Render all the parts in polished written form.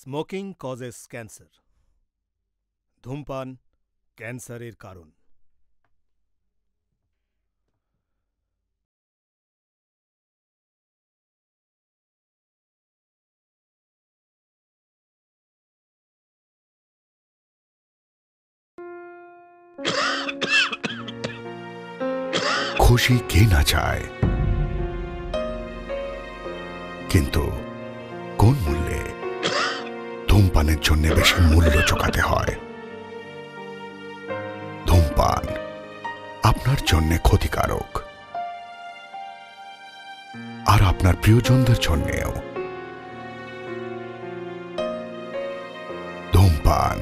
Smoking causes cancer. ধূমপান ক্যান্সারের কারণ। খুশি কে না চায়, কিন্তু কোন মূল্যে? ধূমপানের জন্য বেশি মূল্য চোকাতে হয়। ধূমপান আপনার জন্য ক্ষতিকারক, আর আপনার প্রিয়জনদের জন্যেও। ধূমপান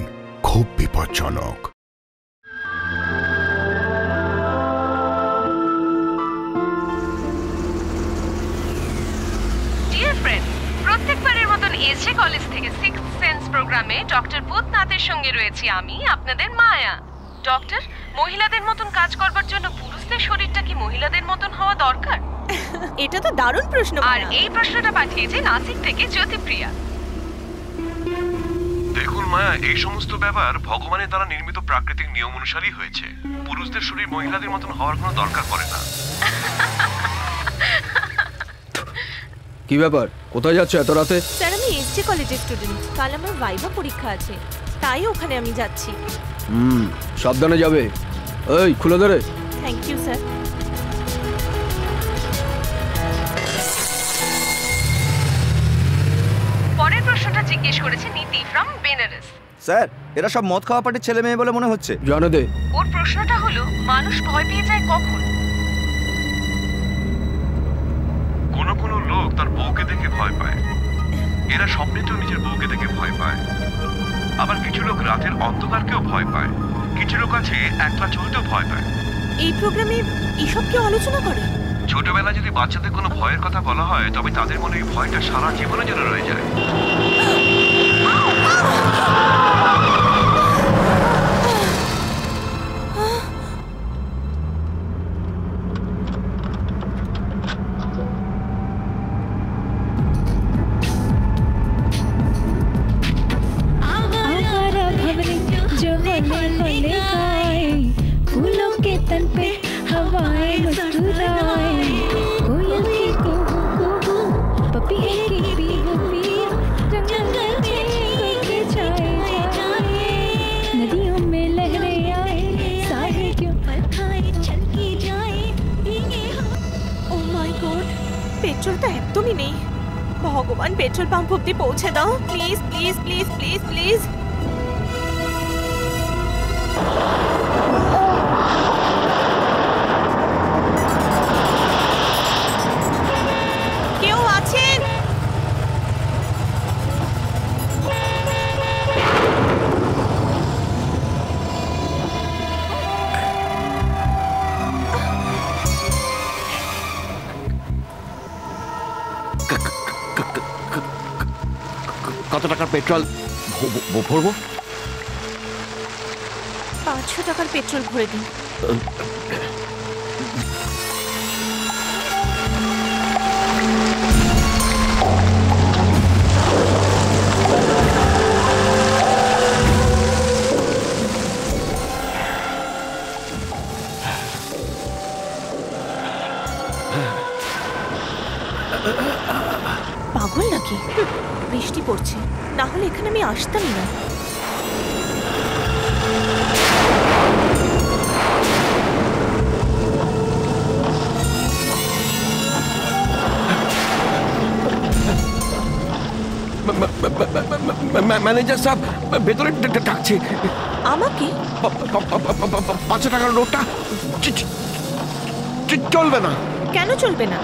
খুব বিপজ্জনক। প্রত্যেকবারের মতন এসে কলেজ থেকে সিক্স সেন্স প্রোগ্রামে ডক্টর ভূতনাথের সঙ্গে রয়েছি আমি, আপনাদের মায়া। ডক্টর, মহিলাদের মতন কাজ করবার জন্য পুরুষদের শরীরটা কি মহিলাদের মতন হওয়া দরকার? এটা তো দারুণ প্রশ্ন। আর এই প্রশ্নটা পাঠিয়েছে নাসিক থেকে জ্যোতিপ্রিয়া। দেখুন মায়া, এই সমস্ত ব্যাপার ভগবানের দ্বারা নির্মিত প্রাকৃতিক নিয়ম অনুসারেই হয়েছে। পুরুষদের শরীর মহিলাদের মতন হওয়ার কোনো দরকার পড়ে না। কি ব্যাপার, কোথায় যাচ্ছ এত রাতে? স্যার, আমি এসজে কলেজের স্টুডেন্ট। কাল আমার ভাইভা পরীক্ষা আছে, তাই ওখানে আমি যাচ্ছি। সাবধানে যাবে। এই খুলে ধরে। Thank you sir. পরের প্রশ্নটা জিজ্ঞেস করেছে নীতি ফ্রম বেনারস। স্যার, এরা সব মদ খাওয়া পার্টির ছেলে মেয়ে বলে মনে হচ্ছে। জানো দে। ওর প্রশ্নটা হলো, মানুষ ভয় পেয়ে যায় কখন? কোনো কোনো লোক তার বউকে দেখে ভয় পায়। এরা স্বপ্নেতেও নিজের বউকে দেখে ভয় পায়। আবার কিছু লোক রাতের অন্ধকারকেও ভয় পায়। কিছু লোক আছে একলা চলতেও ভয় পায়। এই প্রোগ্রামে এসব কি আলোচনা করে? ছোটবেলায় যদি বাচ্চাদের কোনো ভয়ের কথা বলা হয়, তবে তাদের মনে এই ভয়টা সারা জীবনের জন্য রয়ে যায়। फूलों के तन पे हवाएं मुस्कुराए, कोयल की कुहू कुहू, पपीहे की पीहू पीहू, जंगल में के जाए जाए, नदियों में लहरें आए, सारे क्यों पर खाए छलकी जाए। ও মাই গড, পেট্রোল তো একদমই নেই। ভগবান, পেট্রোল পাম্প অব্দি পৌঁছে দাও please please please please please. কেউ আছেন? কত টাকার পেট্রোল ভরবো? 500 টাকার পেট্রোল ভরে দিন। পাগল নাকি? বৃষ্টি পড়ছে, না হলে এখানে আমি আসতামই না। ম্যানেজার সাহেব ভেতরে ডাকছে। আমাকে? 500 টাকার নোটটা চলবে না। কেন চলবে না?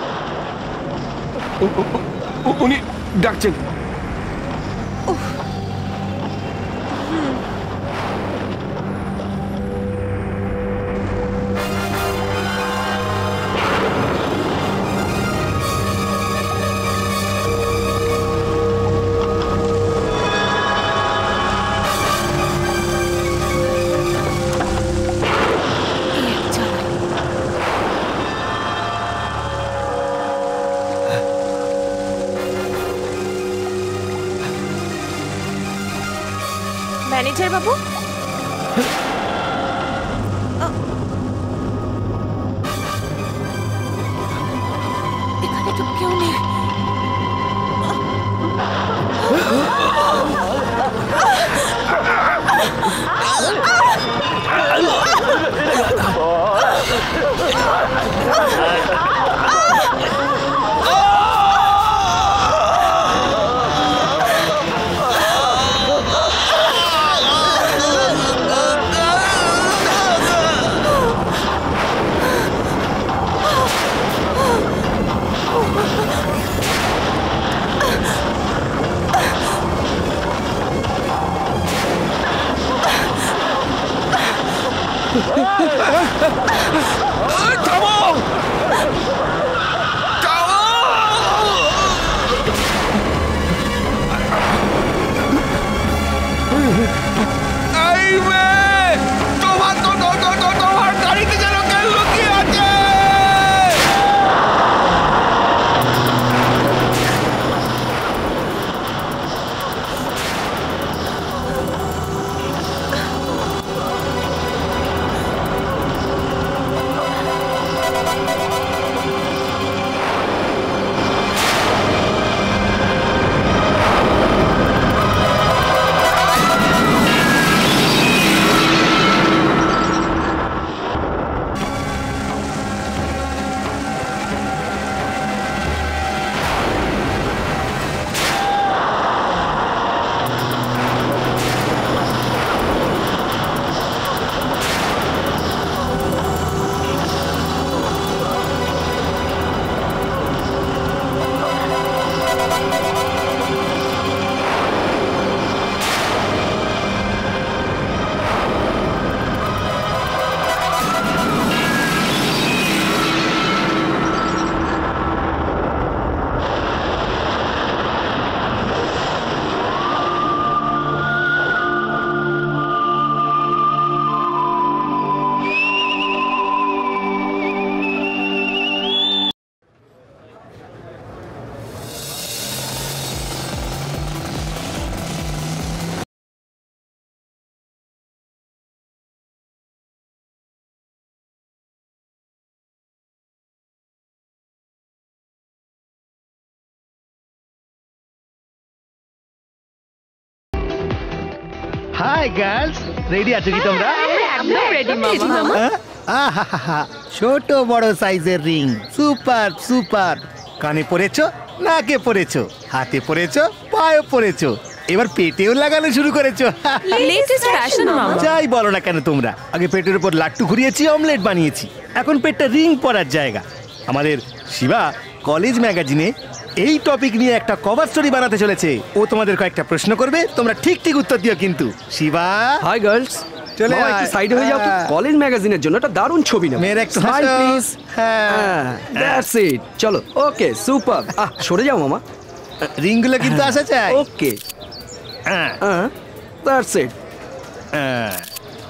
উনি ডাকছেন। ম্যানেজার বাবু, এখানে তো কেউ নেই। হাই গার্লস, রেডি আছো কি তোমরা? একদম রেডি মামা। ছোট বড় সাইজের রিং, সুপার সুপার। কানে পরেছো, নাকে পরেছো, হাতে পরেছো, পায়ে পরেছো, এবার পেটেও লাগানো শুরু করেছো। লেটেস্ট ফ্যাশন মামা। যাই বলো না কেন তোমরা, আগে পেটের উপর লাট্টু ঘুরিয়েছি, অমলেট বানিয়েছি, এখন পেটটা রিং পরার জায়গা। আমাদের শিবা কলেজ ম্যাগাজিনে এই টপিক নিয়ে একটা কভার স্টোরি বানাতে চলেছে। ও তোমাদের কয়েকটা প্রশ্ন করবে, তোমরা ঠিক ঠিক উত্তর দিও কিন্তু। শিবা, হাই গার্লস, চলে মামা একটু সাইডে হয়ে যাও তো। কলেজ ম্যাগাজিনের জন্য একটা দারুণ ছবি নাও। মেয়ের একটু স্মাইল হাসো। প্লিজ। হ্যাঁ, দ্যাটস ইট। চলো, ওকে, সুপার। সরে যাও মামা। রিংগুলো কিন্তু আসা চাই। ওকে, দ্যাটস ইট।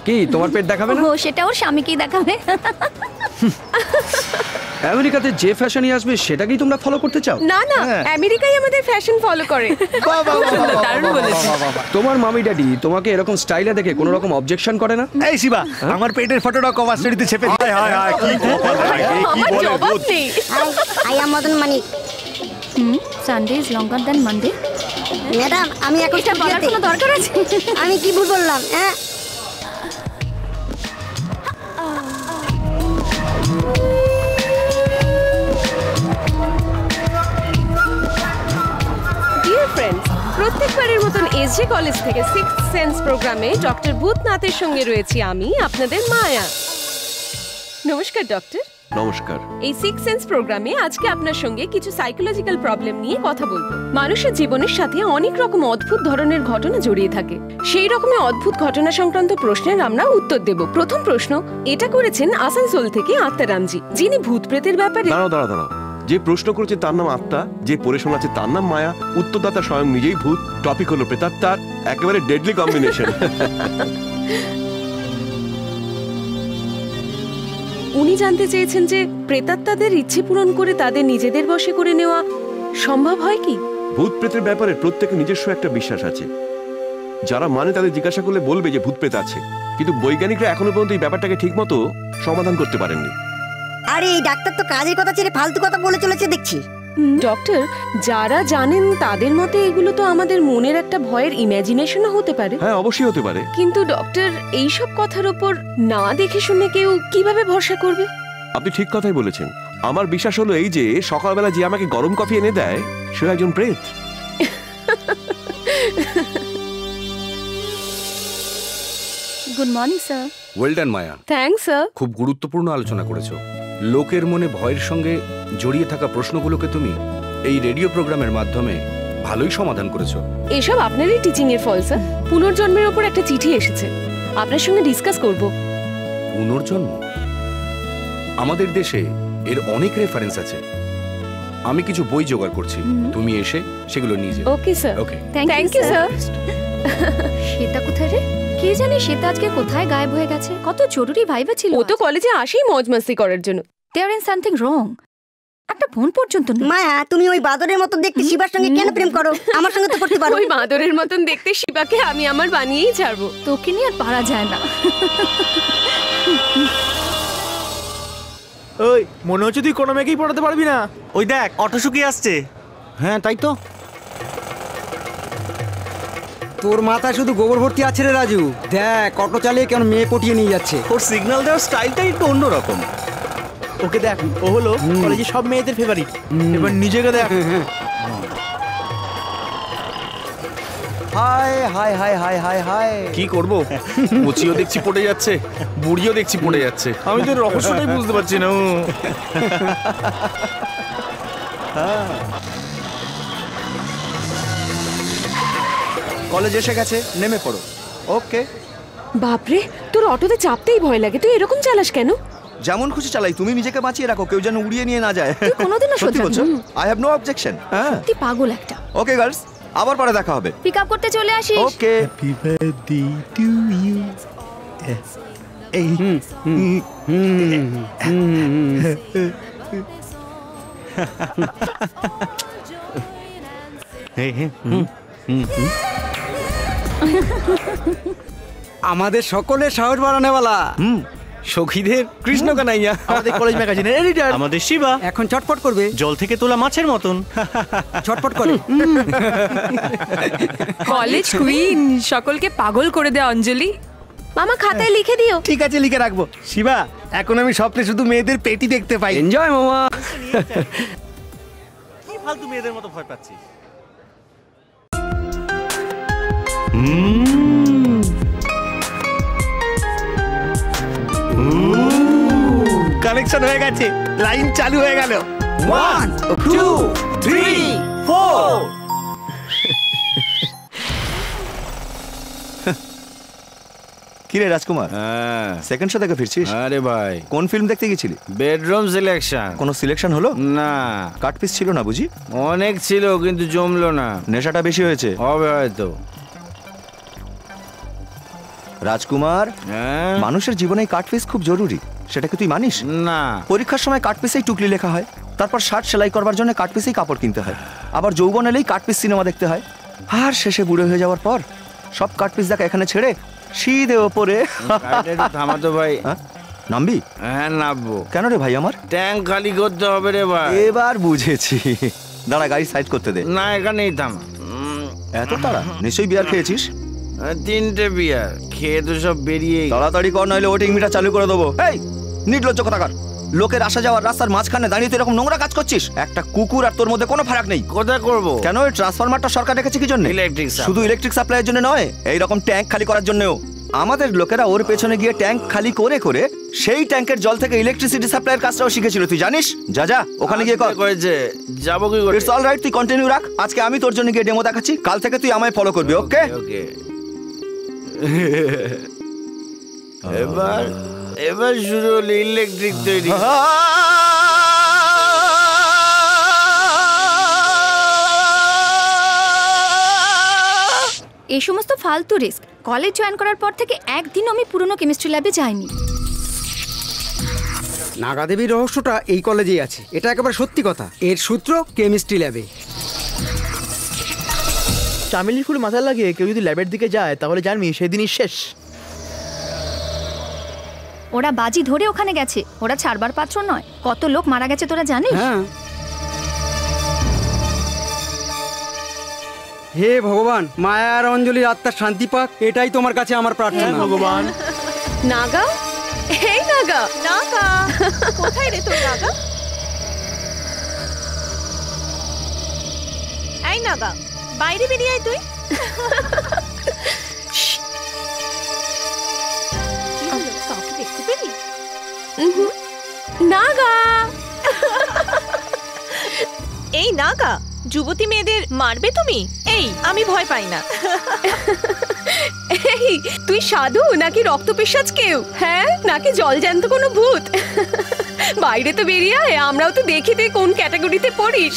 কি তোমার পেট দেখাবে না? ও সেটা ওর স্বামীকেই দেখাবে। আমেরিকাতে যে ফ্যাশনই আসবে সেটাকেই তোমরা ফলো করতে চাও? না না, আমেরিকাই আমাদের ফ্যাশন ফলো করে। দারুণ বলেছিস। তোমার মামি ড্যাডি তোমাকে এরকম স্টাইলে দেখে কোনো রকম অবজেকশন করে না? এই শিবা, আমার পেটের ফটোটা কভার স্টোরিতে ছেপে দিতে। হায় হায়, কি খবর ভাই, এই কি বলে ভূত? I am Madan Manik. Sunday is longer than Monday. Madam, আমি এখন এটা বলার কোনো দরকার আছে? আমি কি ভুল বললাম? হ্যাঁ, ডিয়ার ফ্রেন্ডস, প্রত্যেকবারের মতন এসজে কলেজ থেকে সিক্স সেন্স প্রোগ্রামে ডক্টর ভূতনাথের সঙ্গে রয়েছি আমি, আপনাদের মায়া। নমস্কার ডক্টর। নমস্কার। এই সিক্স সেন্স প্রোগ্রামে আজকে আপনার সঙ্গে কিছু সাইকোলজিক্যাল প্রবলেম নিয়ে কথা বলবো। মানুষের জীবনের সাথে অনেক রকম অদ্ভুত ধরনের ঘটনা জড়িয়ে থাকে। সেই রকমের অদ্ভুত ঘটনা সংক্রান্ত প্রশ্নের আমরা উত্তর দেব। প্রথম প্রশ্ন, এটা করেছেন আসানসোল থেকে আত্মারামজি, যিনি ভূত প্রেতের ব্যাপারে। দাঁড়াও। যে প্রশ্ন করেছে তার নাম আত্মা, যে পড়ে শোনাচ্ছে তার নাম মায়া, উত্তরদাতা স্বয়ং নিজেই ভূত, টপিক হলো প্রেতাত্মার, একেবারে ডেডলি কম্বিনেশন। উনি জানতে চেয়েছেন যে প্রেতাত্মাদের ইচ্ছে পূরণ করে তাদের নিজেদের বশে করে নেওয়া সম্ভব হয় কি? ভূত প্রেতের ব্যাপারে প্রত্যেকের নিজস্ব একটা বিশ্বাস আছে। যারা মানে তাদের জিজ্ঞাসা করলে বলবে যে ভূত প্রেত আছে, কিন্তু বৈজ্ঞানিকরা এখনো পর্যন্ত এই ব্যাপারটাকে ঠিক মতো সমাধান করতে পারেননি। আরে এই ডাক্তার তো কাজের কথা ছেড়ে ফালতু কথা বলে চলেছে দেখছি। ডক্টর, যারা জানেন তাদের মতে এগুলো তো আমাদের মনের একটা ভয়ের ইমাজিনেশনও হতে পারে। হ্যাঁ, অবশ্যই হতে পারে। কিন্তু ডক্টর, এইসব কথার উপর না দেখে শুনে কেউ কিভাবে ভরসা করবে? আপনি ঠিক কথাই বলেছেন। আমার বিশ্বাস হলো এই যে সকালবেলা যে আমাকে গরম কফি এনে দেয় সে একজন প্রেত। Good morning sir. Well done Maya. Thanks sir. খুব গুরুত্বপূর্ণ আলোচনা করেছো। লোকের মনে ভয়ের সঙ্গে জড়িয়ে থাকা প্রশ্নগুলোকে তুমি এই রেডিও প্রোগ্রামের মাধ্যমে ভালোই সমাধান করেছো। এসব আপনারই টিচিং এর ফল স্যার। পুনর্জন্মের উপর একটা চিঠি এসেছে, আপনার সঙ্গে ডিসকাস করব। পুনর্জন্ম? আমাদের দেশে এর অনেক রেফারেন্স আছে। আমি কিছু বই জোগাড় করছি, তুমি এসে সেগুলো নিয়ে যাও। Okay sir. Okay, thank you sir. Shweta কোথায় রে? কে জানে শ্বেতা আজকে কোথায় গায়েব হয়ে গেছে। কত জরুরি ভাইবা ছিল। ও তো কলেজে আসেই মজ মাস্তি করার জন্য। There is something wrong. একটা ফোন পর্যন্ত না। মায়া, তুমি ওই বাদরের মতো দেখতে শিবার সঙ্গে কেন প্রেম করো? আমার সঙ্গে তো করতে পারো। ওই বাদরের মতন দেখতে শিবাকে আমি আমার বানিয়েই ছাড়বো। তোকে নিয়ে আর পারা যায় না। ওই মনে হচ্ছে তুই কোনো মেয়েকেই পড়াতে পারবি না। ওই দেখ, অটো শুকিয়ে আসছে। হ্যাঁ তাই তো। তোর মাথায় শুধু গোবর ভর্তি আছে রে রাজু। দেখ অটো চালিয়ে কেন মেয়ে পটিয়ে নিয়ে যাচ্ছে। ওর সিগন্যাল দেওয়ার স্টাইলটাই একটু অন্যরকম। ওকে দেখ, ও হলো কলেজে সব মেয়েদের ফেভারিট। এবার নিজেকে দেখ। High high high high high high. কি করবো, কচিও দেখছি পড়ে যাচ্ছে, বুড়িও দেখছি পড়ে যাচ্ছে। আমি তো রহস্যটাই বুঝতে পারছি না। কলেজ এসে গেছে, নেমে পড়ো। ওকে। বাপরে, তোর অটোতে চাপতেই ভয় লাগে, তুই এরকম চালাস কেন? যেমন খুশি চালাই, তুমি নিজেকে বাঁচিয়ে রাখো, কেউ যেন উড়িয়ে নিয়ে না যায়। তুই কোনোদিনও সত্যি সোজা বলছো? I have no objection. হ্যাঁ তুই পাগল একটা। ওকে গার্লস, আবার পরে দেখা হবে। পিক আপ করতে চলে আসিস। Okay. Happy birthday to you. আমাদের সকলের সাহস বাড়ানোওয়ালা সখীদের কৃষ্ণ কানাইয়া, আমাদের কলেজ ম্যাগাজিনের এডিটর, আমাদের শিবা এখন চটপট করবে, জল থেকে তোলা মাছের মতন চটপট করে। কলেজ কুইন, সকলকে পাগল করে দেয় অঞ্জলি। মামা খাতায় লিখে দিও। ঠিক আছে, লিখে রাখবো। শিবা, এখন আমি স্বপ্নে শুধু মেয়েদের পেটি দেখতে পাই। এনজয় মামা। কি ফালতু মেয়েদের মতো ভয় পাচ্ছিস? কানেকশন হয়ে গেছে, লাইন চালু হয়ে গেল। 1 2 3 4। কিরে রাজকুমার, সেকেন্ড শো দেখে ফিরছিস? আরে ভাই, কোন ফিল্ম দেখতে গেছিলি? Bedroom selection. কোনো সিলেকশন হলো না? কাট পিস ছিল না বুঝি? অনেক ছিল কিন্তু জমলো না। নেশাটা বেশি হয়েছে হবে হয়তো। রাজকুমার, মানুষের জীবনে কাট পিস খুব জরুরি, সেটা কি তুই মানিস? না। পরীক্ষার সময় কাট পিসেই টুকলি লেখা হয়, তারপর শার্ট সেলাই করবার জন্য কাট পিসেই কাপড় কিনতে হয়, আবার যৌবন এলেই কাট পিস সিনেমা দেখতে হয়, আর শেষে বুড়ো হয়ে যাওয়ার পর সব কাট পিস দেখা এখানে ছেড়ে সিধে ওপরে। থামাতো ভাই। নামবি? হ্যাঁ নামবো। কেন রে ভাই আমার? ট্যাঙ্ক খালি করতে হবে রে ভাই। এবার বুঝেছি। দাঁড়া, গাড়ি সাইড করতে দে। না, এখানেই থাম। এত তাড়া? নিশ্চয়ই বিয়ার খেয়েছিস? 3টে বিয়ার খেয়ে তো সব বেরিয়ে। তাড়াতাড়ি কর, নইলে ওয়েটিং মিটার চালু করে দেবো। এই নির্লজ্জ কথাকার, লোকের আসা যাওয়ার রাস্তার মাঝখানে দাঁড়িয়ে তুই এরকম নোংরা কাজ করছিস। একটা কুকুর আর তোর মধ্যে কোনো ফারাক নেই। কোথায় করবো? কেন? ওই ট্রান্সফরমারটা সরকার রেখেছে কি জন্য? ইলেকট্রিক। শুধু ইলেকট্রিক সাপ্লাইয়ের জন্য নয়, এইরকম ট্যাঙ্ক খালি করার জন্যও। আমাদের লোকেরা ওর পেছনে গিয়ে ট্যাঙ্ক খালি করে করে সেই ট্যাঙ্কের জল থেকে ইলেকট্রিসিটি সাপ্লাইয়ের কাজটাও শিখেছিল, তুই জানিস? যা যা ওখানে গিয়ে কর। করেছে, যাবো কি করে? ইটস অল রাইট, তুই কন্টিনিউ রাখ। আজকে আমি তোর জন্য গিয়ে ডেমো দেখাচ্ছি, কাল থেকে তুই আমায় ফলো করবি। ওকে ওকে। এবার এবার শুরু হলো ইলেকট্রিক তৈরি। এই সমস্ত ফালতু রিস্ক। কলেজ জয়েন করার পর থেকে একদিন আমি পুরনো কেমিস্ট্রি ল্যাবে যাইনি। নাগাদেবীর রহস্যটা এই কলেজেই আছে, এটা একেবারে সত্যি কথা। এর সূত্র কেমিস্ট্রি ল্যাবে। চামেলির ফুল মাথায় লাগিয়ে কেউ যদি ল্যাবের দিকে যায় তাহলে জানবি সেদিনই শেষ। ওরা বাজি ধরে ওখানে গেছে, ওরা ছাড়বার পাত্র নয়। কত লোক মারা গেছে তোরা জানিস? হে ভগবান, মায়া আর অঞ্জলির আত্মার শান্তি পাক, এটাই তোমার কাছে আমার প্রার্থনা। ভগবান। নাগা, এই নাগা, নাগা কোথায় রে তোর নাগা? এই নাগা, বাইরে বেরিয়ে আয় তুই। কাউকে দেখতে পেলি? নাগা। এই নাগা, যুবতী মেয়েদের মারবে তুমি? এই, আমি ভয় পাই না। এই, তুই সাধু নাকি রক্তপিশাচ কেউ? হ্যাঁ, নাকি জলজ্যান্ত কোনো ভূত? বাইরে তো বেরিয়ে আয়, আমরাও তো দেখি তুই কোন ক্যাটাগরিতে পড়িস।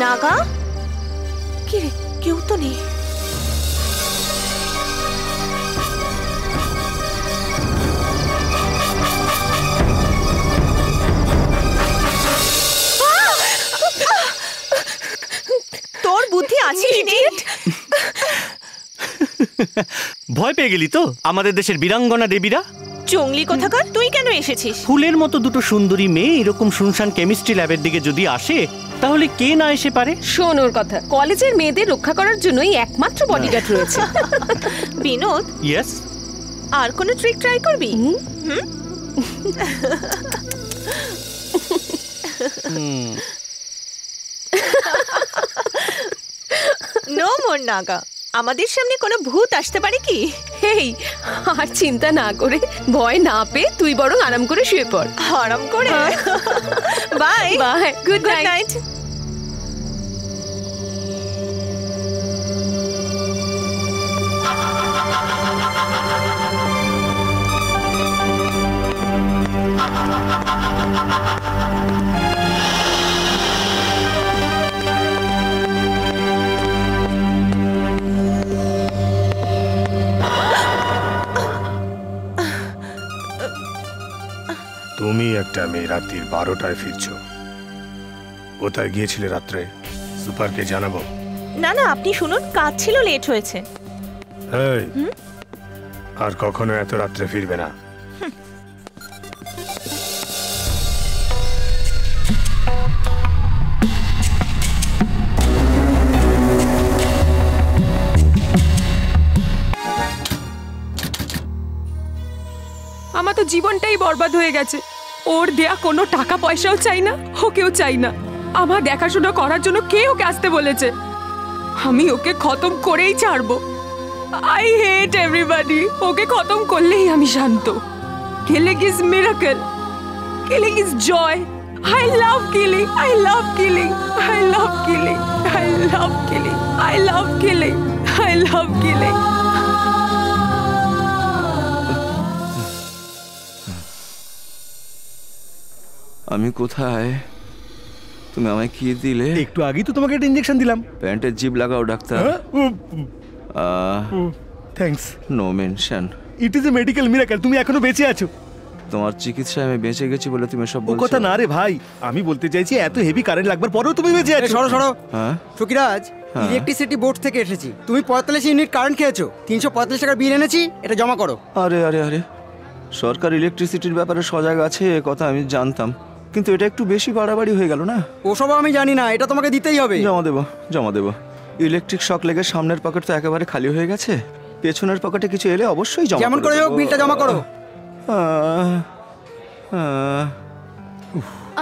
নাগা, কি রে, কেউ তো নেই। তোর বুদ্ধি আছে? ভয় পেয়ে গেলি তো আমাদের দেশের বীরাঙ্গনা দেবীরা? জঙ্গলি কোথাকার, তুই কেন এসেছিস? ফুলের মতো দুটো সুন্দরী মেয়ে এরকম শুনশান কেমিস্ট্রি ল্যাবের দিকে যদি আসে তাহলে কে না এসে পারে? শোন ওর কথা, কলেজের মেয়েদের রক্ষা করার জন্যই একমাত্র বডিগার্ড রয়েছে। বিনোদ, ইয়েস, আর কোনো ট্রিক ট্রাই করবি? নো মোর নাগা, আমাদের সামনে কোনো ভূত আসতে পারে কি? এই, আর চিন্তা না করে, ভয় না পেয়ে তুই বরং আরাম করে শুয়ে পড়। আরাম করে? Bye bye, good night. তুমি একটা মেয়ে রাত্রির 12টায় ফিরছো, কোথায় গিয়েছিলে রাত্রে? সুপারকে জানাবো? না না, আপনি শুনুন, কাজ ছিল, লেট হয়েছে। এই, আর কখনো এত রাত্রে ফিরবে না। আমার তো জীবনটাই বরবাদ হয়ে গেছে। ওর দেয়া কোনো টাকা পয়সাও চাই না, ওকেও চাই না। আমার দেখাশোনা করার জন্য কে ওকে আসতে বলেছে? আমি ওকে খতম করেই ছাড়বো। I hate everybody. ওকে খতম করলেই আমি শান্ত। Killing is miracle, killing is joy. I love killing, I love killing, I love killing, I love killing, I love killing, I love killing. আমি কোথায়? তুমি আমায় কি দিলে? একটু আগেই তো তোমাকে একটা ইনজেকশন দিলাম। প্যান্টের জিপ লাগাও doctor. Thanks. No mention. It is a medical miracle, তুমি এখনো বেঁচে আছো। তোমার চিকিৎসায় আমি বেঁচে গেছি বলে তুমি সব বলছো। কথা না রে ভাই, আমি বলতে চাইছি এত হেভি কারেন্ট লাগবার পরেও তুমি বেঁচে আছো। সরো সরো। হ্যাঁ ফকিরাজ, ইলেকট্রিসিটি বোর্ড থেকে এসেছি। তুমি 45 ইউনিট কারেন্ট খেয়েছো, 345 টাকার বিল এনেছি, এটা জমা করো। আরে আরে আরে, সরকার ইলেকট্রিসিটির ব্যাপারে সজাগ আছে এ কথা আমি জানতাম, কিন্তু এটা একটু বেশি বাড়াবাড়ি হয়ে গেল না? ওসব আমি জানি না, এটা তোমাকে দিতেই হবে। জমা দেবো, জমা দেবো। ইলেকট্রিক শক লেগে সামনের পকেট তো একেবারে খালি হয়ে গেছে, পেছনের পকেটে কিছু এলে অবশ্যই জমা। যেমন করে হোক বিলটা জমা করো।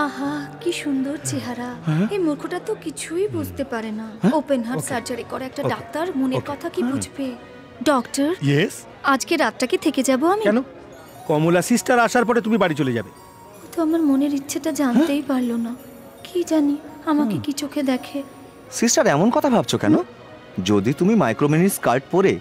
আহা, কি সুন্দর চেহারা। এই মূর্খটা তো কিছুই বুঝতে পারে না। ওপেন হার্ট সার্জারি করে একটা ডাক্তার মনের কথা কি বুঝবে? ডক্টর, ইয়েস, আজকে রাতটা কি থেকে যাব আমি? কেন? কমলা সিস্টার আসার পরে তুমি বাড়ি চলে যাবে। তো আমার মনের ইচ্ছেটা জানতেই পারলো না। কি জানি আমাকে কি চোখে দেখে। সিস্টার এমন কথা ভাবছো কেন? যদি তুমি মাইক্রোমিনি স্কার্ট পরে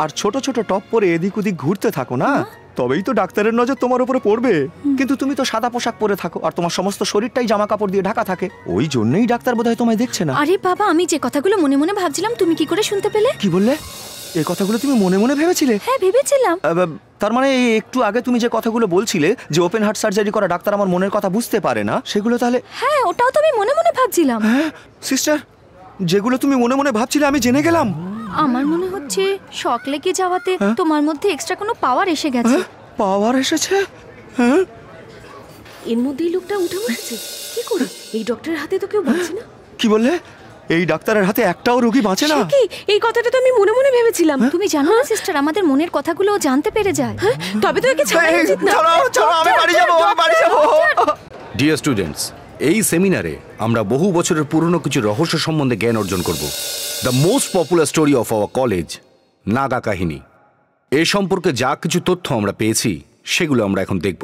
আর ছোট ছোট টপ পরে এদিক ওদিক ঘুরতে থাকো না, তবেই তো ডাক্তারের নজর তোমার উপরে পড়বে। কিন্তু তুমি তো সাদা পোশাক পরে থাকো আর তোমার সমস্ত শরীরটাই জামা কাপড় দিয়ে ঢাকা থাকে, ওই জন্যই ডাক্তার বোধহয় তোমায় দেখছে না। আরে বাবা, আমি যে কথাগুলো মনে মনে ভাবছিলাম তুমি কি করে শুনতে পেলে? কি বললে? এই কথাগুলো তুমি মনে মনে ভেবেছিলে? হ্যাঁ ভেবেছিলাম। তার মানে একটু আগে তুমি যে কথাগুলো বলছিলে যে ওপেন হার্ট সার্জারি করা ডাক্তার আমার মনের কথা বুঝতে পারে না, সেগুলো তাহলে? হ্যাঁ, ওটাও তো আমি মনে মনে ভাবছিলাম। হ্যাঁ সিস্টার, যেগুলো তুমি মনে মনে ভাবছিলে আমি জেনে গেলাম। আমার মনে হচ্ছে শক লেগে যাওয়াতে তোমার মধ্যে এক্সট্রা কোনো পাওয়ার এসে গেছে। পাওয়ার এসেছে? হ্যাঁ, এর মধ্যেই লোকটা উঠে বসেছে কি করে? এই ডক্টরের হাতে তো কেউ বাঁচে না। কি বললে? এই ডাক্তারের হাতে একটাও রোগী বাঁচে না? কি এই কথাটা তো আমি মনে মনে ভেবেছিলাম। তুমি জানো না সিস্টার, আমাদের মনের কথাগুলো জানতে পেরে যায়। তবে তো একে ছাড়া উচিত না। চলো আমি বাড়ি যাব, আমি বাড়ি যাব। ডিয়ার স্টুডেন্টস, এই সেমিনারে আমরা বহু বছরের পুরনো কিছু রহস্য সম্বন্ধে জ্ঞান অর্জন করব। The most popular story of our college, Naga কাহিনী। এ সম্পর্কে যা কিছু তথ্য আমরা পেয়েছি সেগুলো আমরা এখন দেখব।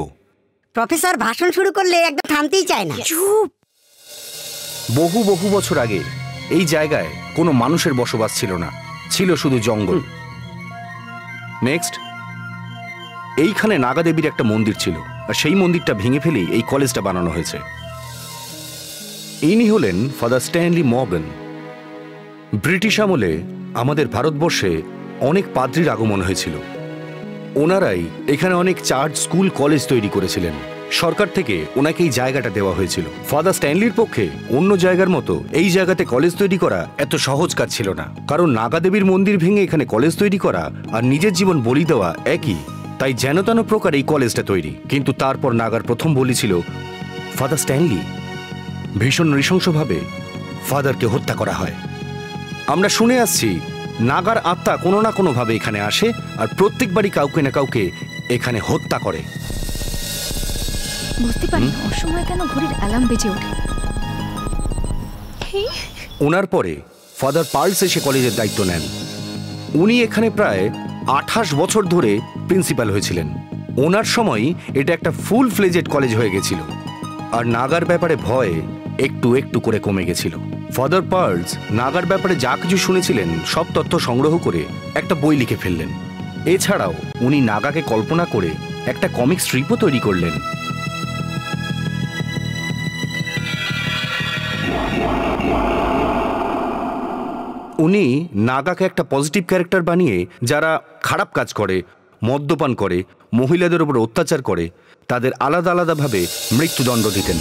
প্রফেসর ভাষণ শুরু করলে একদম থামতেই চায় না। চুপ। বহু বহু বছর আগে এই জায়গায় কোনো মানুষের বসবাস ছিল না, ছিল শুধু জঙ্গল। নেক্সট, এইখানে নাগা দেবীর একটা মন্দির ছিল, আর সেই মন্দিরটা ভেঙে ফেলেই এই কলেজটা বানানো হয়েছে। ইনি হলেন ফাদার স্ট্যানলি মর্গান। ব্রিটিশ আমলে আমাদের ভারতবর্ষে অনেক পাদ্রির আগমন হয়েছিল। ওনারাই এখানে অনেক চার্চ, স্কুল, কলেজ তৈরি করেছিলেন। সরকার থেকে ওনাকে এই জায়গাটা দেওয়া হয়েছিল। ফাদার স্ট্যানলির পক্ষে অন্য জায়গার মতো এই জায়গাতে কলেজ তৈরি করা এত সহজ কাজ ছিল না, কারণ নাগা দেবীর মন্দির ভেঙে এখানে কলেজ তৈরি করা আর নিজের জীবন বলি দেওয়া একই। তাই যেন তেন প্রকার এই কলেজটা তৈরি। কিন্তু তারপর নাগার প্রথম বলি ছিল ফাদার স্ট্যানলি। ভীষণ নৃশংসভাবে ফাদারকে হত্যা করা হয়। আমরা শুনে আসছি নাগার আত্মা কোনো না কোনোভাবে এখানে আসে আর প্রত্যেকবারই কাউকে না কাউকে এখানে হত্যা করে। বুঝতে পারি অসময় কেন ঘড়ির অ্যালার্ম বেজে ওঠে। ওনার পরে ফাদার পার্লস এসে কলেজের দায়িত্ব নেন। উনি এখানে প্রায় 28 বছর ধরে প্রিন্সিপাল হয়েছিলেন। ওনার সময় এটা একটা ফুল ফ্লেজেড কলেজ হয়ে গেছিল, আর নাগার ব্যাপারে ভয় একটু একটু করে কমে গেছিল। ফাদার পার্লস নাগার ব্যাপারে যা কিছু শুনেছিলেন সব তথ্য সংগ্রহ করে একটা বই লিখে ফেললেন। এছাড়াও উনি নাগাকে কল্পনা করে একটা কমিক স্ট্রিপও তৈরি করলেন। উনি নাগাকে একটা পজিটিভ ক্যারেক্টার বানিয়ে যারা খারাপ কাজ করে, মদ্যপান করে, মহিলাদের উপর অত্যাচার করে, তাদের আলাদা আলাদাভাবে মৃত্যুদণ্ড দিতেন।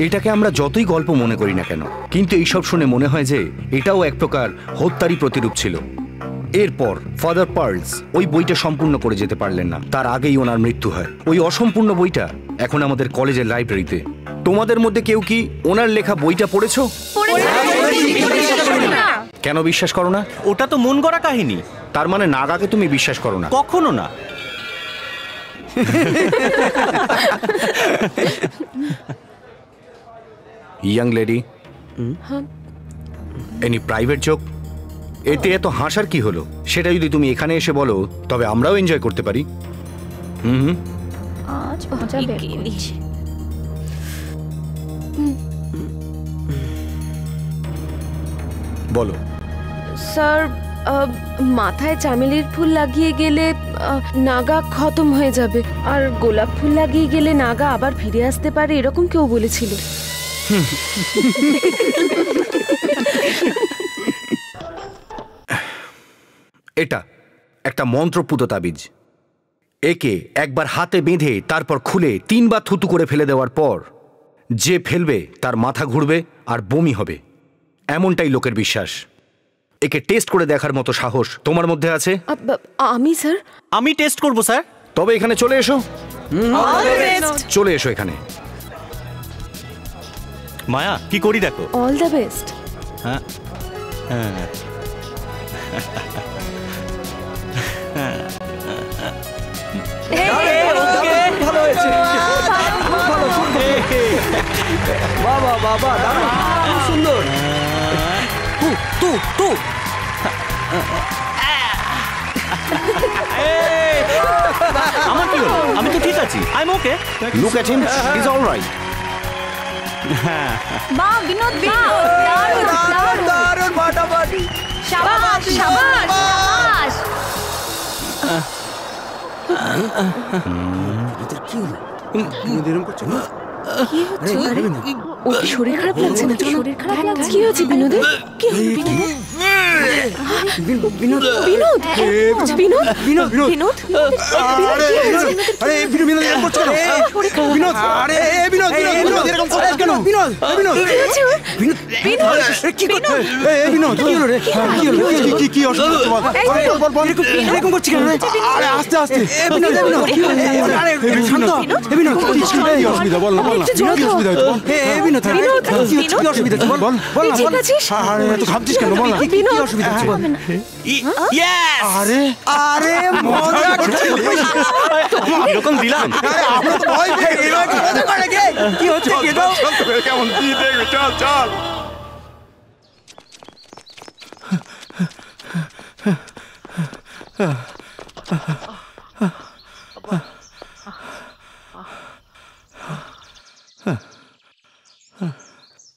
এটাকে আমরা যতই গল্প মনে করি না কেন, কিন্তু এইসব শুনে মনে হয় যে এটাও এক প্রকার হত্যারই প্রতিরূপ ছিল। এরপর ফাদার পার্লস ওই বইটা সম্পূর্ণ করে যেতে পারলেন না, তার আগেই ওনার মৃত্যু হয়। ওই অসম্পূর্ণ বইটা এখন আমাদের কলেজের লাইব্রেরিতে। তোমাদের মধ্যে কেউ কি ওনার লেখা বইটা পড়েছো? কেন বিশ্বাস করো না? ওটা তো মন গড়া কাহিনী। তার মানে নাগাকে তুমি বিশ্বাস করো না? কখনো না। Young lady, any private joke? এতে এত হাসার কি হলো? সেটা যদি তুমি এখানে এসে বলো তবে আমরাও এনজয় করতে পারি। আজ মজা বের করছি। বলো। স্যার, মাথায় চামেলির ফুল লাগিয়ে গেলে নাগা খতম হয়ে যাবে, আর গোলাপ ফুল লাগিয়ে গেলে নাগা আবার ফিরে আসতে পারে, এরকম কেউ বলেছিল। এটা একটা মন্ত্রপুত তাবিজ। একে একবার হাতে বেঁধে তারপর খুলে 3 বার থুতু করে ফেলে দেওয়ার পর যে ফেলবে তার মাথা ঘুরবে আর বমি হবে, এমনটাই লোকের বিশ্বাস। একে টেস্ট করে দেখার মতো সাহস তোমার মধ্যে আছে? আমি স্যার, আমি টেস্ট করব স্যার। তবে এখানে চলে এসো। চলে এসো এখানে। মায়া, কি করি দেখো। All the best. হ্যাঁ হ্যাঁ, ভালো হয়েছে। বাবা বাবা, দারুণ সুন্দর। আমার কি হলো? আমি তো ঠিক আছি। I am okay. Look at him, he is alright. বাহ বিনোদ, দারুণ দারুণ দারুণ, ফাটাফাটি। শাবাশ শাবাশ শাবাশ। কি হলো এরকম করছো না? কি হচ্ছে? ওর কি শরীর খারাপ লাগছে না? শরীর খারাপ লাগছে? কি হচ্ছে বিনোদের? কি হলো বিনোদের? বিনোদ বিনোদ বিনোদ বিনোদ বিনোদ আরে বিনোদ এরকম করছো কেন? বিনোদ আরে বিনোদ বিনোদ এরকম করছিস কেন? বিনোদ বিনোদ বিনোদ কি করছিস? বিনোদ কি হলো রে? কি হলো? কি অসুবিধা তোমার? বল বল এরকম করছিস কেন? আরে আস্তে আস্তে বিনোদ বিনোদ কি হলো? আরে শান্ত বিনোদ কি অসুবিধা বল না বল না কি অসুবিধা হচ্ছে বল? বিনোদ কি অসুবিধা হচ্ছে বল বল বল না বল। আরে তুই ভাবছিস কেন বল না কি অসুবিধা হচ্ছে বল? ইয়েস আরে আরে মজা করছিস এরকম দিলাম। আরে আমরা তো ভয় পেয়ে গেছি মজা করে কে কি হচ্ছে কি দাও কেমন কি দেখবে চল চল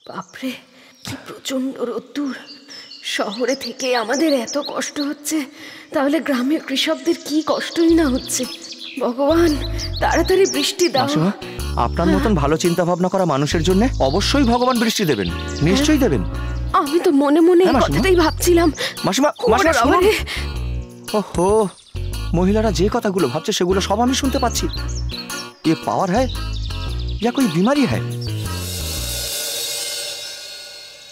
বাপরে কি প্রচন্ড রোদ্দুর। শহরে থেকে আমাদের এত কষ্ট হচ্ছে, তাহলে গ্রামের কৃষকদের কি কষ্টই না হচ্ছে। ভগবান তাড়াতাড়ি বৃষ্টি দাও। আপনার মতন ভালো চিন্তা ভাবনা করা মানুষের জন্য অবশ্যই ভগবান বৃষ্টি দেবেন, নিশ্চয়ই দেবেন। আমি তো মনে মনে এই কথাটাই ভাবছিলাম। মাসিমা মাসিমা শুনুন। ওহো, মহিলারা যে কথাগুলো ভাবছে সেগুলো সব আমি শুনতে পাচ্ছি। ये पावर है या कोई बीमारी है?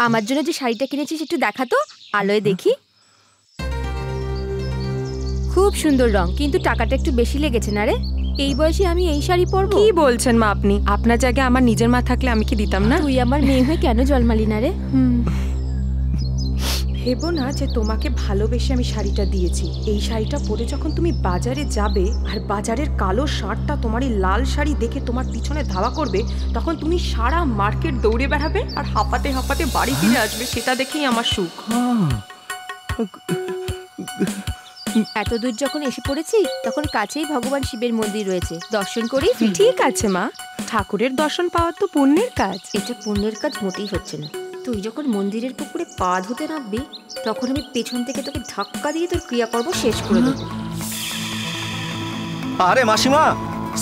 আমার জন্য যে শাড়িটা কিনেছিস একটু দেখা তো, আলোয় দেখি। খুব সুন্দর রং, কিন্তু টাকাটা একটু বেশি লেগেছে না রে? এই বয়সে আমি এই শাড়ি পরবো? কি বলছেন মা আপনি? আপনার জায়গায় আমার নিজের মা থাকলে আমি কি দিতাম না? তুই আমার মেয়ে হয়ে কেন জন্মালি না রে? ভেবো না যে তোমাকে ভালোবেসে আমি শাড়িটা দিয়েছি। এই শাড়িটা পরে যখন তুমি বাজারে যাবে আর বাজারের কালো ষাঁড়টা তোমার এই লাল শাড়ি দেখে তোমার পিছনে ধাওয়া করবে, তখন তুমি সারা মার্কেট দৌড়ে বেড়াবে আর হাঁপাতে হাঁপাতে বাড়ি ফিরে আসবে। সেটা দেখেই আমার সুখ। এত দূর যখন এসে পড়েছি তখন কাছেই ভগবান শিবের মন্দির রয়েছে, দর্শন করি। ঠিক আছে মা, ঠাকুরের দর্শন পাওয়া তো পুণ্যের কাজ। এটা পুণ্যের কাজ মোটেই হচ্ছে না। তুই যখন মন্দিরের পুকুরে পা ধুতে নামবি তখন আমি পেছন থেকে তোকে ধাক্কা দিয়ে তোর ক্রিয়াকর্ম শেষ করে দেবো। আরে মাসিমা,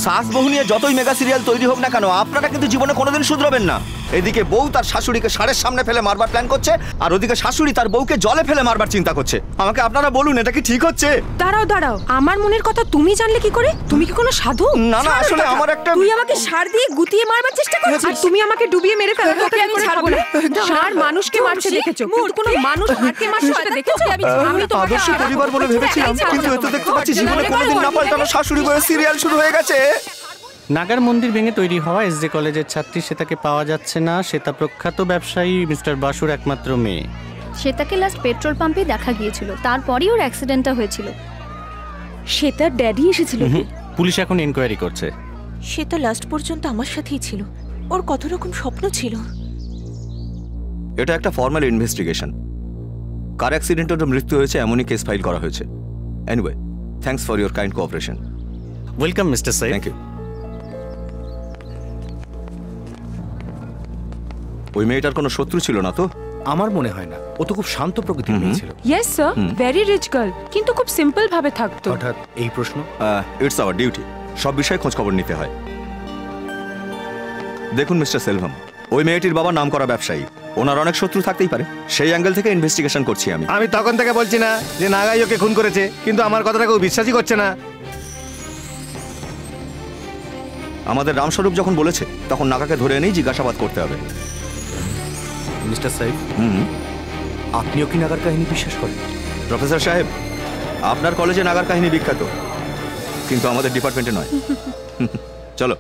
সাস বহু নিয়ে যতই মেগা সিরিয়াল তৈরি হোক না কেন, আপনারা কিন্তু জীবনে কোনোদিন শুধরাবেন না। এদিকে বউ তার শাশুড়িকে ষাঁড়ের সামনে ফেলে মারবার প্ল্যান করছে, আর ওদিকে শাশুড়ি তার বউকে জলে ফেলে মারবার চিন্তা করছে। আমাকে আপনারা বলুন, এটা কি ঠিক হচ্ছে? দাঁড়াও দাঁড়াও, আমার মনের কথা তুমি জানলে কি করে? তুমি কি কোনো সাধু? না না, আসলে আমার একটা... তুই আমাকে ষাঁড় দিয়ে গুতিয়ে মারবার চেষ্টা করছিস, আর তুমি আমাকে ডুবিয়ে মেরে ফেলার কথা আমি ছাড়বো না। ষাঁড় মানুষকে মারছে দেখেছো, কিন্তু কোনো মানুষ ষাঁড়কে মারছে সেটা দেখেছো? আমি তো আদর্শ পরিবার বলে ভেবেছিলাম, কিন্তু এত দেখতে পাচ্ছি জীবনে কোনোদিন না পাল্টানো শাশুড়ি বউয়ের সিরিয়াল শুরু হয়ে গেছে। নাগার মন্দির ভেঙে তৈরি হওয়া এসডি কলেজের ছাত্রী শ্বেতাকে পাওয়া যাচ্ছে না। শ্বেতা প্রখ্যাত ব্যবসায়ী মিস্টার বাসুর একমাত্র মেয়ে। শ্বেতাকে লাস্ট পেট্রোল পাম্পে দেখা গিয়েছিল, তারপরই ওর অ্যাক্সিডেন্টটা হয়েছিল। শ্বেতার ড্যাডি এসেছিল? পুলিশ এখন এনকোয়ারি করছে। শ্বেতা লাস্ট পর্যন্ত আমার সাথেই ছিল। ওর কত রকম স্বপ্ন ছিল। এটা একটা ফর্মাল ইনভেস্টিগেশন। কার অ্যাক্সিডেন্টে মৃত্যু হয়েছে এমনই কেস ফাইল করা হয়েছে। Anyway, thanks for your kind cooperation. Welcome mister Saeed. Thank you. ওই মেয়েটার কোনো শত্রু ছিল না তো? আমার মনে হয় না। ও তো খুব শান্ত প্রকৃতির মেয়ে ছিল। Yes sir, very rich girl, কিন্তু খুব সিম্পল ভাবে থাকতো। হঠাৎ এই প্রশ্ন? ইটস আওয়ার ডিউটি, সব বিষয়ে খোঁজ খবর নিতে হয়। দেখুন মিস্টার সেলভাম, ওই মেয়েটির বাবা নামকরা ব্যবসায়ী, ওনার অনেক শত্রু থাকতেই পারে। সেই অ্যাঙ্গেল থেকে ইনভেস্টিগেশন করছি আমি। আমি তখন থেকে বলছি না যে নাগাই ওকে খুন করেছে, কিন্তু আমার কথাটা কেউ বিশ্বাসই করছে না। আমাদের রামস্বরূপ যখন বলেছে তখন নাগাকে ধরে এনেই জিজ্ঞাসাবাদ করতে হবে। মিস্টার সাহেব, আপনিও কি নাগার কাহিনী বিশ্বাস করেন? প্রফেসর সাহেব, আপনার কলেজে নাগার কাহিনী বিখ্যাত, কিন্তু আমাদের ডিপার্টমেন্টে নয়। চলো।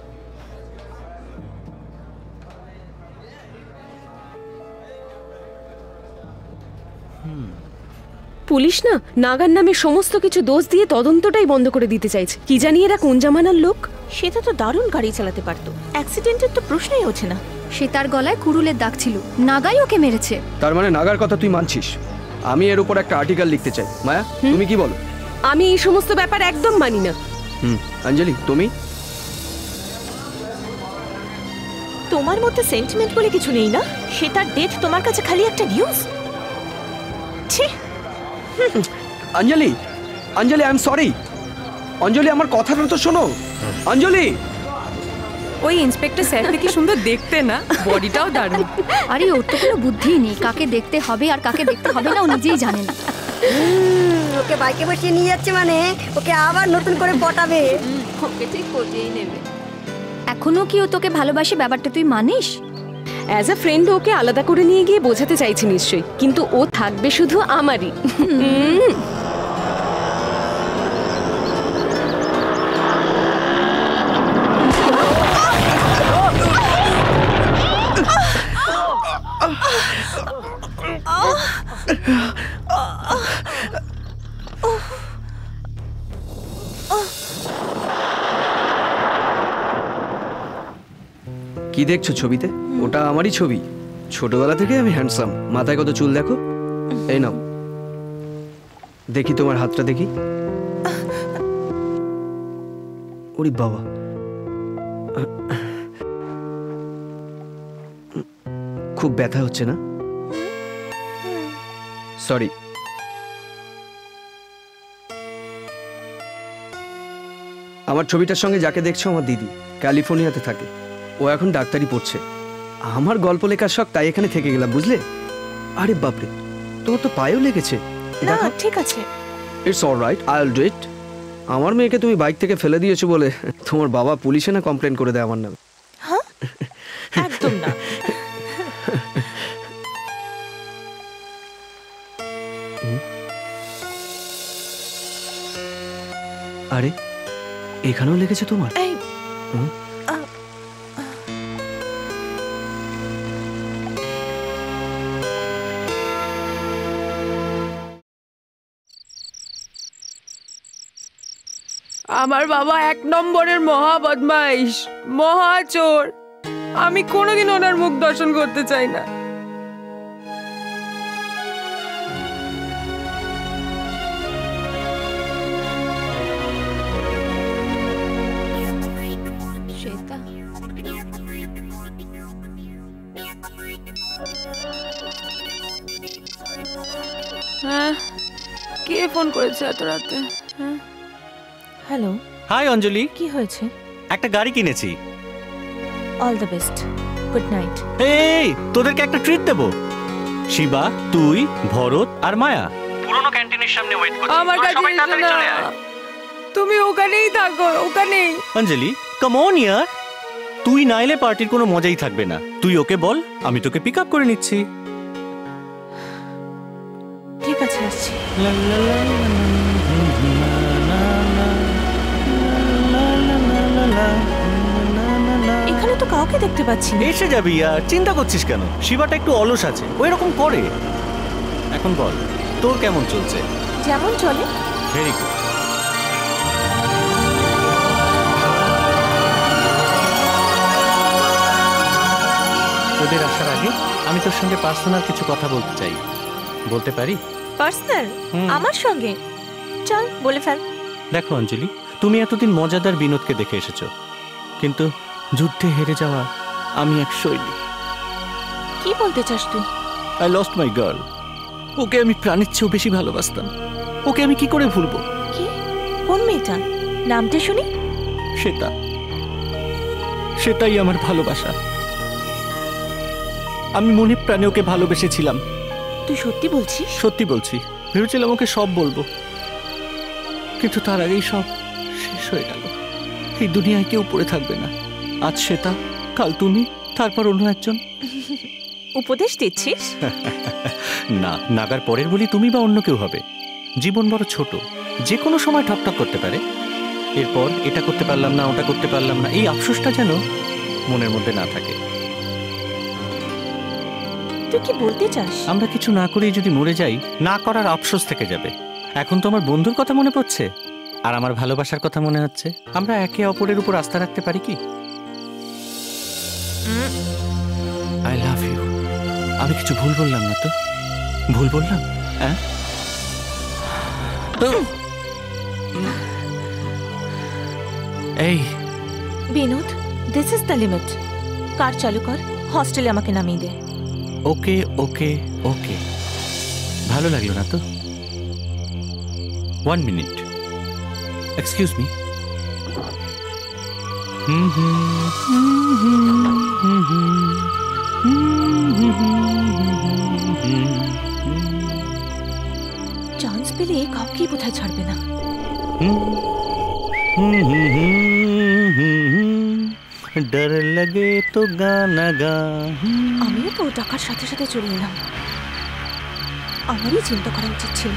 পুলিশ না নাগার নামে সমস্ত কিছু দোষ দিয়ে তদন্তটাই বন্ধ করে দিতে চাইছে। কি জানি এরা কোন জামানার লোক। সেটা তো দারুণ গাড়ি চালাতে পারতো, অ্যাক্সিডেন্টের তো প্রশ্নই ওঠে না। সে তার গলায় কুড়ুলের দাগ ছিল, নাগাই ওকে মেরেছে। তার মানে নাগার কথা তুই মানছিস? আমি এর উপর একটা আর্টিকেল লিখতে চাই। মায়া, তুমি কি বলো? আমি এই সমস্ত ব্যাপার একদম মানি না। অঞ্জলি, তুমি? তোমার মধ্যে সেন্টিমেন্ট বলে কিছু নেই না? সেটার ডেথ তোমার কাছে খালি একটা news. Anjali, Anjali, I am sorry. Anjali আমার কথাটা তো শোনো। অঞ্জলি, ওই ইন্সপেক্টর স্যারটা কি সুন্দর দেখতে না, বডিটাও দারুণ। আরে ওর তো কোনো বুদ্ধিই নেই, কাকে দেখতে হবে আর কাকে দেখতে হবে না ও নিজেই জানে না। ওকে বাইকে বসিয়ে নিয়ে যাচ্ছে মানে ওকে আবার নতুন করে পটাবে। ওকে ঠিক পটিয়েই নেবে। এখনো কি ও তোকে ভালোবাসে, ব্যাপারটা তুই মানিস? অ্যাজ আ ফ্রেন্ড ওকে আলাদা করে নিয়ে গিয়ে বোঝাতে চাইছি নিশ্চয়ই, কিন্তু ও থাকবে শুধু আমারই। কি দেখছো ছবিতে? ওটা আমারই ছবি। ছোটবেলা থেকে আমি হ্যান্ডসাম। মাথায় কত চুল দেখো। এই নাও, দেখি তোমার হাতটা দেখি। ওরে বাবা, খুব ব্যথা হচ্ছে না? সরি। আমার ছবিটার সঙ্গে যাকে দেখছো আমার দিদি, ক্যালিফোর্নিয়াতে থাকে। ও এখন ডাক্তারি পড়ছে। আমার গল্প লেখার শখ, তাই এখানে থেকে গেলাম, বুঝলে? আরে বাপরে, তোমার তো পায়েও লেগেছে। না ঠিক আছে, it's alright, I will do it. আমার মেয়েকে তুমি বাইক থেকে ফেলে দিয়েছো বলে তোমার বাবা পুলিশে না কমপ্লেন করে দেয় আমার নামে। হ্যাঁ একদম না। আরে এখানেও লেগেছে তোমার? আমার বাবা 1 নম্বরের মহা বদমাইশ, মহা চোর। আমি কোনোদিন ওনার মুখ দর্শন করতে চাই না। শ্বেতা, হ্যাঁ, কে ফোন করেছে এত রাতে? হ্যাঁ, হ্যালো। হাই অঞ্জলি, কি হয়েছে? একটা গাড়ি কিনেছি। All the best, good night. এই তোদেরকে একটা ট্রিট দেবো। শিবা, তুই, ভরত আর মায়া পুরনো ক্যান্টিনের সামনে ওয়েট করছি। আমার কাছে এসো না, তুমি ওখানেই থাকো, ওখানেই। অঞ্জলি, কাম অন ইয়ার। তুই না এলে পার্টির কোনো মজাই থাকবে না। তুই ওকে বল, আমি তোকে পিক আপ করে নিচ্ছি। ঠিক আছে, আসছি। এখানে তো কাউকে দেখতে পাচ্ছি না। এসে যাবি আর চিন্তা করছিস কেন? শিবাটা একটু অলস আছে, ও এরকম করে। এখন বল, তোর কেমন চলছে? যেমন চলে। Very good. তোদের আসার আগে আমি তোর সঙ্গে পার্সোনাল কিছু কথা বলতে চাই, বলতে পারি? পার্সোনাল? আমার সঙ্গে? চল বলে ফেল। দেখো অঞ্জলি, তুমি এতদিন মজাদার বিনোদকে দেখে এসেছো, কিন্তু যুদ্ধে হেরে যাওয়া আমি এক সৈনিক। কি বলতে চাস তুই? I lost my girl. ওকে আমি প্রাণের চেয়েও বেশি ভালোবাসতাম। ওকে আমি কি করে ভুলবো? কি? কোন মেয়েটা? নামটা শুনি। শ্বেতা। সেটাই আমার ভালোবাসা। আমি মনে প্রাণে ওকে ভালোবেসেছিলাম। তুই সত্যি বলছিস? সত্যি বলছি। ভেবেছিলাম ওকে সব বলবো, কিন্তু তার আগেই সব শেষ হয়ে গেল। এই দুনিয়ায় কেউ পড়ে থাকবে না। আজ শ্বেতা, কাল তুমি, তারপর অন্য একজন। উপদেশ দিচ্ছিস? না, নাগার পরের বলি তুমি বা অন্য কেউ হবে। জীবন বড় ছোট, যে কোনো সময় ঠকঠক করতে পারে। এরপর এটা করতে পারলাম না, ওটা করতে পারলাম না, এই আফসোসটা যেন মনের মধ্যে না থাকে। তুই কি বলতে চাস? আমরা কিছু না করেই যদি মরে যাই, না করার আফসোস থেকে যাবে। এখন তো আমার বন্ধুর কথা মনে পড়ছে, আর আমার ভালোবাসার কথা মনে হচ্ছে। আমরা একে অপরের উপর আস্থা রাখতে পারি কি? I love you. আমি কিছু ভুল বললাম না তো? ভুল বললাম? হ্যাঁ। এই Binod, this is the limit. Car চালু কর, হস্টেলে আমাকে নামিয়ে দে। ওকে ওকে ওকে। ভালো লাগলো না তো? 1 মিনিট। Excuse me. চান্স পেলে কাউকে বোধহয় ছাড়বে না। ডর লাগে তো গানা গা। আমিও তো টাকার সাথে সাথে চলে এলাম, আমারই চিন্তা করা উচিত ছিল।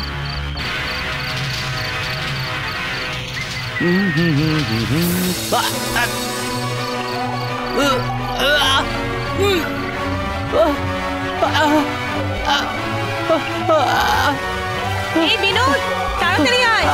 এই বিনোদ, তাড়াতাড়ি আয়।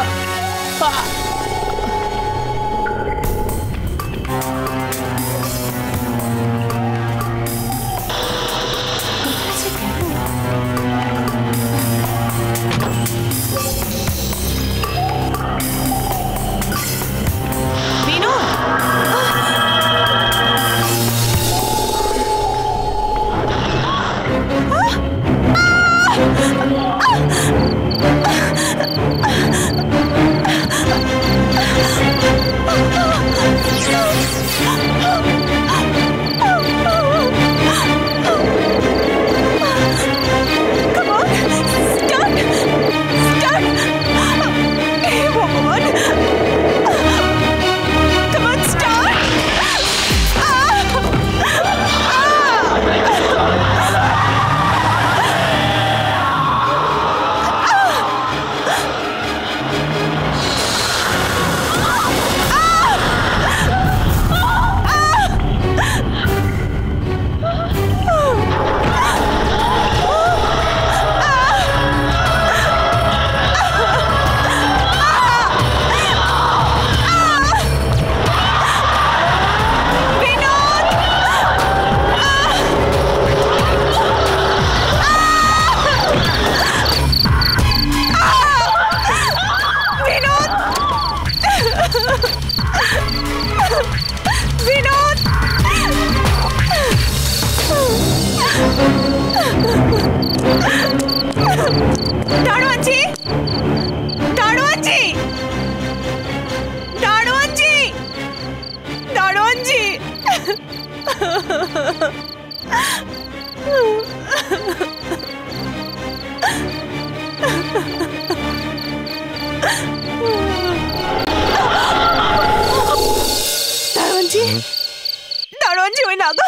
দারোয়ানজি, ওই নাগা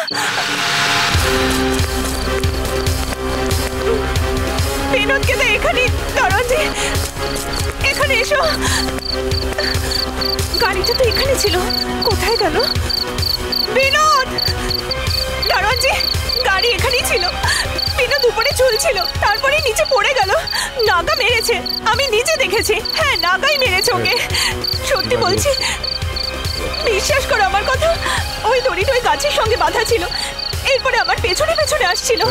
বিনোদকে তো এখানে। দারোয়ানজি, এখানে এসো। গাড়িটা তো এখানে ছিল, কোথায় গেল বিনোদ? দারোয়ানজি, গাড়ি এখানেই ছিল। বিনোদ উপরে ঝুলছিল, তারপরে নিচে পড়ে গেল। নাগা মেরেছে, আমি নিজে দেখেছি। হ্যাঁ, নাগাই মেরেছে ওকে, সত্যি বলছি। বিশ্বাস করো আমার কথা, ওই দড়িটা ওই গাছের সঙ্গে বাঁধা ছিল। এরপরে আমার পেছনে পেছনে আসছিল।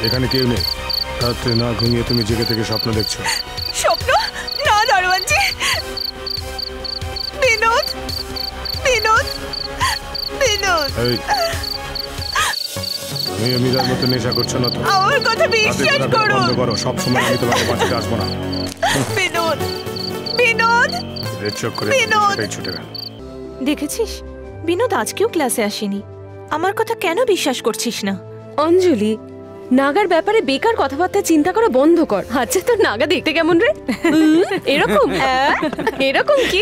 এখানে কেউ নেই, রাত্রে না ঘুমিয়ে তুমি জেগে থেকে স্বপ্ন দেখছো? স্বপ্ন না দারোয়ানজি। বিনোদ, বিনোদ, বিনোদ। তুমি অমিতার মতো নেশা করছো না তো? আমার কথা বিশ্বাস করো। বন্ধ করো, সব সময় আমি তোমাকে বাঁচাতে আসবো না। বিনোদ, বিনোদ, রেড চোখ করে সেটাই ছুটে গেল। দেখেছিস, বিনোদ আজকেও ক্লাসে আসেনি। আমার কথা কেন বিশ্বাস করছিস না? অঞ্জলি, নাগার ব্যাপারে বেকার কথাবার্তা চিন্তা করা বন্ধ কর। আচ্ছা, তোর নাগা দেখতে কেমন রে? এরকম এরকম কি?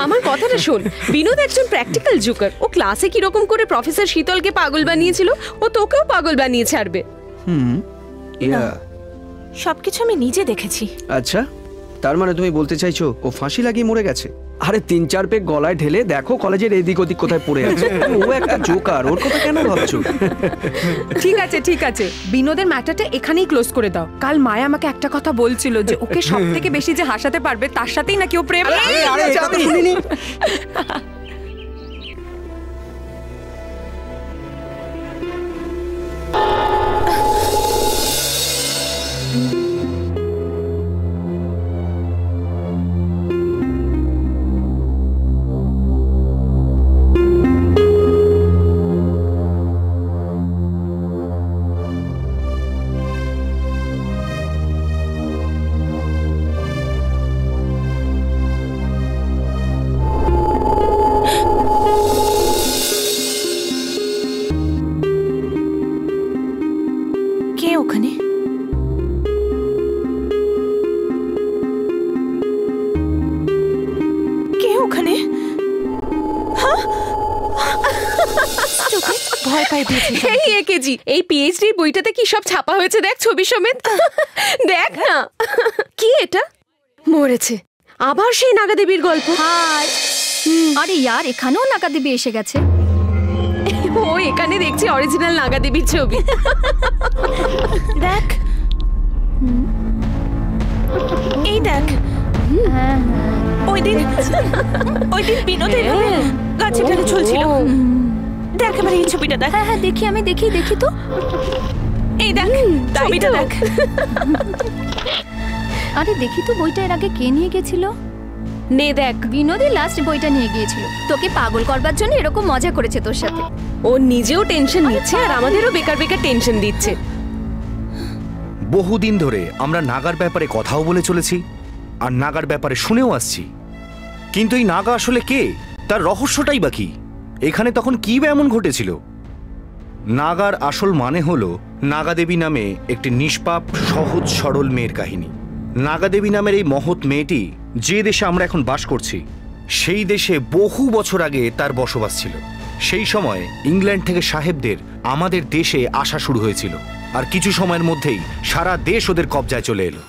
আমার কথাটা শোন, বিনোদ একজন প্র্যাকটিক্যাল জোকার। ও ক্লাসে কিরকম করে প্রফেসর শীতলকে পাগল বানিয়েছিল, ও তোকেও পাগল বানিয়ে ছাড়বে। সবকিছু আমি নিজে দেখেছি। আচ্ছা, তার মানে তুমি বলতে চাইছো ও ফাঁসি লাগিয়ে মরে গেছে? আরে 3-4 পেগ গলায় ঢেলে দেখো কলেজের এদিক ওদিক কোথায় পড়ে আছে। ও একটা জোকার, ওর কথা কেন ভাবছো? ঠিক আছে, ঠিক আছে, বিনোদের ম্যাটারটা এখানেই ক্লোজ করে দাও। কাল মায়া আমাকে একটা কথা বলছিল যে ওকে সব থেকে বেশি যে হাসাতে পারবে তার সাথেই নাকি ও প্রেম। শুনিনি। ভয় পাই দিয়েছে। এই একেজি, এই পিএইচডি বইটাতে কি সব ছাপা হয়েছে দেখ, ছবি সমেত। দেখ না, কি এটা? মরেছে আবার সেই নাগা দেবীর গল্প। হাই, আরে ইয়ার, এখানেও নাগা দেবী এসে গেছে। ও এখানে দেখছি অরিজিনাল নাগা দেবীর ছবি। দেখ, এই দেখ, ওই দিন বিনোদের গাছে ঢেলে ঝুলছিল। দেখ এবার এই ছবিটা দেখ। হ্যাঁ দেখি, আমি দেখি তো। এই দেখ ছবিটা দেখ। আরে দেখি তো বইটা এর আগে কে নিয়ে গেছিল? নে দেখ, বিনোদী লাস্ট বইটা নিয়ে গিয়েছিল। তোকে পাগল করবার জন্য এরকম মজা করেছে তোর সাথে। ও নিজেও টেনশন নিচ্ছে আর আমাদেরও বেকার বেকার টেনশন দিচ্ছে। বহুদিন ধরে আমরা নাগার ব্যাপারে কথাও বলে চলেছি আর নাগার ব্যাপারে শুনেও আসছি, কিন্তু এই নাগা আসলে কে, তার রহস্যটাই বা কি, এখানে তখন কি বা এমন ঘটেছিল? নাগার আসল মানে হলো নাগাদেবী নামে একটি নিষ্পাপ সহজ সরল মেয়ের কাহিনী। নাগাদেবী নামের এই মহৎ মেয়েটি যে দেশে আমরা এখন বাস করছি সেই দেশে বহু বছর আগে তার বসবাস ছিল। সেই সময় ইংল্যান্ড থেকে সাহেবদের আমাদের দেশে আসা শুরু হয়েছিল আর কিছু সময়ের মধ্যেই সারা দেশ ওদের কবজায় চলে এলো।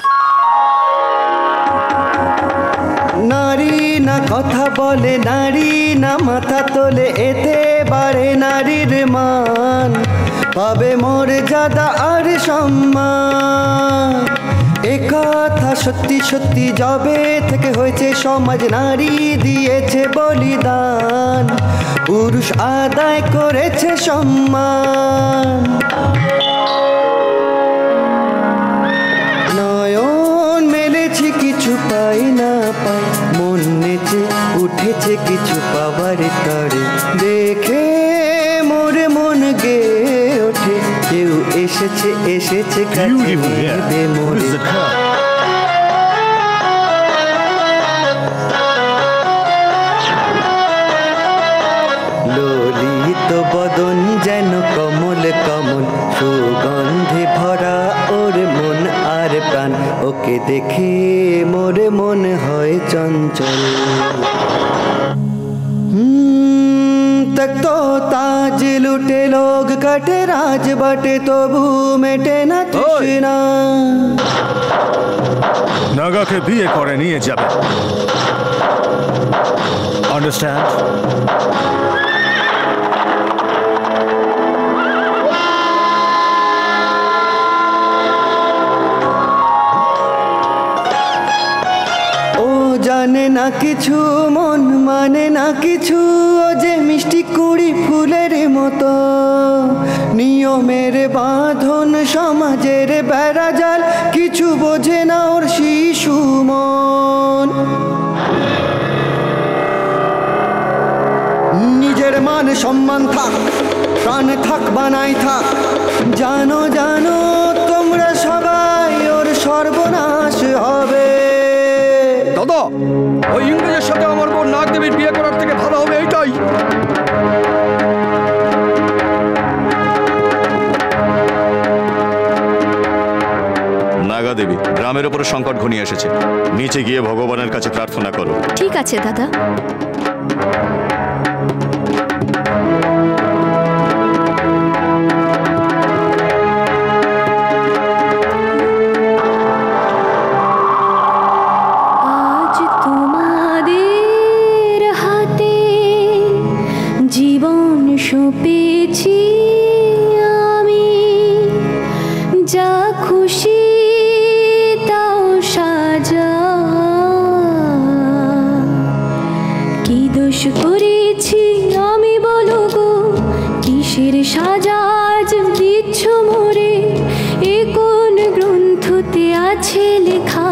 নারী না কথা বলে, নারী না মাথা তোলে, এতে বাড়ে নারীর মান, পাবে মর্যাদা আর সম্মান। একথা সত্যি সত্যি যবে থেকে হয়েছে সমাজ নারী দিয়েছে বলিদান, পুরুষ আদায় করেছে সম্মান। নয়ন মেলেছি কিছু পাই না পাই, মন নেচে উঠেছে কিছু পাবার তরে, দেখে মোরে মন গে ওঠে, কেউ এসেছে এসেছে কাছে দে মোরে। ললিত বদন যেন কমল কমল, সুগন্ধে ভরা ওর মন আর প্রাণ, ওকে দেখে মোরে মন হয় চঞ্চল। तक तो ताज लुटे लोग कटे राज बटे तबु मेटे ना तृष्णा। নাগাকে বিয়ে করে নিয়ে যাবে, আন্ডারস্ট্যান্ড? জানে না কিছু, মন মানে না কিছু, ও যে মিষ্টি কুড়ি ফুলের মতো, নিয়মের বাঁধন সমাজের বেড়াজাল, কিছু বোঝে না ওর শিশু মন। নিজের মান সম্মান থাক, প্রাণ থাক বানাই থাক, জানো জানো তোমরা সবাই ওর সর্বনাশ হবে। দাদা, ওই ইংরেজের সাথে আমার বোন নাগদেবীর বিয়ে করার থেকে ভালো হবে এইটাই। নাগাদেবী, গ্রামের উপরে সংকট ঘনিয়ে এসেছে, নিচে গিয়ে ভগবানের কাছে প্রার্থনা করো। ঠিক আছে দাদা। পেয়েছি আমি, যা খুশি তাও সাজা, কি দোষ করেছি আমি বলো গো, কিসের সাজা আজ দিচ্ছ মোরে, এ কোন গ্রন্থতে আছে লেখা,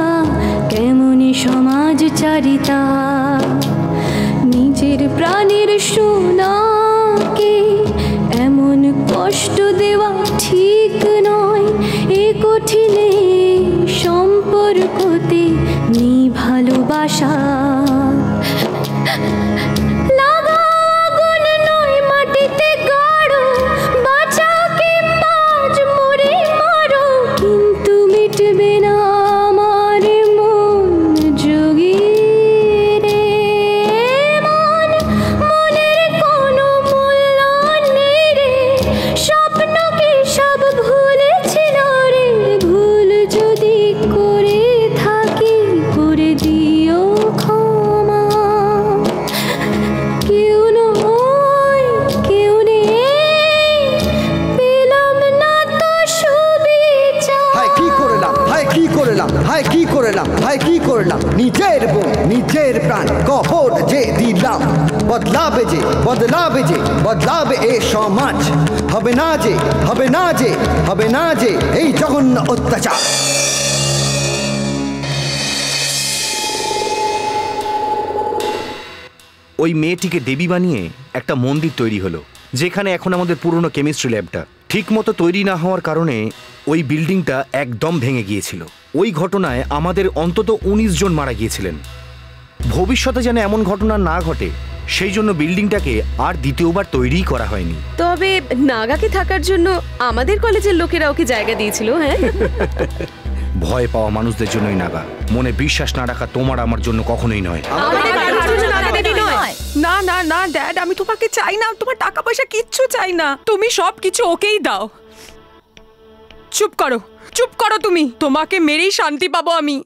কেমন সমাজচারিতা, নিজের প্রাণের সোনাকে এমন কষ্ট দেওয়া ঠিক নয়, এ কঠিনে সম্পর্কতে নেই ভালোবাসা। লাগা আগুন নয় মাটিতে গাড়ো, বাঁচাও কিংবা আজ মরে মারো, কিন্তু মিটবে না আমার মন যোগী রে। মন, মনের কোনো মূল্য নেই রে, দিলাম, বদলাবে যে, বদলাবে যে, বদলাবে এ সমাজ। হবে না যে, হবে না যে, হবে না যে এই জঘন্য অত্যাচার। ওই মেয়েটিকে দেবী বানিয়ে একটা মন্দির তৈরি হলো, যেখানে এখন আমাদের পুরনো কেমিস্ট্রি ল্যাবটা ঠিক মতো তৈরি না হওয়ার কারণে ওই বিল্ডিংটা একদম ভেঙে গিয়েছিল। ওই ঘটনায় আমাদের অন্তত 19 জন মারা গিয়েছিলেন। ভবিষ্যতে যেন এমন ঘটনা না ঘটে সেই জন্য বিল্ডিংটাকে আর দ্বিতীয়বার তৈরিই করা হয়নি। তবে নাগাকে থাকার জন্য আমাদের কলেজের লোকেরা ওকে জায়গা দিয়েছিল। হ্যাঁ, ভয় পাওয়া মানুষদের জন্যই নাগা, মনে বিশ্বাস না রাখা তোমার আমার জন্য কখনোই নয়। না না না ড্যাড, আমি তোমাকে চাই না, তোমার টাকা পয়সা কিচ্ছু চাই না, তুমি সব কিছু ওকেই দাও। চুপ করো, চুপ করো তুমি, তোমাকে মেরেই শান্তি পাবো আমি।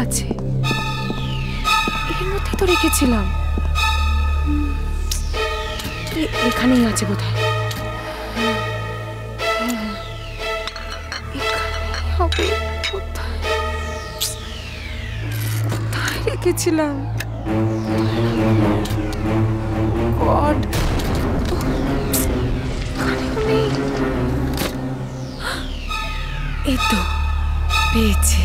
আছে, এর মধ্যে তো রেখেছিলাম, এখানেই আছে বোধহয়। কোথায় রেখেছিলাম? গড, এই তো পেয়েছি।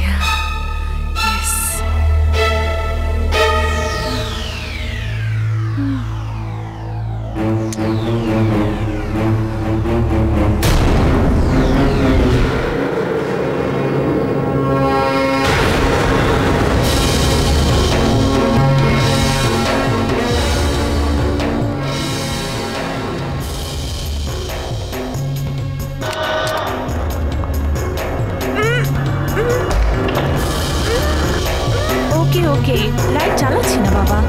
ওকে, লাইট চালাচ্ছি না বাবা।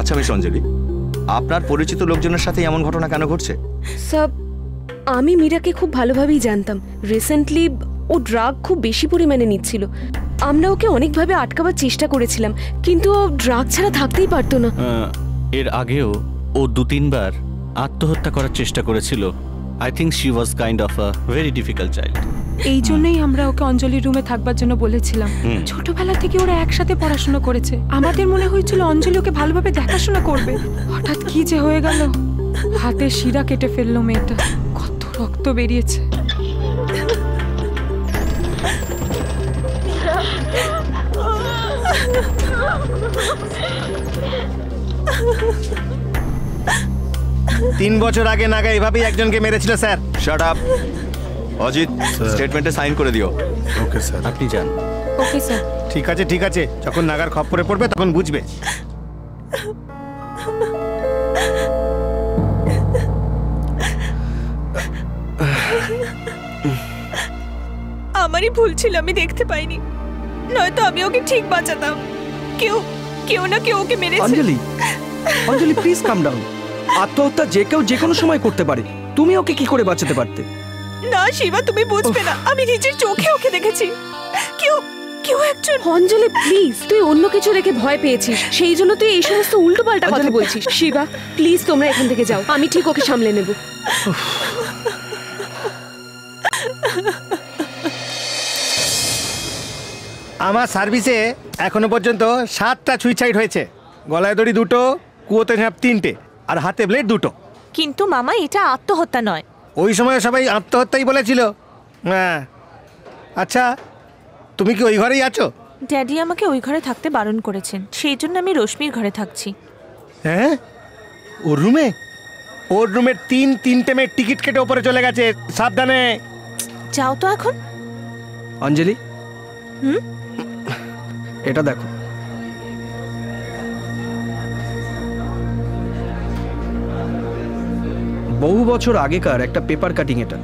আচ্ছা মিস অঞ্জলি, আপনার পরিচিত লোকজনের সাথে এমন ঘটনা কেন ঘটছে? সব আমি মীরাকে খুব ভালোভাবেই জানতাম। রিসেন্টলি ও ড্রাগ খুব বেশি পরিমাণে নিচ্ছিল। আমরা ওকে অনেকভাবে আটকাবার চেষ্টা করেছিলাম, কিন্তু ও ড্রাগ ছাড়া থাকতেই পারতো না। এর আগেও ও 2-3 বার আত্মহত্যা করার চেষ্টা করেছিল। I think she was kind of a very difficult child. এই জন্যই আমরা ওকে অঞ্জলির রুমে থাকবার জন্য বলেছিলাম। ছোটবেলা থেকে ওরা একসাথে পড়াশোনা করেছে, আমাদের মনে হয়েছিল অঞ্জলি ওকে ভালোভাবে দেখাশোনা করবে। হঠাৎ কি যে হয়ে গেল, হাতের শিরা কেটে ফেললো মেয়েটা, কত রক্ত বেরিয়েছে। তিন বছর আগে নাগা এভাবেই একজনকে মেরেছিল স্যার। শাট আপ অজিত, স্টেটমেন্টে সাইন করে দিও। Okay sir. আপনি যান। Okay sir. ঠিক আছে ঠিক আছে, যখন নাগার খপ্পরে পড়বে তখন বুঝবে। আমারই ভুল ছিল, আমি দেখতে পাইনি, নয়তো আমি ওকে ঠিক বাঁচাতাম। কেউ না কেউ ওকে মেরেছে। অঞ্জলি, অঞ্জলি প্লিজ কাম ডাউন। আত্মহত্যা যে কেউ যে কোনো সময় করতে পারে, তুমি ওকে কি করে বাঁচাতে পারতে? না শিবা, তুমি বুঝবে না, আমি নিজের চোখে ওকে দেখেছি। কেউ কেউ একজন। অঞ্জলি প্লিজ, তুই অন্য কিছু দেখে ভয় পেয়েছিস, সেই জন্য তুই এই সমস্ত উল্টো পাল্টা কথা বলছিস। শিবা প্লিজ, তোমরা এখান থেকে যাও, আমি ঠিক ওকে সামলে নেব। আমার সার্ভিসে এখনো পর্যন্ত 7টা সুইসাইড হয়েছে। গলায় দড়ি 2টো, কুয়োতে ঝাঁপ 3টে, আর হাতে ব্লেড 2টো। কিন্তু মামা, এটা আত্মহত্যা নয়। ওই সময় সবাই আত্মহত্যাই বলেছিল। হ্যাঁ, আচ্ছা তুমি কি ওই ঘরেই আছো? ড্যাডি আমাকে ওই ঘরে থাকতে বারণ করেছেন, সেই জন্য আমি রশ্মির ঘরে থাকছি। হ্যাঁ, ওর রুমে? ওর রুমের 3 মেয়ের টিকিট কেটে ওপরে চলে গেছে, সাবধানে যাও তো এখন। অঞ্জলি, এটা দেখো। বহু বছর আগেকার একটা পেপার কাটিং এটা।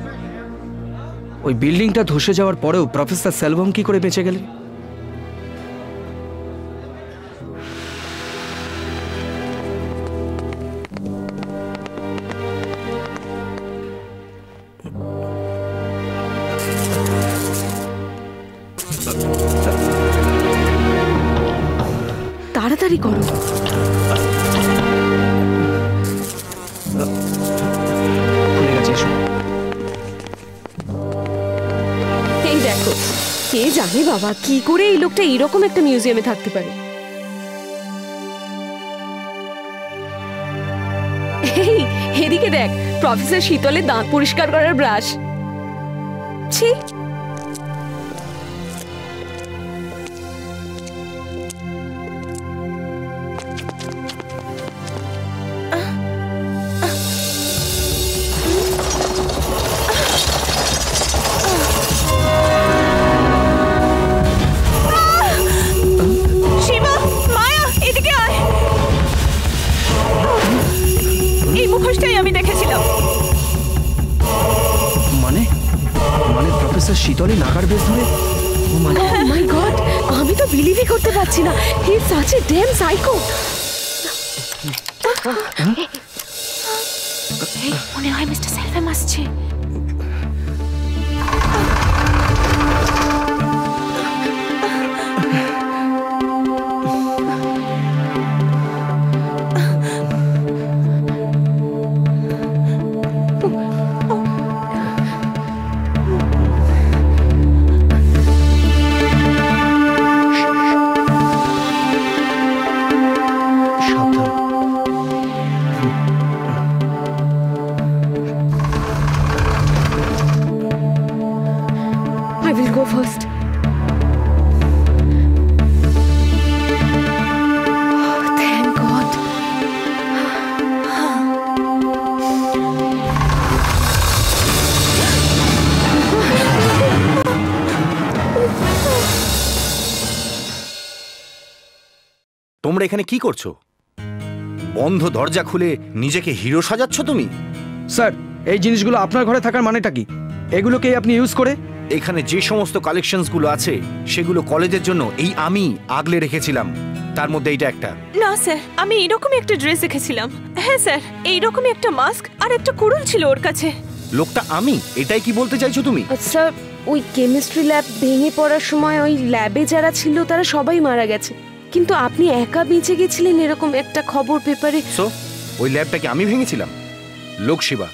ওই বিল্ডিংটা ধসে যাওয়ার পরেও প্রফেসর সেলভম কি করে বেঁচে গেলেন? তাড়াতাড়ি করো। এই দেখো, কে জানে বাবা কি করে এই লোকটা এইরকম একটা মিউজিয়ামে থাকতে পারে। এই এদিকে দেখ, প্রফেসর শীতলের দাঁত পরিষ্কার করার ব্রাশ। ছি, শীতলে নাগার বেশ ধরে। Oh my God, আমি তো বিলিভই করতে পারছি না। He is such a damn psycho. মনে হয় মিস্টার সেলভম আসছে। তোমরা এখানে কি করছো? বন্ধ দরজা খুলে নিজেকে হিরো সাজাচ্ছ তুমি? স্যার, এই জিনিসগুলো আপনার ঘরে থাকার মানেটা কি? এগুলোকে আপনি ইউজ করে? এখানে যে সমস্ত কালেকশনসগুলো আছে সেগুলো কলেজের জন্য এই আমি আগলে রেখেছিলাম, তার মধ্যে এইটা একটা। না স্যার, আমি এইরকমই একটা ড্রেস রেখেছিলাম। হ্যাঁ স্যার, এইরকমই একটা মাস্ক আর একটা কুড়ুল ছিল ওর কাছে। লোকটা আমি, এটাই কি বলতে চাইছো তুমি? আচ্ছা, ওই কেমিস্ট্রি ল্যাব ভেঙে পড়ার সময় ওই ল্যাবে যারা ছিল তারা সবাই মারা গেছে, কিন্তু আপনি একা বেঁচে গেছিলেন এরকম একটা খবর পেপারে। সো ওই ল্যাবটাকে আমি ভেঙেছিলাম? লোক শিবা,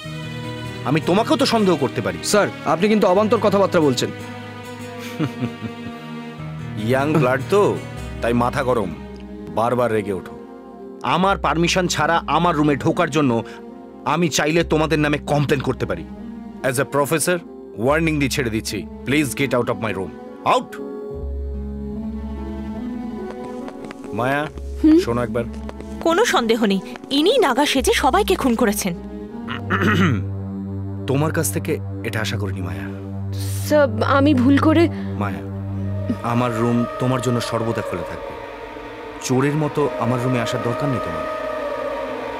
আমি তোমাকেও তো সন্দেহ করতে পারি। স্যার, আপনি কিন্তু অবান্তর কথাবার্তা বলছেন। ইয়াং ব্লাড তো, তাই মাথা গরম, বারবার রেগে ওঠো। আমার পারমিশন ছাড়া আমার রুমে ঢোকার জন্য আমি চাইলে তোমাদের নামে কমপ্লেন করতে পারি। অ্যাজ এ প্রফেসর ওয়ার্নিং দিয়ে ছেড়ে দিচ্ছি, please get out of my room, out. Maya, শোনো একবার। কোনো সন্দেহ নেই, ইনি নাগা সেজে সবাইকে খুন করেছেন। তোমার কাছ থেকে এটা আশা করিনি মায়া। আমি ভুল করে। মায়া, আমার রুম তোমার জন্য সর্বদা খোলা থাকবে। চোরের মতো আমার রুমে আসার দরকার নেই তোমার।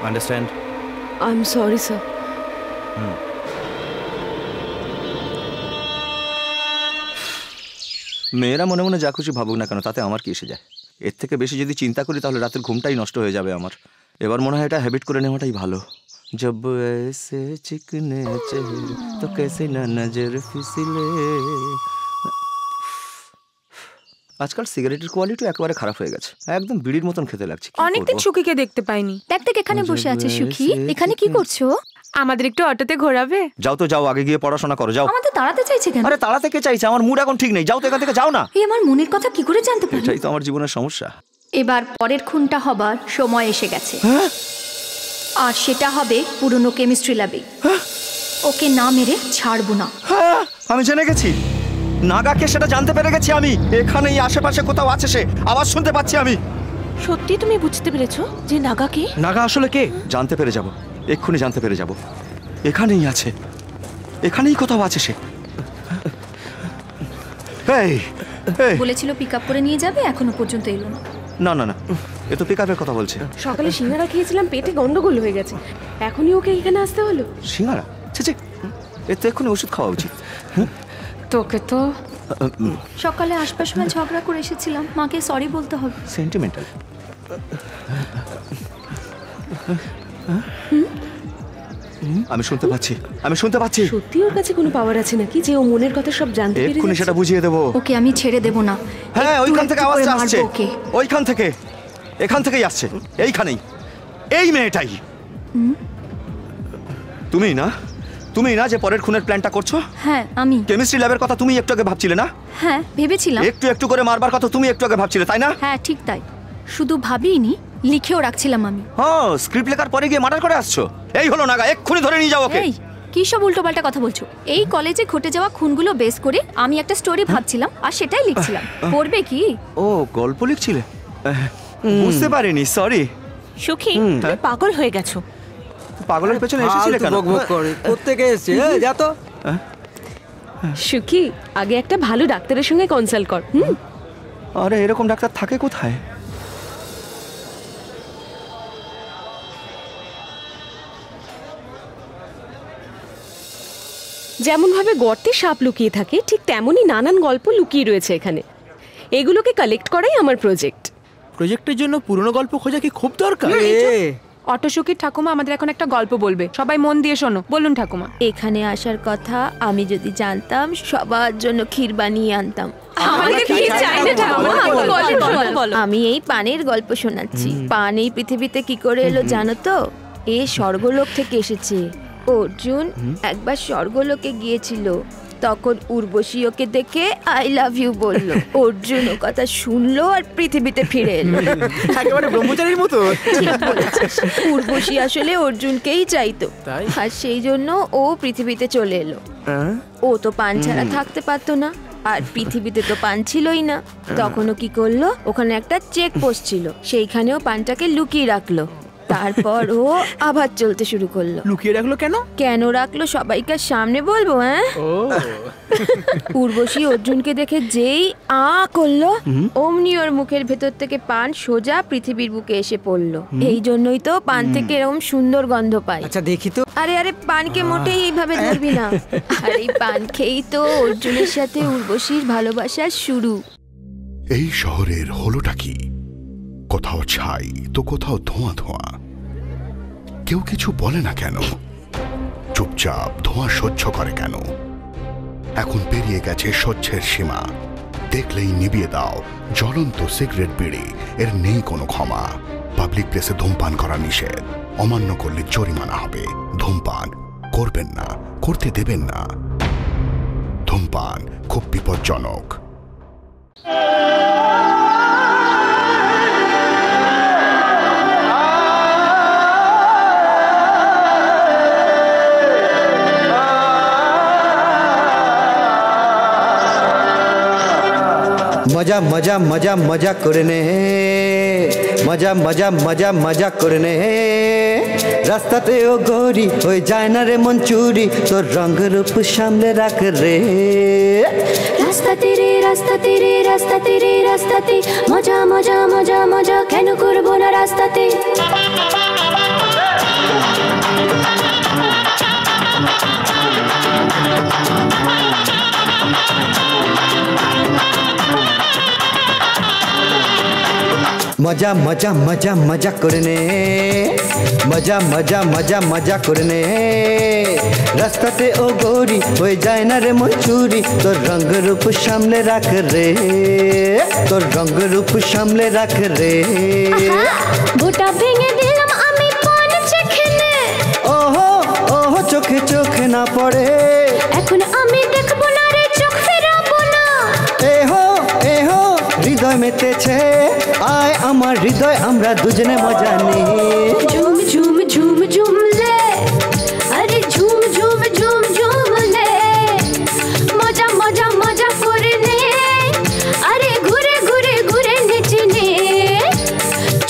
Understand? I am sorry sir. মেয়েরা মনে মনে যা খুশি ভাবুক না কেন, তাতে আমার কি এসে যায়? এর থেকে বেশি যদি চিন্তা করি তাহলে রাতের ঘুমটাই নষ্ট হয়ে যাবে আমার। এবার মনে হয় এটা হ্যাবিট করে নেওয়াটাই ভালো। जब ऐसे चिकने चेहरे तो कैसे ना नजर फिसले। আজকাল সিগারেটের কোয়ালিটি একেবারে খারাপ হয়ে গেছে, একদম বিড়ির মতন খেতে লাগছে। অনেকদিন সুখীকে দেখতে পাইনি। দেখ দেখ এখানে বসে আছে সুখী। এখানে কি করছো? আমাদের একটু অটোতে ঘোরাবে? যাও তো যাও, আগে গিয়ে পড়াশোনা করো যাও। আমাদের তাড়াতে চাইছে কেন? আরে তাড়াতে কে চাইছে? আমার মুড এখন ঠিক নেই, যাও তো এখান থেকে, যাও না। এই আমার মনের কথা কি করে জানতে পারলি? এটাই তো আমার জীবনের সমস্যা। এবার পরের খুনটা হবার সময় এসে গেছে। আর সেটা হবে পুরনো কেমিস্ট্রি ল্যাবে। ওকে না মেরে ছাড়বো না। আমি জেনে গেছি, নাগাকে সেটা জানতে পেরে গেছি আমি। এখানেই আশেপাশে কোথাও আছে সে, আওয়াজ শুনতে পাচ্ছি আমি। সত্যি তুমি বুঝতে পেরেছো যে নাগা কে? নাগা আসলে কে জানতে পেরে যাব, এক্ষুনি জানতে পেরে যাব। এখানেই আছে, এখানেই কোথাও আছে সে। বলেছিল পিক আপ করে নিয়ে যাবে, এখনো পর্যন্ত এলো না। না না না, এ তো পিকআপের কথা বলছে। সকালে সিঙ্গারা খেয়েছিলাম, পেটে গন্ডগোল হয়ে গেছে, এখনই ওকে এখানে আসতে হলো। সিঙ্গারা? ছি, এ তো এক্ষুনি ওষুধ খাওয়া উচিত। তোকে তো সকালে আসবার সময় ঝগড়া করে এসেছিলাম, মাকে সরি বলতে হবে। সেন্টিমেন্টাল। আমি শুনতে পাচ্ছি, আমি শুনতে পাচ্ছি। সত্যি ওর কাছে কোনো পাওয়ার আছে নাকি যে ও মনের কথা সব জানতে পেরে? এক্ষুনি সেটা বুঝিয়ে দেবো। ওকে আমি ছেড়ে দেব না। হ্যাঁ, ওইখান থেকে আওয়াজ আসছে, ওইখান থেকে, এখান থেকেই আসছে, এইখানেই, এই মেয়েটাই। তুমি না, তুমি না যে পরের খুনের প্ল্যানটা করছো? হ্যাঁ আমি। কেমিস্ট্রি ল্যাবের কথা তুমি একটু আগে ভাবছিলে না? হ্যাঁ ভেবেছিলাম। একটু একটু করে মারবার কথা তুমি একটু আগে ভাবছিলে, তাই না? হ্যাঁ ঠিক তাই, শুধু ভাবিনি, লিখেও রাখছিলাম আমি। হ্যাঁ, স্ক্রিপ্ট লেখার পরে গিয়ে মার্ডার করে আসছো। এই হলো নাগা, এক্ষুনি ধরে নিয়ে যাও ওকে। এই কি সব উল্টোপাল্টা কথা বলছো? এই কলেজে ঘটে যাওয়া খুনগুলো বেস করে আমি একটা স্টোরি ভাবছিলাম আর সেটাই লিখছিলাম। পড়বে কি? ও গল্প লিখছিলে? বুঝতে পারিনি, সরি। সুখী, তুমি পাগল হয়ে গেছো। পাগলের পেছনে এসেছিলে কেন? বকবক করে কোত্থেকে এসেছে? যা তো। সুখী, আগে একটা ভালো ডাক্তারের সঙ্গে কনসাল্ট কর। আরে এরকম ডাক্তার থাকে কোথায়? যেমন ভাবে গর্তে সাপ লুকিয়ে থাকে, ঠিক তেমনই নানান গল্প লুকিয়ে রয়েছে এখানে। এগুলোকে কালেক্ট করাই আমার প্রজেক্ট। প্রজেক্টের জন্য পুরনো গল্প খোঁজা কি খুব দরকার? অটো সুখীর ঠাকুমা আমাদের এখন একটা গল্প বলবে, সবাই মন দিয়ে শোনো। বলুন ঠাকুমা। এখানে আসার কথা আমি যদি জানতাম, সবার জন্য ক্ষীর বানিয়ে আনতাম। আমি এই পানের গল্প শোনাচ্ছি। পান এই পৃথিবীতে কি করে এলো জানো তো? এ স্বর্গলোক থেকে এসেছে। অর্জুন একবার স্বর্গলোকে গিয়েছিল, তখন উর্বশী ওকে দেখে আই লাভ ইউ বললো। অর্জুন ও কথা শুনলো আর পৃথিবীতে ফিরে এলো। একেবারে ব্রহ্মচারীর মতো। উর্বশী আসলে অর্জুনকেই চাইতো, আর সেই জন্য ও পৃথিবীতে চলে এলো। ও তো পান ছাড়া থাকতে পারতো না, আর পৃথিবীতে তো পান ছিলই না। তখনও কি করলো, ওখানে একটা চেক পোস্ট ছিল, সেইখানেও পানটাকে লুকিয়ে রাখলো। তারপর ও আবার চলতে শুরু করলো। লুকিয়ে রাখলো কেন? কেন রাখলো সবাইকে সামনে বলবো? হ্যাঁ, উর্বশী অর্জুনকে দেখে যেই আ করলো, অমনি ওর মুখের ভেতর থেকে পান সোজা পৃথিবীর বুকে এসে পড়লো। এই জন্যই তো পান থেকে এরকম সুন্দর গন্ধ পাই। আচ্ছা দেখি তো। আরে আরে, পানকে মোটেই এইভাবে ধরবি না। আর এই পান খেয়েই তো অর্জুনের সাথে উর্বশীর ভালোবাসার শুরু। এই শহরের হলোটা কি? কোথাও ছাই তো কোথাও ধোঁয়া ধোঁয়া। কেউ কিছু বলে না কেন? চুপচাপ ধোঁয়া সহ্য করে কেন? এখন পেরিয়ে গেছে সহ্যের সীমা। দেখলেই নিভিয়ে দাও জ্বলন্ত সিগারেট বিড়ি, এর নেই কোনো ক্ষমা। পাবলিক প্লেসে ধূমপান করা নিষেধ, অমান্য করলে জরিমানা হবে। ধূমপান করবেন না, করতে দেবেন না। ধূমপান খুব বিপজ্জনক। मजा मजा मजा मजा करने, मजा मजा मजा मजा करने। রাস্তাতে ও গরি হয়ে যায় না রে মন চুরি, তোর রঙ রূপ সামনে রাখ রে। রাস্তা তেরে রাস্তা তেরে রাস্তা তেরে রাস্তাতে, মজা মজা মজা মজা কেন করবো না রাস্তাতে। মজা মজা মজা মজা করে নে, মজা মজা মজা মজা করে নে। রাস্তাতে ও গৌরী হয়ে যায় না রে মন চুরি, তোর রঙ রূপ সামলে রাখ রে, তোর রঙ রূপ সামলে রাখ রে। গোটা ভেঙে দিলাম আমি পান চেখে, ওহো ওহো চোখে চোখে না পড়ে, এখন আমি দেখবো না রে চোখ ফেরাবো না। এহো এহো হৃদয় মেতেছে, আয় আমার হৃদয় আমরা দুজনে মজা নি। ঝুম ঝুম ঝুম ঝুম লে, আরে ঝুম ঝুম ঝুম ঝুম লে, মজা মজা মজা করে নে, আরে ঘুরে ঘুরে ঘুরে নেচে নে।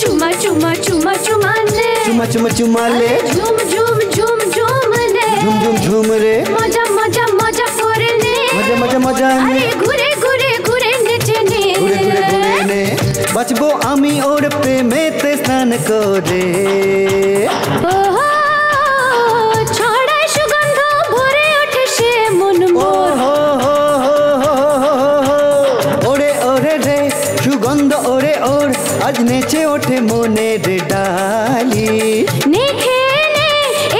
চুমা চুমা চুমা চুমা নে, চুমা চুমা চুমা লে, ঝুম ঝুম ঝুম ঝুম লে, ঝুম ঝুম ঝুম রে, মজা মজা মজা করে নে, মজা মজা মজা নে, আরে ঘুরে ঘুরে ঘুরে নেচে নে। ঘুরে ঘুরে ঘুরে নে, বাঁচবো আমি ওর প্রেমেতে স্নান করে। ওহো ছড়ায় সুগন্ধ ভরে ওঠে সে মন মোর। ওরে ওরে রে সুগন্ধ ওরে ওর, আজ নেচে ওঠে মনের ডালি। নেখে নে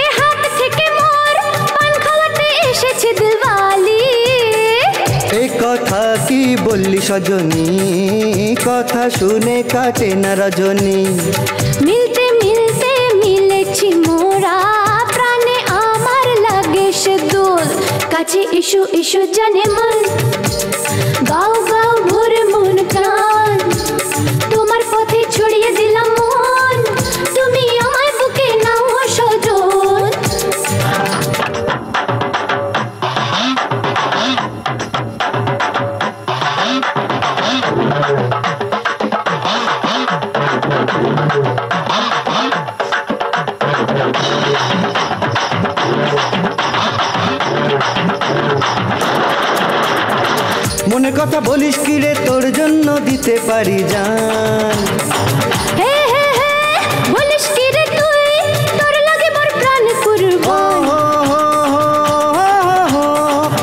এ হাত থেকে মোর, পান খাওয়াতে এসেছে দিলওয়ালি। এই কথা কি বললি সজনী, কথা শুনে কাটে না রজনী। মিলতে মিলতে মিলেছি মোরা, প্রাণে আমার লাগে সে দোল। কাছে এসো এসো জানে মন, গাও গাও ভরে মন প্রাণ, তোমার পথে ছড়িয়ে দিলাম মন, তুমি আমার বুকে নাও সজন। মনে কথা বলিস কি রে, তোর জন্য দিতে পারি জান। হে হে হে বলিস কি রে তুই, তোর লাগে মোর প্রাণ কুরবান।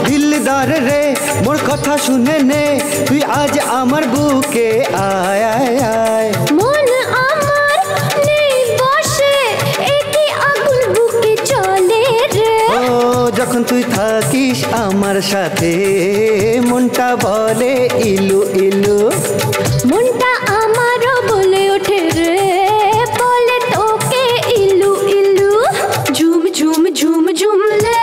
দিলদার রে মোর কথা শুনে নে, তুই আজ আমার বুকে আয় আয় আয়। মন আমার নেই বসে, একই আগুন বুকে চলে রে। ও যখন তুই থাকিস আমার সাথে, মনটা বলে ইলু ইলু। মনটা আমারও বলে ওঠে রে, বলে তোকে ইলু ইলু। ঝুম ঝুম ঝুম ঝুম লে,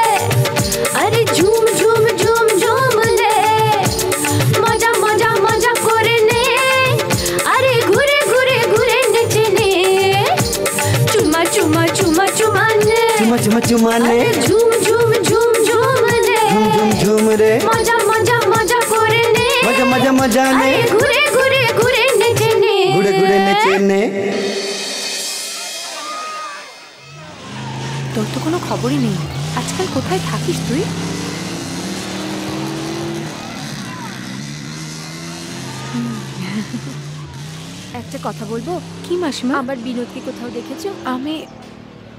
আরে ঝুম ঝুম ঝুম ঝুম লে, মজা মজা মজা করে নে, আরে ঘুরে ঘুরে ঘুরে নেচে নে। চুমা চুমা চুমা চুমা নে, চুমা চুমা চুমা নে, ঝুম ঝুম ঝুম ঝুম লে, ঝুম ঝুম ঝুম রে, মজা মজা মজা করে নে, মজা মজা মজা নে, আরে ঘুরে ঘুরে ঘুরে নেচে নে, ঘুরে ঘুরে নেচে নে। তোর তো কোনো খবরই নেই, আজকাল কোথায় থাকিস তুই? একটা কথা বলবো? কি মাসিমা? আমার বিনোদকে কোথাও দেখেছো? আমি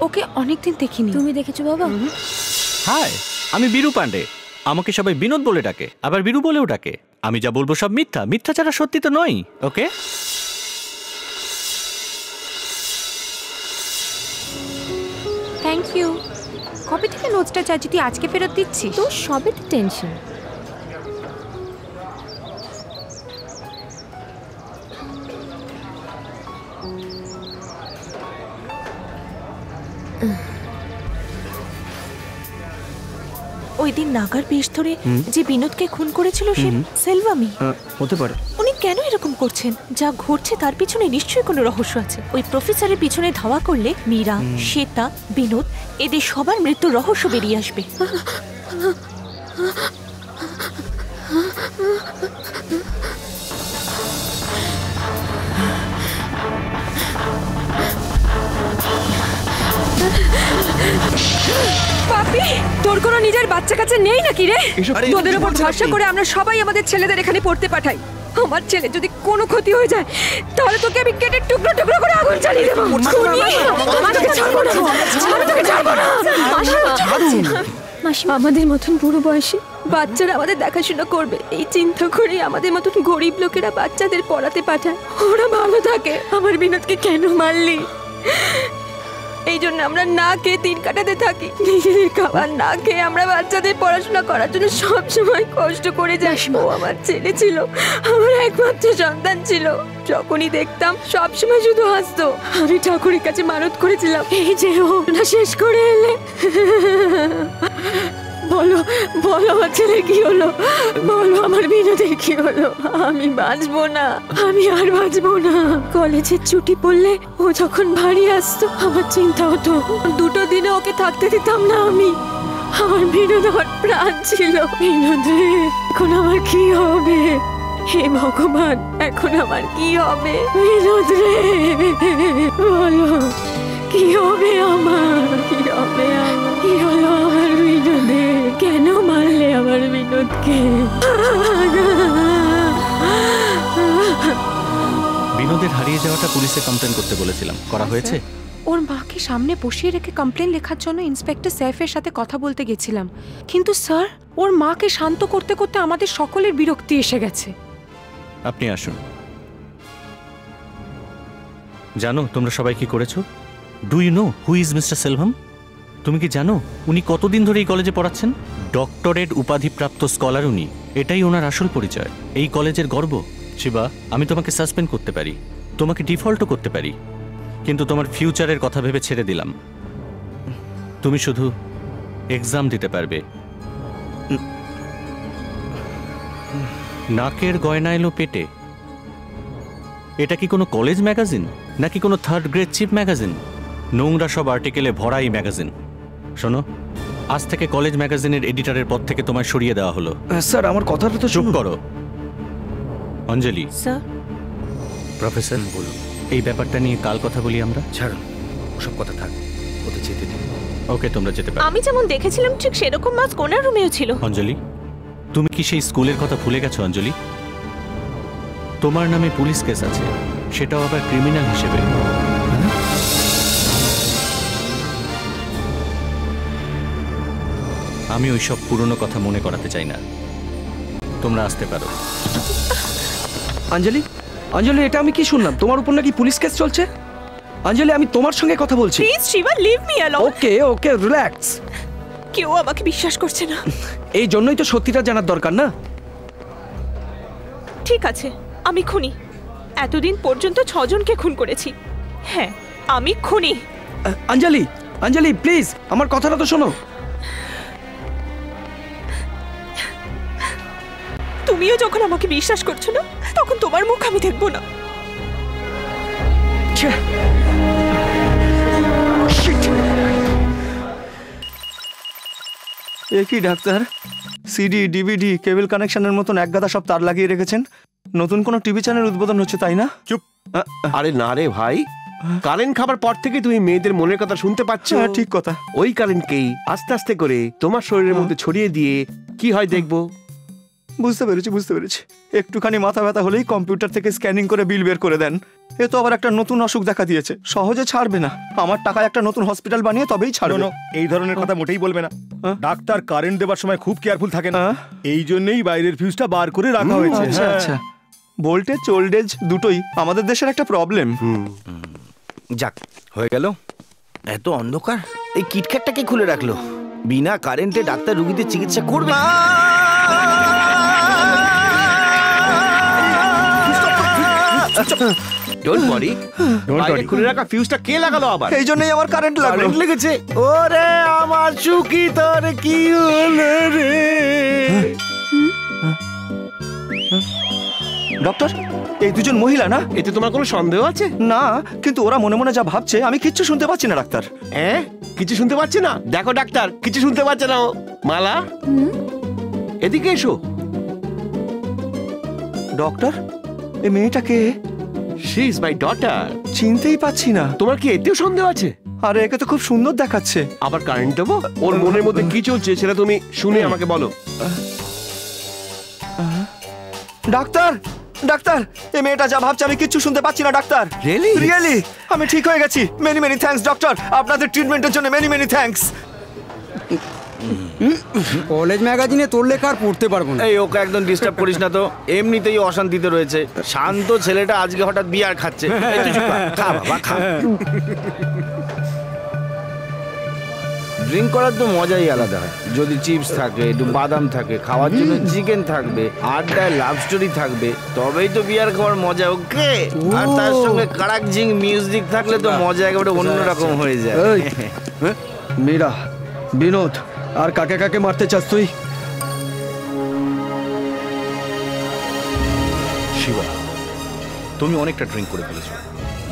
ওকে অনেকদিন দেখিনি। তুমি দেখেছো বাবা? হাই, আমি বীরু পান্ডে। আমাকে সবাই বিনোদ বলে ডাকে, আবার বীরু বলেও ডাকে। আমি যা বলবো সব মিথ্যা, মিথ্যা ছাড়া সত্যি তো নয়। ওকে, থ্যাংক ইউ। কবে থেকে নোটসটা চাইছি, তুই আজকে ফেরত দিচ্ছিস? তোর সবে তো টেনশন। ওই দিন নাগার বেশ ধরে যে বিনোদকে খুন করেছিল সে সেলভামি হতে পারে। উনি কেন এরকম করছেন? যা ঘটছে তার পিছনে নিশ্চয়ই কোনো রহস্য আছে। ওই প্রফেসরের পিছনে ধাওয়া করলে মীরা, শ্বেতা, বিনোদ এদের সবার মৃত্যুর রহস্য বেরিয়ে আসবে। পাপি, তোর কোনো নিজের বাচ্চা কাচ্চা নেই নাকি রে? তোদের উপর ভরসা করে আমরা সবাই আমাদের ছেলেদের এখানে পড়তে পাঠাই। আমার ছেলে যদি কোনো ক্ষতি হয়ে যায় তাহলে তোকে আমি কেটে টুকরো টুকরো করে আগুন জ্বালিয়ে দেবো। আমি তোকে ছাড়বো না, আমি তোকে ছাড়বো না। আমাদের মতন বুড়ো বয়সে বাচ্চারা আমাদের দেখাশোনা করবে এই চিন্তা করে আমাদের মতন গরিব লোকেরা বাচ্চাদের পড়াতে পাঠায়, ওরা ভালো থাকে। আমার বিনোদকে কেন মারলি? এই জন্য আমরা না খেয়ে দিন কাটাতে থাকি, নিজেদের খাবার না খেয়ে আমরা বাচ্চাদের পড়াশোনা করার জন্য সব সময় কষ্ট করে যাই। ও আমার ছেলে ছিল, আমার একমাত্র সন্তান ছিল। যখনই দেখতাম সব সময় শুধু হাসতো। আমি ঠাকুরের কাছে মানত করেছিলাম, এই যে ও না শেষ করে এলে। বলো বলো আমার ছেলে কি হলো, বলো আমার বিনোদের কি হলো? আমি বাঁচবো না, আমি আর বাঁচবো না। কলেজের ছুটি পড়লে ও যখন বাড়ি আসতো আমার চিন্তা হতো, দুটো দিনে ওকে থাকতে দিতাম না আমি। আমার বিনোদ আমার প্রাণ ছিল। বিনোদ রে, এখন আমার কি হবে? হে ভগবান, এখন আমার কি হবে? বিনোদ রে বলো, কি হবে আমার? কি হবে আমার? কি হলো আমার বিনোদে? কেন মারলে আমার বিনোদকে? বিনোদের হারিয়ে যাওয়াটা পুলিশে কমপ্লেন করতে বলেছিলাম, করা হয়েছে? ওর মাকে সামনে বসিয়ে রেখে কমপ্লেন লেখার জন্য ইন্সপেক্টর সৈফের সাথে কথা বলতে গেছিলাম, কিন্তু স্যার ওর মাকে শান্ত করতে করতে আমাদের সকলের বিরক্তি এসে গেছে। আপনি আসুন। জানো তোমরা সবাই কি করেছো? Do you know who is mister Selvam? তুমি কি জানো উনি কতদিন ধরে এই কলেজে পড়াচ্ছেন? ডক্টরেট উপাধিপ্রাপ্ত স্কলার উনি। এটাই ওনার আসল পরিচয়, এই কলেজের গর্ব। শিবা, আমি তোমাকে সাসপেন্ড করতে পারি, তোমাকে ডিফল্টও করতে পারি, কিন্তু তোমার ফিউচারের কথা ভেবে ছেড়ে দিলাম। তুমি শুধু এক্সাম দিতে পারবে। নাকের গয়না এলো পেটে। এটা কি কোনো কলেজ ম্যাগাজিন নাকি কোনো থার্ড গ্রেড চিপ ম্যাগাজিন? নোংরা সব আর্টিকেলে ভরা এই ম্যাগাজিন। শোনো, আজ থেকে কলেজ ম্যাগাজিনের এডিটরের পদ থেকে তোমায় সরিয়ে দেওয়া হলো। স্যার আমার কথাটা তো চুপ করো। অঞ্জলি স্যার। প্রফেসর বলুন, এই ব্যাপারটা নিয়ে কাল কথা বলি আমরা। ছাড়ুন, ওসব কথা থাক, ওতে যেতে দিন। ওকে, তোমরা যেতে পারো। আমি যেমন দেখেছিলাম ঠিক সেরকম মাছ কোনার রুমেও ছিল। অঞ্জলি, তুমি কি সেই স্কুলের কথা ভুলে গেছো? অঞ্জলি, তোমার নামে পুলিশ কেস আছে, সেটাও আবার ক্রিমিনাল হিসেবে। আমি ওইসব পুরনো কথা মনে করাতে চাই না। তোমরা আসতে পারো। অঞ্জলি, অঞ্জলি, এটা আমি কি শুনলাম? তোমার উপর নাকি পুলিশ কেস চলছে? অঞ্জলি, আমি তোমার সঙ্গে কথা বলছি। Please Shiva, leave me alone. Okay okay, relax. কেউ আমাকে বিশ্বাস করছে না। এই জন্যই তো সত্যিটা জানার দরকার না? ঠিক আছে, আমি খুনি। এতদিন পর্যন্ত 6 জনকে খুন করেছি। হ্যাঁ, আমি খুনি। অঞ্জলি, অঞ্জলি প্লিজ আমার কথাটা তো শোনো। তুমিও যখন আমাকে বিশ্বাস করছো না, তখন তোমার মুখ আমি দেখবো না। এ কি ডাক্তার, সিডি ডিভিডি কেবল কানেকশনের মতন এক গাদা সব তার লাগিয়ে রেখেছেন? নতুন কোনো টিভি চ্যানেল উদ্বোধন হচ্ছে তাই না? চুপ। আরে না রে ভাই, কারেন্ট খাবার পর থেকে তুমি মেয়েদের মনের কথা শুনতে পাচ্ছ। ঠিক কথা। ওই কারেন্টকেই আস্তে আস্তে করে তোমার শরীরের মধ্যে ছড়িয়ে দিয়ে কি হয় দেখবো। বুঝতে পেরেছি বুঝতে পেরেছি। একটুখানি মাথা ব্যথা হলেই কম্পিউটার থেকে স্ক্যানিং করে বিল বের করে দেন। এ তো আবার একটা নতুন অসুখ দেখা দিয়েছে, সহজে ছাড়বে না। আমার টাকায় একটা নতুন হসপিটাল বানিয়ে তবেই ছাড়বে। এই ধরনের কথা মোটেই বলবে না। ডাক্তার কারেন্ট দেবার সময় খুব কেয়ারফুল থাকে না, এই জন্যই বাইরের ফিউজটা বার করে রাখা হয়েছে। আচ্ছা আচ্ছা, ভোল্টেজ ওল্টেজ দুটোই আমাদের দেশের একটা প্রবলেম। যাক, হয়ে গেল। এত অন্ধকার, এই কিটখ্যাটটাকে খুলে রাখলো। বিনা কারেন্টে ডাক্তার রুগীদের চিকিৎসা করবে। ডোন্ট ওয়ারি, বাইরে খুলে রাখা ফিউজটা কে লাগালো আবার? এই জন্যই আমার কারেন্ট লাগলো। কারেন্ট লেগেছে? ওরে আমার সুখী, তোর কি হলো রে? ডক্টর, এই দুজন মহিলা না? এতে তোমার কোনো সন্দেহ আছে? না, কিন্তু ওরা মনে মনে যা ভাবছে আমি কিচ্ছু শুনতে পাচ্ছি না ডাক্তার। কিছু শুনতে পাচ্ছি না? দেখো ডাক্তার, কিছু শুনতে পাচ্ছে না ও। মালা, এদিকে এসো। ডক্টর, এই মেয়েটাকে? She is my daughter. চিনতেই পাচ্ছি না। তোমার কি এতেও সন্দেহ আছে? আরে একে তো খুব সুন্দর দেখাচ্ছে। আবার কারেন্ট দেবো? ওর মনের মধ্যে কি চলছে সেটা তুমি শুনে আমাকে বলো। ডাক্তার, ডাক্তার, এই মেয়েটা যা ভাবছে আমি কিচ্ছু শুনতে পাচ্ছি না ডাক্তার। রিয়েলি? রিয়েলি আমি ঠিক হয়ে গেছি। মেনি মেনি থ্যাঙ্কস ডক্টর, আপনাদের ট্রিটমেন্টের জন্য মেনি মেনি থ্যাঙ্কস। কলেজ ম্যাগাজিনে তোর লেখা আর পড়তে পারবো না। এই ওকে একদম ডিস্টার্ব করিস না তো, এমনিতেই অশান্তিতে রয়েছে। শান্ত ছেলেটা আজকে হঠাৎ বিয়ার খাচ্ছে। এই তুই চুপ কর, খা বাবা খা। ড্রিঙ্ক করার তো মজাই আলাদা হয়। যদি চিপস থাকে, একটু বাদাম থাকে, খাওয়ার জন্য চিকেন থাকবে, আড্ডায় লাভ স্টোরি থাকবে, তবেই তো বিয়ার খাওয়ার মজা। ওকে, আর তার সঙ্গে কারাক জিং মিউজিক থাকলে তো মজা একেবারে অন্যরকম হয়ে যায়। মীরা, বিনোদ, আর কাকে কাকে মারতে চাস তুই? শিবা, তুমি অনেকটা ড্রিঙ্ক করে ফেলেছো।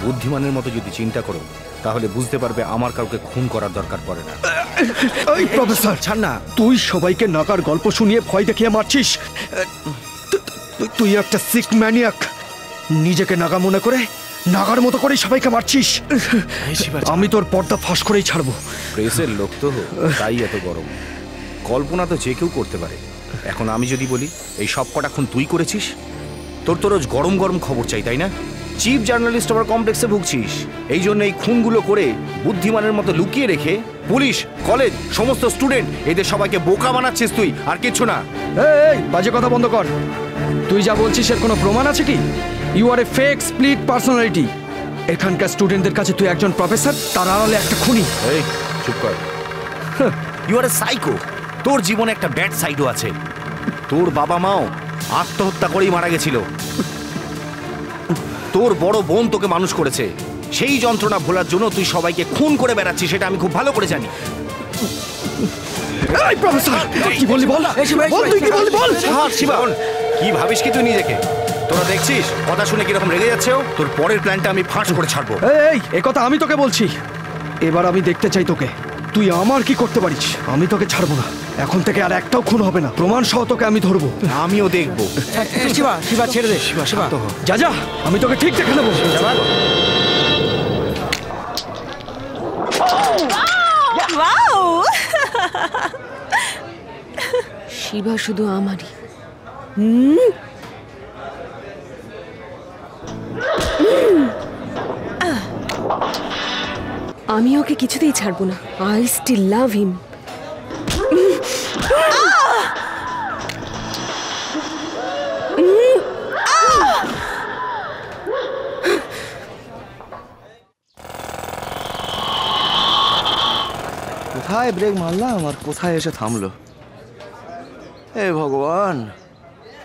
বুদ্ধিমানের মতো যদি চিন্তা করো তাহলে বুঝতে পারবে আমার কাউকে খুন করার দরকার পড়ে না। এই প্রফেসর, ছাড় না। তুই সবাইকে নাগার গল্প শুনিয়ে ভয় দেখিয়ে মারছিস। তুই একটা সিক ম্যানিয়াক। নিজেকে নাগা মনে করে নাগার মতো করে সবাইকে মারছিস। আমি তোর পর্দা ফাঁস করেই ছাড়বো। প্রেসের লোক তো, তাই এত গরম। কল্পনা তো যে কেউ করতে পারে। এখন আমি যদি বলি এই সব কটা খুন তুই করেছিস, তোর তো রোজ গরম গরম খবর চাই, তাই না? চিফ জার্নালিস্ট আবার কমপ্লেক্সে ভুগছিস। এই জন্য এই খুনগুলো করে বুদ্ধিমানের মতো লুকিয়ে রেখে পুলিশ, কলেজ, সমস্ত স্টুডেন্ট এদের সবাইকে বোকা বানাচ্ছিস তুই, আর কিচ্ছু না। এই বাজে কথা বন্ধ কর। তুই যা বলছিস এর কোনো প্রমাণ আছে কি? You are a fake split personality. এখানকার স্টুডেন্টদের কাছে তুই একজন প্রফেসর, তার আড়ালে একটা খুনি। এই চুপ কর। You are a psycho. তোর জীবনে একটা ব্যাড সাইডও আছে। তোর বাবা মাও আত্মহত্যা করেই মারা গেছিল। তোর বড় বোন তোকে মানুষ করেছে। সেই যন্ত্রণা ভোলার জন্য তুই সবাইকে খুন করে বেড়াচ্ছিস, সেটা আমি খুব ভালো করে জানি। এই প্রফেসর, কি বললি বল? বল তুই কি বললি বল? শিবা, কি ভাবিস কি তুই নিজেকে? তোরা দেখছিস কথা শুনে কিরকম রেগে যাচ্ছে ও? তোর পরের প্ল্যানটা আমি ফাঁস করে ছাড়বো। এই কথা আমি তোকে বলছি। এবার আমি দেখতে চাই তোকে তুই আমার কি করতে পারিস। আমি তোকে ছাড়বো না। এখন থেকে আর একটাও খুন হবে না। প্রমাণ সহ তোকে আমি ধরবো। আমিও দেখবো। শিবা, শিবা ছেড়ে দে। শিবা, শিবা যা যা, আমি তোকে ঠিক দেখে নেবো। শিবা শুধু আমারই। আমি ওকে কিছুতেই ছাড়বো না। আই স্টিল লাভ হিম। কোথায় ব্রেক মারলাম আর কোথায় এসে থামলো? হে ভগবান,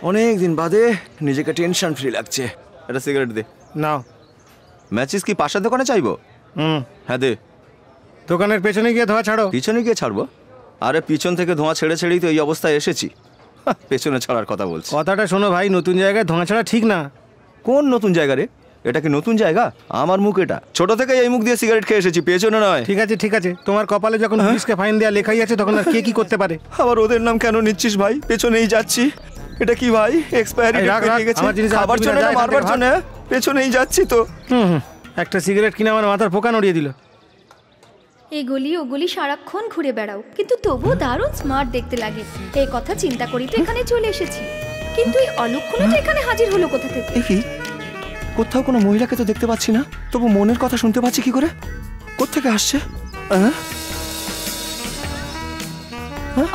অনেক দিন বাদে নিজেকে টেনশন ফ্রি লাগছে। একটা সিগারেট দে। নাও। ম্যাচিস কি পাশের দোকানে চাইবো? হ্যাঁ দে। দোকানের পেছনে গিয়ে ধোঁয়া ছাড়ো। পিছনে গিয়ে ছাড়বো? আরে পিছন থেকে ধোঁয়া ছেড়ে ছেড়েই তো এই অবস্থায় এসেছি। পেছনে ছাড়ার কথা বলছি। কথাটা শোনো ভাই, নতুন জায়গায় ধোঁয়া ছাড়া ঠিক না। কোন নতুন জায়গা রে? এটা কি নতুন জায়গা? আমার মুখ এটা। ছোট থেকে এই মুখ দিয়ে সিগারেট খেয়ে এসেছি, পেছনে নয়। ঠিক আছে ঠিক আছে, তোমার কপালে যখন পুলিশকে ফাইন দেওয়া লেখাই আছে তখন আর কে কি করতে পারে? আবার ওদের নাম কেন নিচ্ছিস ভাই? পেছনেই যাচ্ছি। এটা কি ভাই? এক্সপায়ারি ডেট হয়ে গেছে। খাবার জন্য না মারবার জন্য? পেছনেই যাচ্ছি তো। একটা সিগারেট কিনে আমার মাথার পোকা নড়িয়ে দিল। এগুলি ওগুলি সারাক্ষণ ঘুরে বেড়াও, কিন্তু তবুও দারুণ স্মার্ট দেখতে লাগে। এই কথা চিন্তা করি তো এখানে চলে এসেছি। কিন্তু এই অলক্ষণটা এখানে হাজির হলো কোথা থেকে? কোথাও কোনো মহিলাকে তো দেখতে পাচ্ছি না, তবু মনের কথা শুনতে পাচ্ছি কি করে? কোত্থেকে আসছে?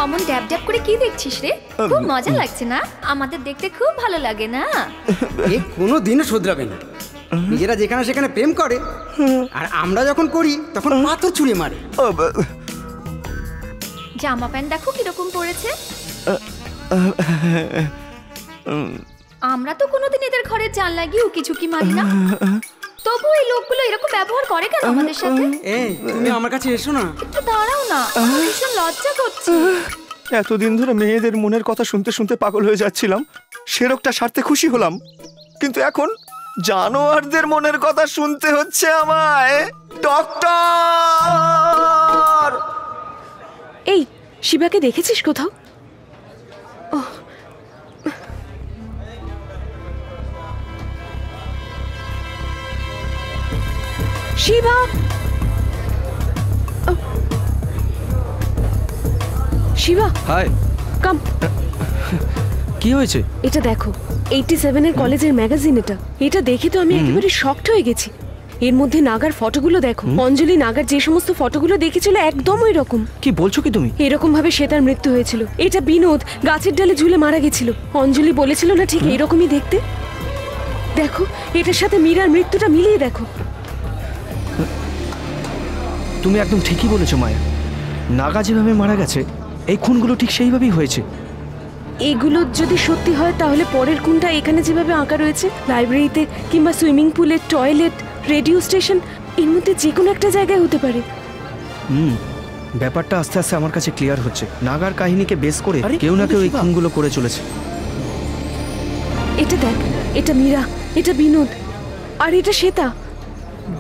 অমন ড্যাব ড্যাব করে কি দেখছিস রে? খুব মজা লাগছে না? আমাদের দেখতে খুব ভালো লাগে না? এ কোনো দিনও শুধরাবে না। নিজেরা যেখানে সেখানে প্রেম করে, আর আমরা যখন করি তখন পাথর ছুঁড়ে মারে। জামা প্যান্ট দেখো কিরকম পড়েছে। আমরা তো কোনোদিন এদের ঘরের জানলা গিয়ে উকি ঝুঁকি মারি না, তবু এই লোকগুলো এরকম ব্যবহার করে কেন আমাদের সাথে? তুমি আমার কাছে এসো না। একটু দাঁড়াও না, ভীষণ লজ্জা করছে। এতদিন ধরে মেয়েদের মনের কথা শুনতে শুনতে পাগল হয়ে যাচ্ছিলাম, সেরকটা সারতে খুশি হলাম, কিন্তু এখন জানোয়ারদের মনের কথা শুনতে হচ্ছে আমায়। ডক্টর! এই শিবাকে দেখেছিস কোথাও? শিবা, শিবা, হাই। কাম। কি হয়েছে? এটা দেখো, 87 এর কলেজের ম্যাগাজিন। এটা দেখে তো আমি একেবারে শকড হয়ে গেছি। এর মধ্যে নাগার ফটোগুলো দেখো। অঞ্জলি নাগার যে সমস্ত ফটোগুলো দেখেছিল একদম ওই রকম। কি বলছো কি তুমি? এরকম ভাবে সে তার মৃত্যু হয়েছিল। এটা বিনোদ গাছের ডালে ঝুলে মারা গেছিল। অঞ্জলি বলেছিল না ঠিক এইরকমই দেখতে। দেখো এটার সাথে মীরার মৃত্যুটা মিলিয়ে দেখো। তুমি একদম ঠিকই বলেছো মায়া। নাগা যেভাবে মারা গেছে এই খুনগুলো ঠিক সেইভাবেই হয়েছে। এগুলো যদি সত্যি হয় তাহলে পরের খুনটা এখানে যেভাবে আঁকা রয়েছে, লাইব্রেরিতে কিংবা সুইমিং পুলে, টয়লেট, রেডিও স্টেশন, এর মধ্যে যে কোনো একটা জায়গায় হতে পারে। ব্যাপারটা আস্তে আস্তে আমার কাছে ক্লিয়ার হচ্ছে। নাগার কাহিনীকে বেস করে কেউ না কেউ এই খুনগুলো করে চলেছে। এটা দেখ, এটা মীরা, এটা বিনোদ, আর এটা শ্বেতা।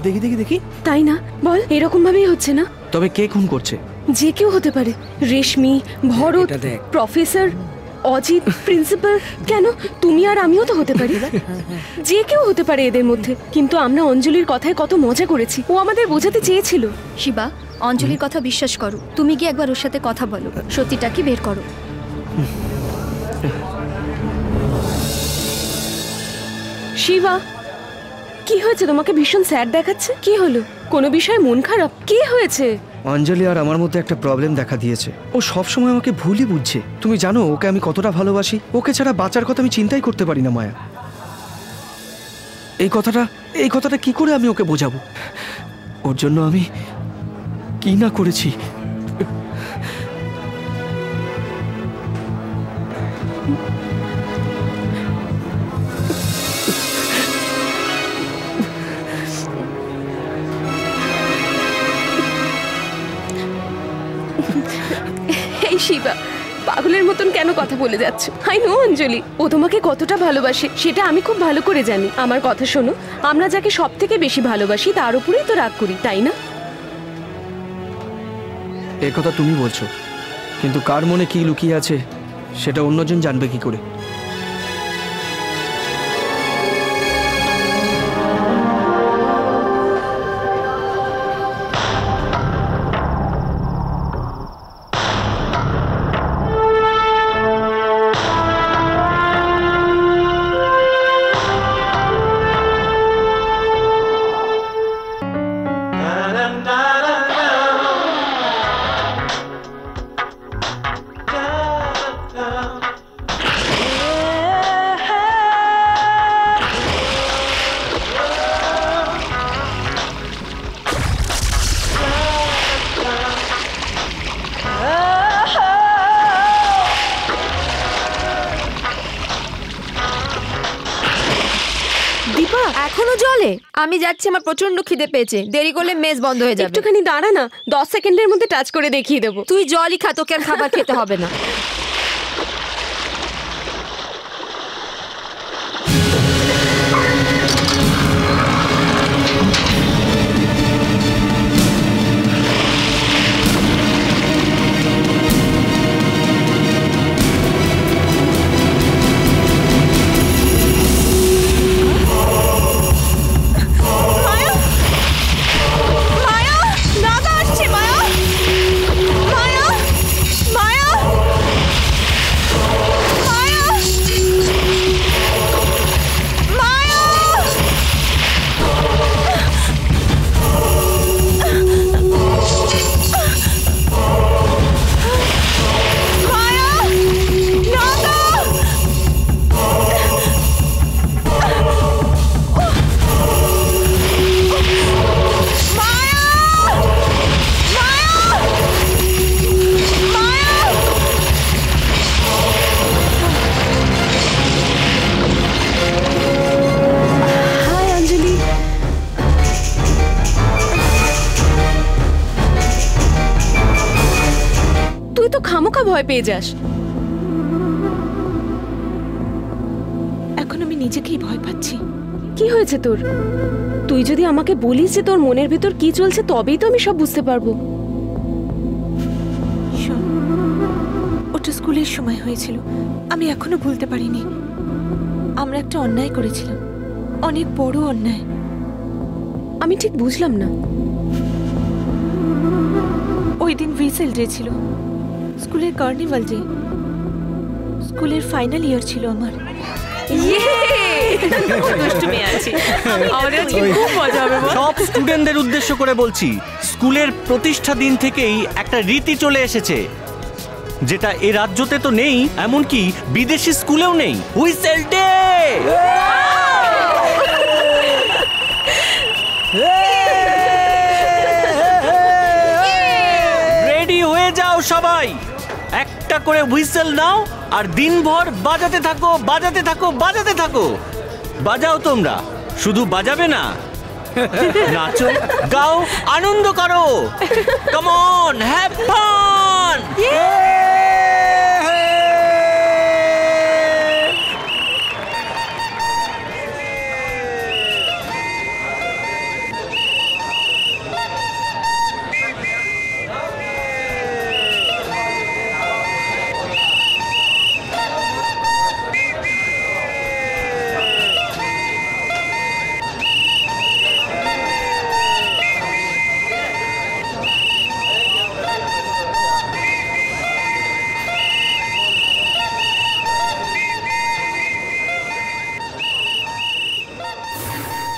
দেখি দেখি দেখি। তাই না বল? এরকম ভাবেই হচ্ছে না? তবে কে খুন করছে? যে কেউ হতে পারে। রেশমি, ভরত, প্রফেসর, অজিত, প্রিন্সিপাল, কেন তুমি আর আমিও তো হতে পারি। যে কেউ হতে পারে এদের মধ্যে। কিন্তু আমরা অঞ্জলির কথায় কত মজা করেছি। ও আমাদের বোঝাতে চেয়েছিল। শিবা, অঞ্জলির কথা বিশ্বাস করো। তুমি গিয়ে একবার ওর সাথে কথা বলো, সত্যিটা কি বের করো। শিবা, কি হয়েছে? তোমাকে ভীষণ স্যাড দেখাচ্ছে। কি হলো? কোনো বিষয়ে মন খারাপ? কি হয়েছে? অঞ্জলি আর আমার মধ্যে একটা প্রবলেম দেখা দিয়েছে। ও সব সময় আমাকে ভুলই বুঝছে। তুমি জানো ওকে আমি কতটা ভালোবাসি। ওকে ছাড়া বাঁচার কথা আমি চিন্তাই করতে পারি না মায়া। এই কথাটা কি করে আমি ওকে বোঝাবো? ওর জন্য আমি কি না করেছি। এই শিবা, পাগলের মতন কেন কথা বলে যাচ্ছ? আই নো অঞ্জলি, ও তোমাকে কতটা ভালোবাসে সেটা আমি খুব ভালো করে জানি। আমার কথা শোনো, আমরা যাকে সব থেকে বেশি ভালোবাসি তার উপরেই তো রাগ করি, তাই না? এ কথা তুমি বলছো, কিন্তু কার মনে কি লুকিয়ে আছে সেটা অন্যজন জানবে কি করে? এখনো জলে? আমি যাচ্ছি, আমার প্রচন্ড খিদে পেয়েছে। দেরি করলে মেস বন্ধ হয়ে যাবে। একটুখানি দাঁড়া না, 10 সেকেন্ডের মধ্যে টাচ করে দেখিয়ে দেবো। তুই জলই খা, তোকে আর খাবার খেতে হবে না। ভয় পেয়ে যাস। এখন আমি নিজেকেই ভয় পাচ্ছি। কি হয়েছে তোর? তুই যদি আমাকে বলিস যে তোর মনের ভেতর কি চলছে তবেই তো আমি সব বুঝতে পারবো। ওটা স্কুলের সময় হয়েছিল, আমি এখনো ভুলতে পারিনি। আমরা একটা অন্যায় করেছিলাম, অনেক বড় অন্যায়। আমি ঠিক বুঝলাম না। ওই দিন হুইসেল ডে ছিল, স্কুলের কার্নিভাল ডে। স্কুলের ফাইনাল ইয়ার ছিল আমার। দুষ্টু মেয়ে আছি। আমাদের আজকে খুব মজা হবে। সব স্টুডেন্টদের উদ্দেশ্য করে বলছি, স্কুলের প্রতিষ্ঠা দিন থেকেই একটা রীতি চলে এসেছে, যেটা এ রাজ্যতে তো নেই, এমনকি বিদেশি স্কুলেও নেই। Whistle day. রেডি হয়ে যাও সবাই, একটা করে হুইসেল নাও আর দিনভর বাজাতে থাকো, বাজাতে থাকো, বাজাতে থাকো। বাজাও তোমরা, শুধু বাজাবে না, নাচো, গাও, আনন্দ করো। Come on, have fun.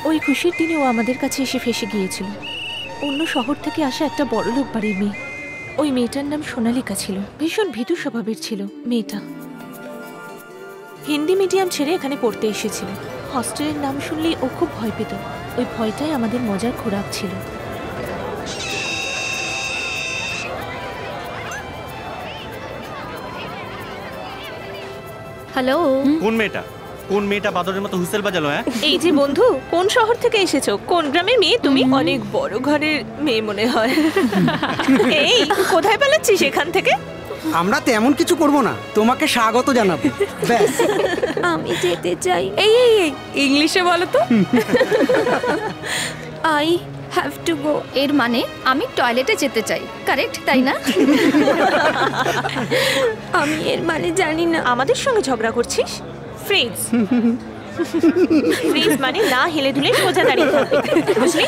ওই খুশির দিনে ও আমাদের কাছে এসে ফেসে গিয়েছিল। অন্য শহর থেকে আসা একটা বড়লোক বাড়ির মেয়ে। ওই মেয়েটার নাম সোনালিকা ছিল। ভীষণ ভীতু স্বভাবের ছিল মেয়েটা। হিন্দি মিডিয়াম ছেড়ে এখানে পড়তে এসেছিল। হস্টেলের নাম শুনলেই ও খুব ভয় পেত। ওই ভয়টাই আমাদের মজার খোরাক ছিল। হ্যালো, কোন মেয়েটা বাদরের মতো হুইসেল বাজালো? হ্যাঁ, এই যে বন্ধু, কোন শহর থেকে এসেছো? কোন গ্রামের মেয়ে তুমি? অনেক বড় ঘরের মেয়ে মনে হয়। এই কোথায় পালাচ্ছিস এখান থেকে? আমরা তেমন কিছু করব না, তোমাকে স্বাগত জানাবো, ব্যাস। আমি যেতে চাই। এই এই এই ইংলিশে বলো তো। আই হ্যাভ টু গো এর মানে আমি টয়লেটে যেতে চাই, কারেক্ট তাই না? আমি এর মানে জানি না। আমাদের সঙ্গে ঝগড়া করছিস? ফ্রিজ। ফ্রিজ মানে না হেলে দুলে সোজা দাঁড়িয়ে থাকবে, বুঝলি?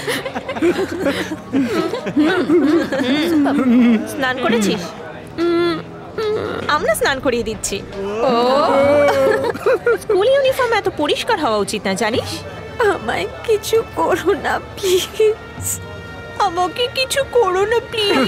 স্নান করেছিস? আমরা স্নান করিয়ে দিচ্ছি। ও, স্কুল ইউনিফর্ম এত পরিষ্কার হওয়া উচিত না, জানিস? আমায় কিছু করো না প্লিজ। আমাকে কিছু করো না প্লিজ।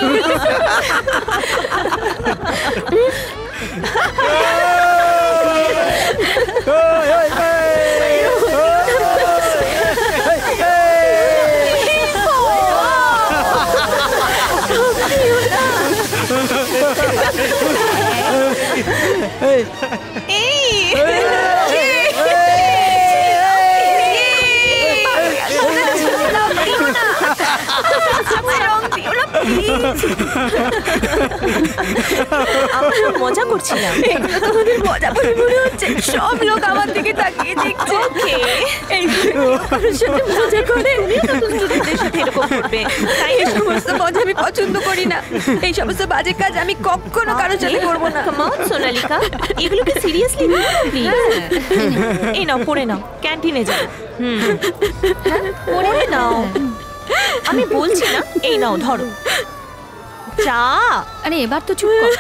মজা করছিলাম। এগুলো তোমাদের মজা করে মনে হচ্ছে। সব লোক আমার দিকে তাকিয়ে দেখছে। এই কারোর সাথে মজা করে স্টুডেন্টদের সাথে এরকম করবে। তাই এই সমস্ত মজা আমি পছন্দ করি না। এই সমস্ত বাজে কাজ আমি কখনো কারোর সাথে করবো না। কাম অন সোনালিকা, এগুলোকে সিরিয়াসলি নিও না প্লিজ। এই নাও, পড়ে নাও, ক্যান্টিনে যাও। পড়ে নাও, আমি বলছি না। এই নাও, ধরো চা। আরে এবার তো চুপ কর।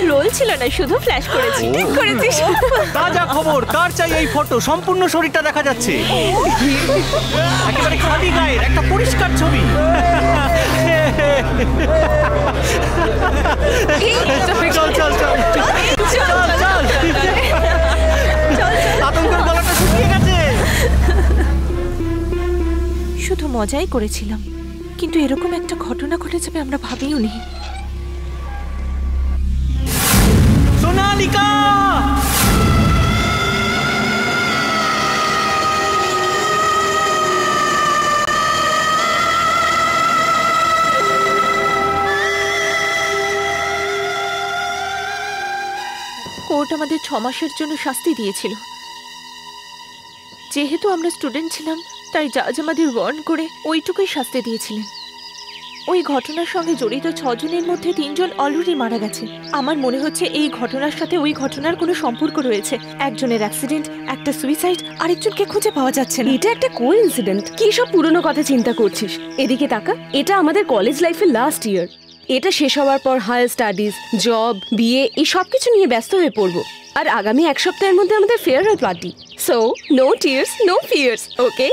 রোল ছিল না, শুধু ফ্ল্যাশ করেছি। করেছিস? তাজা খবর, কার চাই এই ফটো? সম্পূর্ণ শরীরটা দেখা যাচ্ছে, একেবারে খালি গায়ের একটা পরিষ্কার ছবি। চল চল চল চল চল। আতঙ্কের গলাটা শুকিয়ে গেছে। শুধু মজাই করেছিলাম, কিন্তু এরকম একটা ঘটনা ঘটে যাবে আমরা ভাবিও নি। সোনালিকা, কোর্ট আমাদের 6 মাসের জন্য শাস্তি দিয়েছিল। যেহেতু আমরা স্টুডেন্ট ছিলাম তাই জাজ আমাদের ওয়ার্ন করে ওইটুকুই শাস্তি দিয়েছিলেন। ওই ঘটনার সঙ্গে জড়িত 6 জনের মধ্যে 3 জন অলরেডি মারা গেছে। আমার মনে হচ্ছে এই ঘটনার সাথে ওই ঘটনার কোনো সম্পর্ক রয়েছে। একজনের অ্যাক্সিডেন্ট, একটা সুইসাইড, আরেকজনকে খুঁজে পাওয়া যাচ্ছে না। এটা একটা কোইন্সিডেন্ট। কি সব পুরনো কথা চিন্তা করছিস? এদিকে তাকা, এটা আমাদের কলেজ লাইফের লাস্ট ইয়ার। এটা শেষ হওয়ার পর হায়ার স্টাডিজ, জব, বিয়ে এই সব কিছু নিয়ে ব্যস্ত হয়ে পড়বো। আর আগামী 1 সপ্তাহের মধ্যে আমাদের farewell party. So no tears, no fears, okay?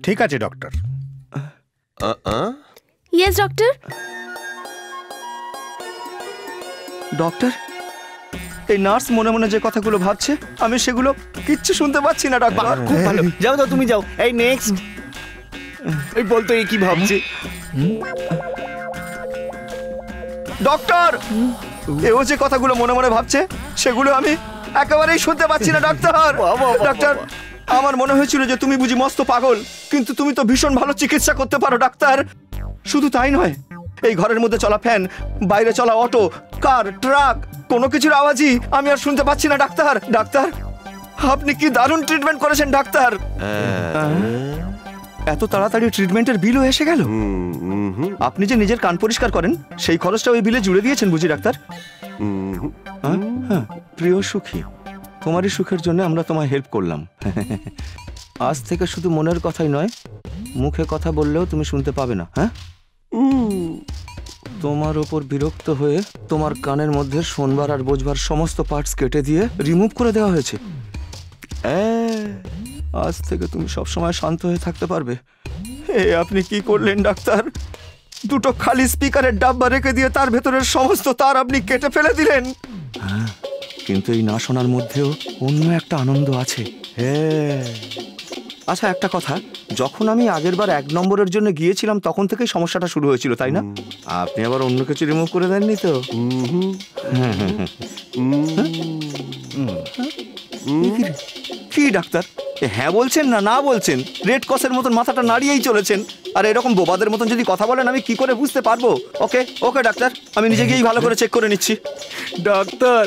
ঠিক আছে ডক্টর। Yes doctor. ডক্টর, এই নার্স মনে মনে যে কথাগুলো ভাবছে আমি সেগুলো কিচ্ছু শুনতে পাচ্ছি না ডক্টর। খুব ভালো, যাও যাও তুমি যাও। এই নেক্সট, এই বলতো এই কি ভাবছে। ডক্টর, এও যে কথাগুলো মনে মনে ভাবছে সেগুলো আমি একেবারেই শুনতে পাচ্ছি না ডক্টর। ডক্টর, আমার মনে হয়েছিল যে তুমি বুঝি মস্ত পাগল, কিন্তু তুমি তো ভীষণ ভালো চিকিৎসা করতে পারো ডাক্তার। শুধু তাই নয়, এই ঘরের মধ্যে চলা ফ্যান, বাইরে চলা অটো, কার, ট্রাক, কোনো কিছুর আওয়াজই আমি আর শুনতে পাচ্ছি না ডাক্তার। ডাক্তার, আপনি কি দারুণ ট্রিটমেন্ট করেছেন ডাক্তার। এত তাড়াতাড়ি ট্রিটমেন্টের বিলও এসে গেল। আপনি যে নিজের কান পরিষ্কার করেন সেই খরচটা ওই বিলে জুড়ে দিয়েছেন বুঝি ডাক্তার। প্রিয় সুখী, তোমারই সুখের জন্য আমরা তোমায় হেল্প করলাম। আজ থেকে শুধু মনের কথাই নয়, মুখে কথা বললেও তুমি শুনতে পাবে না। হ্যাঁ, তোমার ওপর বিরক্ত হয়ে তোমার কানের মধ্যে শোনবার আর বোঝবার সমস্ত পার্টস কেটে দিয়ে রিমুভ করে দেওয়া হয়েছে। আজ থেকে তুমি সবসময় শান্ত হয়ে থাকতে পারবে। আপনি কি করলেন ডাক্তার? দুটো খালি স্পিকারের ডাব্বা রেখে দিয়ে তার ভেতরের সমস্ত তার আপনি কেটে ফেলে দিলেন। কিন্তু এই না শোনার মধ্যেও অন্য একটা আনন্দ আছে। আচ্ছা, একটা কথা, যখন আমি আগের বার 1 নম্বরের জন্য গিয়েছিলাম তখন থেকেই সমস্যাটা শুরু হয়েছিল, তাই না? আপনি আবার অন্য কিছু রিমুভ করে দেননি তো? কি ডাক্তার, হ্যাঁ বলছেন না না বলছেন? রেড ক্রসের মতন মাথাটা নাড়িয়েই চলেছেন। আর এরকম বোবাদের মতন যদি কথা বলেন আমি কি করে বুঝতে পারবো? ওকে ওকে ডাক্তার, আমি নিজে গিয়েই ভালো করে চেক করে নিচ্ছি। ডাক্তার,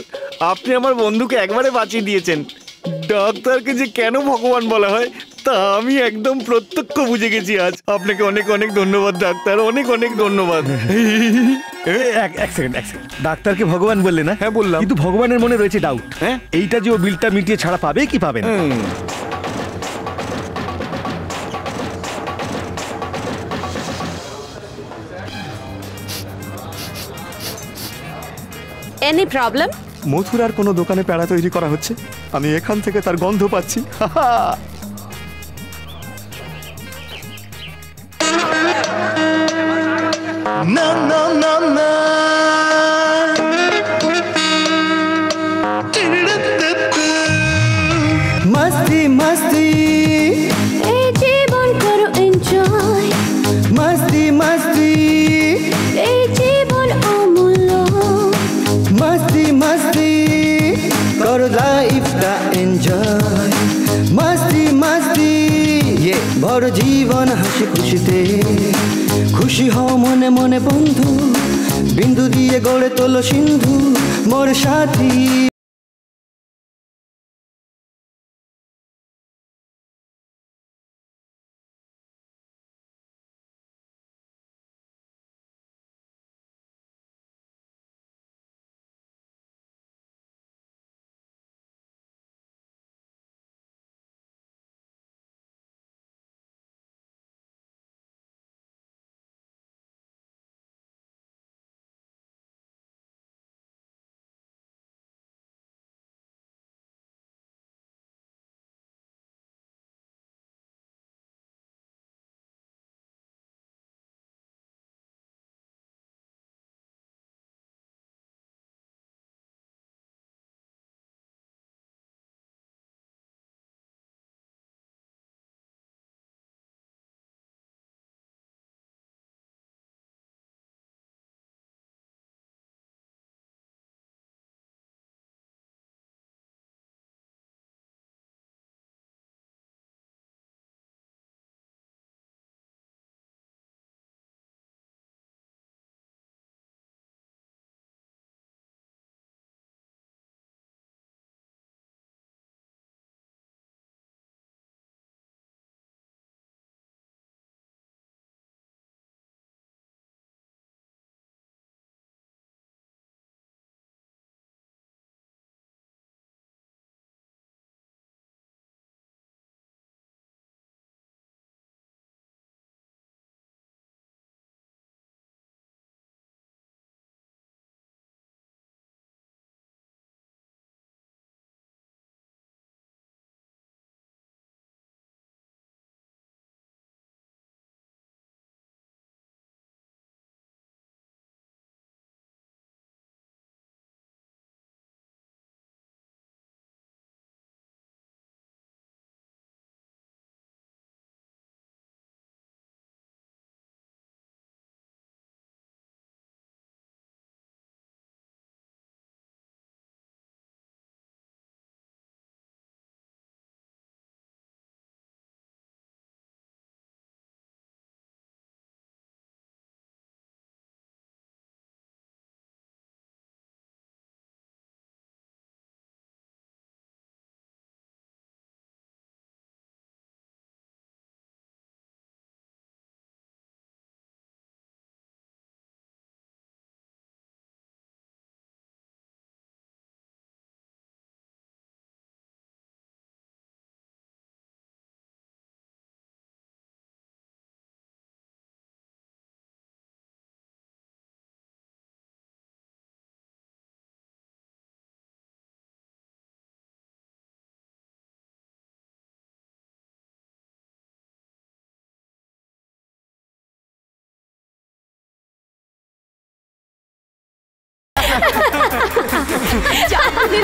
আপনি আমার বন্ধুকে একবারে বাঁচিয়ে দিয়েছেন। ডাক্তারকে যে কেন ভগবান বলা হয় তা আমি একদম প্রত্যক্ষ বুঝে গেছি আজ। আপনাকে অনেক অনেক ধন্যবাদ ডাক্তার, অনেক অনেক ধন্যবাদ। এক সেকেন্ড। ডাক্তারকে ভগবান বললে না? হ্যাঁ বললাম, কিন্তু ভগবানের মনে রয়েছে ডাউট। হ্যাঁ, এইটা যে ও বিলটা মিটিয়ে ছাড়া পাবে কি পাবে না। Any problem? মথুরার কোনো দোকানে প্যাড়া তৈরি করা হচ্ছে, আমি এখান থেকে তার গন্ধ পাচ্ছি। না না না না, মস্তি মস্তি, এই জীবন করো এনজয়। মস্তি মস্তি, এই জীবন অমূল্য। মস্তি মস্তি, করো লাইফটা এনজয়। মস্তি মস্তি, ভরো জীবন হাসি খুশিতে। খুশি হও মনে মনে বন্ধু, বিন্দু দিয়ে গড়ে তোলো সিন্ধু মোর সাথী।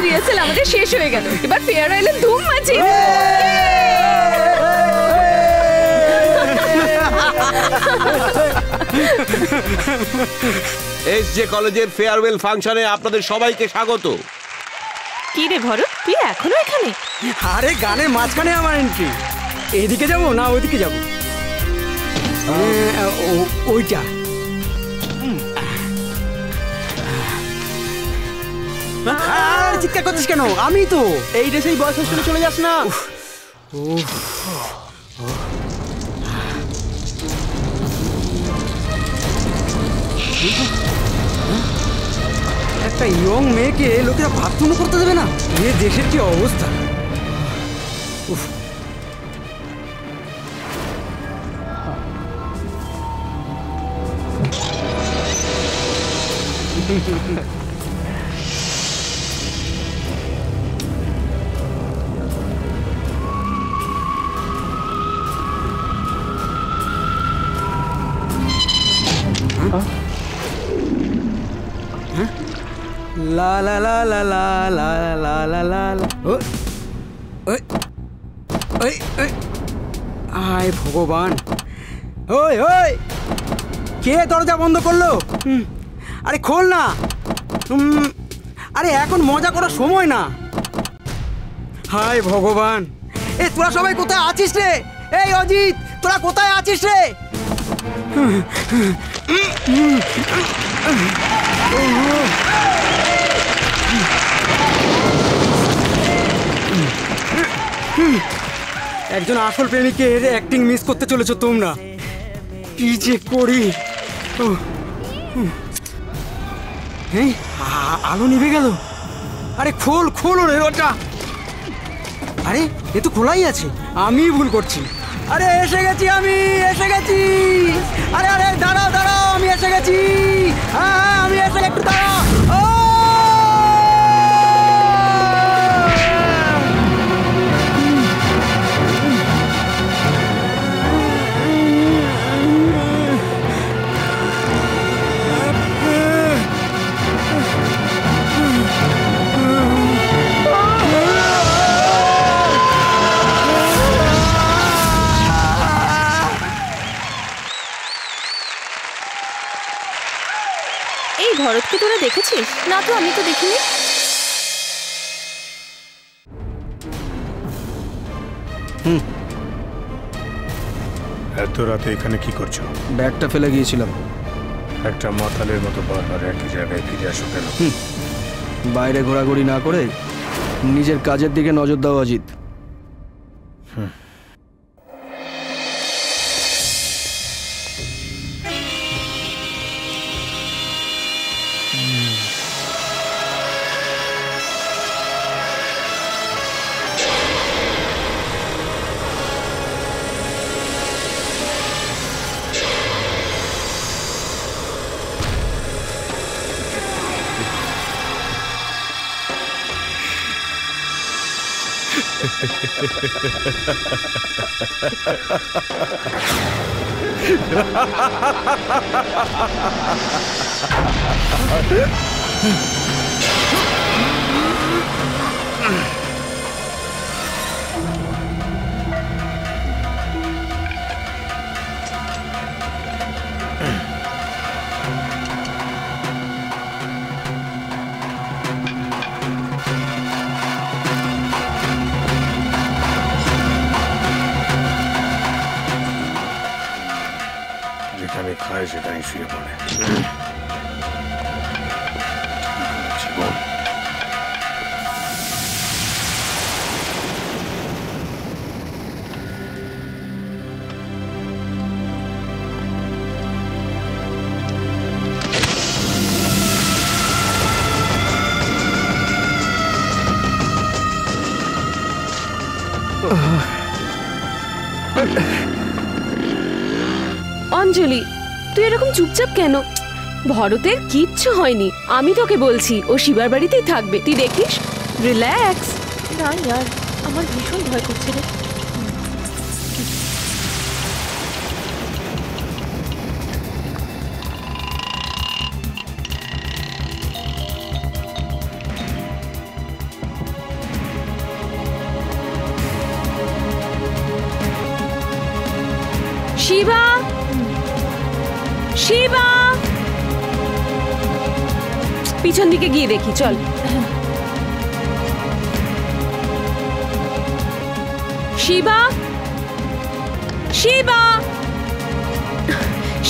রিহার্সাল আমাদের শেষ হয়ে গেল, এবার ফেয়ারওয়েলের ধুম আছে। এসজে কলেজের ফেয়ারওয়েল ফাংশনে আপনাদের সবাইকে স্বাগত। কি রে ভরত, তুই এখনো এখানে? আরে গানের মাঝখানে আমার এন্ট্রি। এইদিকে যাবো না ওইদিকে যাবো? ওইটা। আর চিৎকার করছিস কেন? আমি তো এই ড্রেসেই বয়স হোস্টেলে চলে যাস না। একটা ইয়ং মেয়েকে লোকেরা বাথরুমও করতে দেবে না? এ দেশের কি অবস্থা! উফ। লা লা লা লা লা লা লা লা লা লা। আয় ভগবান! ওই ওই, কে দরজা বন্ধ করলো? আরে খোল না! আরে এখন মজা করার সময় না। হায় ভগবান! এ তোরা সবাই কোথায় আছিস রে? এই অজিত, তোরা কোথায় আছিস রে? একজন আসল প্রেমিকের অ্যাক্টিং মিস করতে চলেছো তোমরা। কি যে করি! আলো নিভে গেল। আরে খোল খোল রে ওটা। আরে এ তো খোলাই আছে, আমি ভুল করছি। আরে এসে গেছি, আমি এসে গেছি। আরে আরে দাঁড়াও দাঁড়াও, আমি এসে গেছি। হ্যাঁ আমি এসে, একটু দাঁড়াও। ভরতকে তোরা দেখেছিস? না তো, আমি তো দেখিনি। এত রাতে এখানে কি করছো? ব্যাগটা ফেলে গিয়েছিলাম। একটা মাতালের মতো বারবার একই জায়গায় ফিরে আসো কেন? বাইরে ঘোরাঘুরি না করে নিজের কাজের দিকে নজর দাও অজিত। যেখানে খায় সেখানে শুয়ে পড়ে। অঞ্জলি, তুই এরকম চুপচাপ কেন? ভরতের কিচ্ছু হয়নি, আমি তোকে বলছি ও শিবার বাড়িতেই থাকবে, তুই দেখিস। রিল্যাক্স। না ইয়ার, আমার ভীষণ ভয় করছে রে। শিবা, শিবা, পিছন দিকে গিয়ে দেখি, চল। শিবা, শিবা,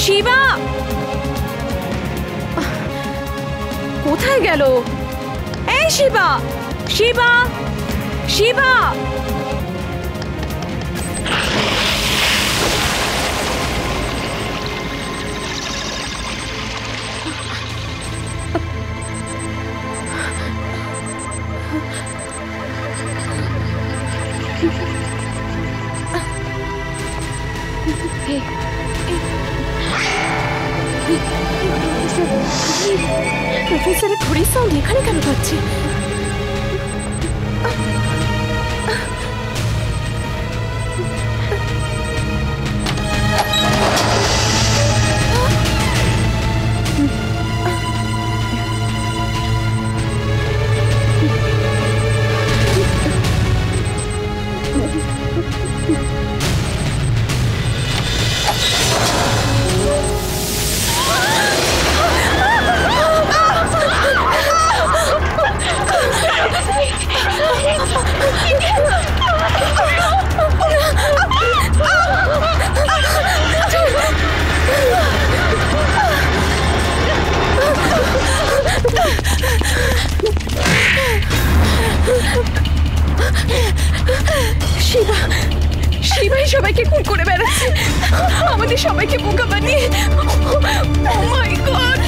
শিবা, কোথায় গেল? এই শিবা, শিবা, শিবা। প্রফেসরের ঘড়ির সাউন্ড এখানে কেন পাচ্ছি? শিবা, শিবাই সবাইকে খুন করে বেড়াচ্ছে, আমাদের সবাইকে বোকা বানিয়ে। Oh my God!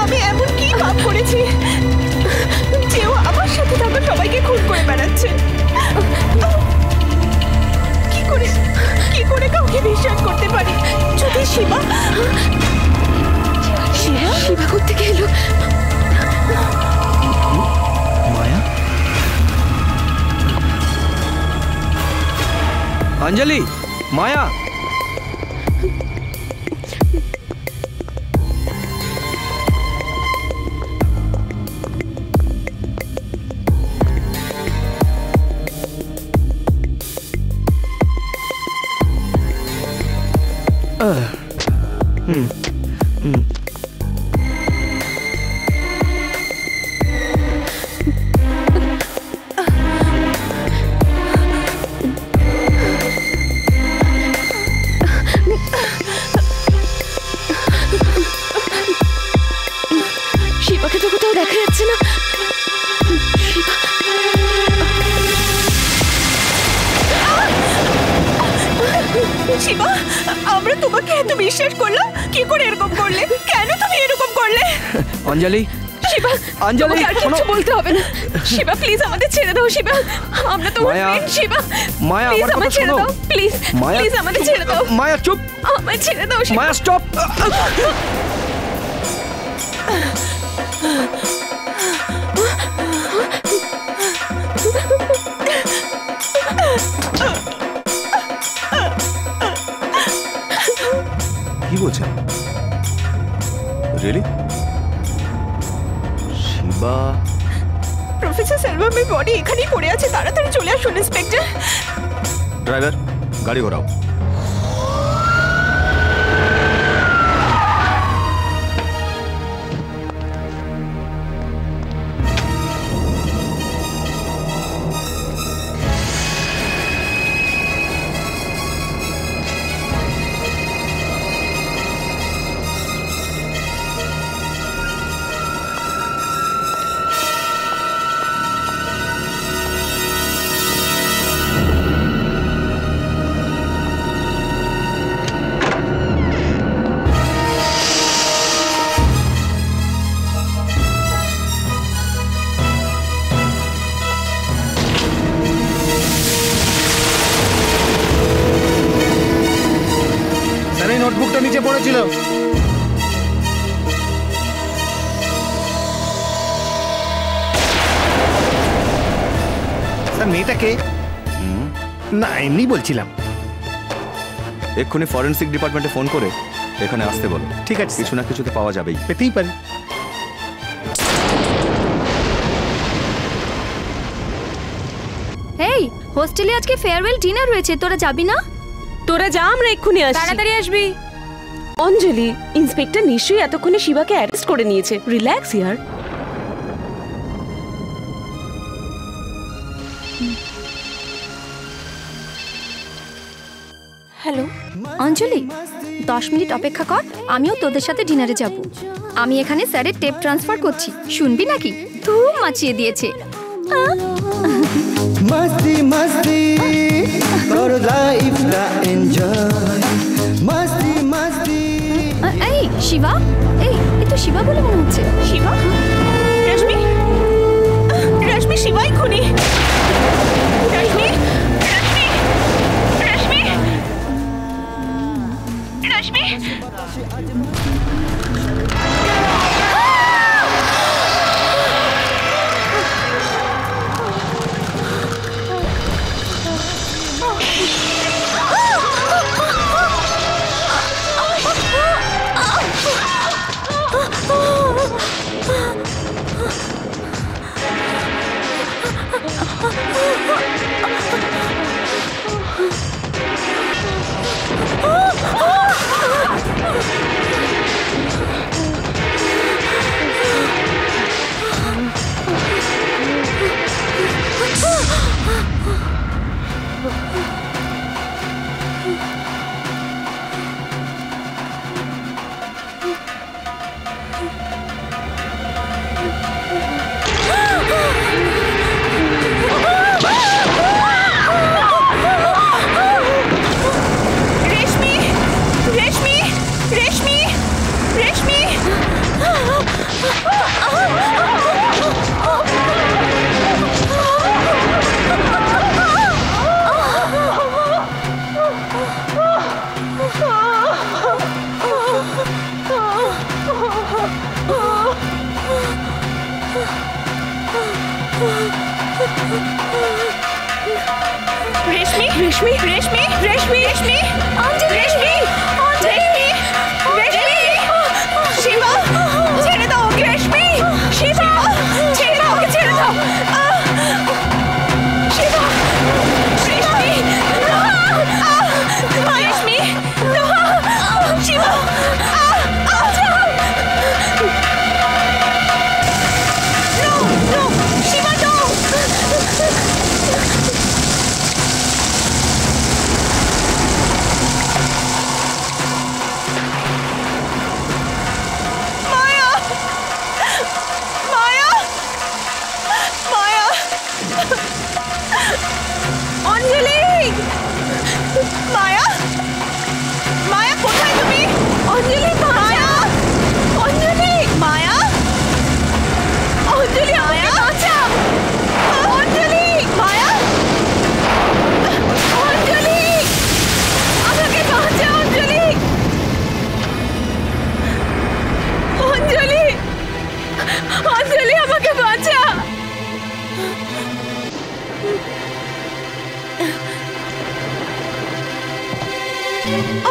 আমি এমন কি পাপ করেছি যে ও আমার সাথে থাকা সবাইকে খুন করে বেড়াচ্ছে? কি করে কাউকে বিশ্বাস করতে পারি? যদি শিবা, শিবা, শিবা কোত্থেকে এলো? মায়া, অঞ্জলি, মায়া। শিবাকে তো কোথাও দেখা যাচ্ছে না। শিবা, আমরা তোমাকে এত বিশ্বাস করলাম, কি করে এরকম করলে? কেন তুমি এরকম করলে? অঞ্জলি, শিবা, অঞ্জলি, আর কিছু বলতে হবে না। শিবা প্লিজ আমাদের ছেড়ে দাও। শিবা, আমরা তোমার ফ্রেন্ড। শিবা, মায়া, প্লিজ আমার আমাদের কথা ছেড়ে শোনো। দাও। প্লিজ, মায়া, প্লিজ আমাদের ছেড়ে দাও। মায়া চুপ, আমায় ছেড়ে দাও। মায়া স্টপ। কি বলছেন? রিয়েলি? শিবা? প্রফেসর সেলভামের বডি এখানেই পড়ে আছে, তাড়াতাড়ি চলে আসুন ইন্সপেক্টর। ড্রাইভার, গাড়ি ঘোরাও। নোটবুকটা নিচে পড়েছিল। স্যার, মেয়েটাকে না এমনি বলছিলাম। এক্ষুনি ফরেনসিক ডিপার্টমেন্টে ফোন করে এখানে আসতে বলো। ঠিক আছে, কিছু না কিছুতে পাওয়া যাবেই। পেতেই পারি। হোস্টেলে আজকে ফেয়ারওয়েল ডিনার রয়েছে, তোরা যাবি না? তোরা যা, আমরা এক্ষুনি আসছি। তাড়াতাড়ি আসবি। অঞ্জলি, ইন্সপেক্টর নিশ্চয়ই এতক্ষণে শিবাকে অ্যারেস্ট করে নিয়েছে। রিল্যাক্স ইয়ার। হ্যালো অঞ্জলি, 10 মিনিট অপেক্ষা কর, আমিও তোদের সাথে ডিনারে যাব। আমি এখানে স্যারের টেপ ট্রান্সফার করছি, শুনবি নাকি? ধুম মাচিয়ে দিয়েছে। मस्ती मस्ती और लाइफ का एंजॉय मस्ती मस्ती। এই শিবা, এই তো শিবা বলে মনে হচ্ছে। শিবা? রশ্মি? রশ্মি শিবাই খুনি। রশ্মি? রশ্মি? রশ্মি? রশ্মি? রেশমি রেশমি রেশমি রেশমি রেশমি রেশমি রেশমি রেশমি শিবা ছেড়ে দাও ওকে। রেশমি শিবা ছেড়ে দাও ওকে, ছেড়ে দাও। শিবা রেশমি রেশমি শিবা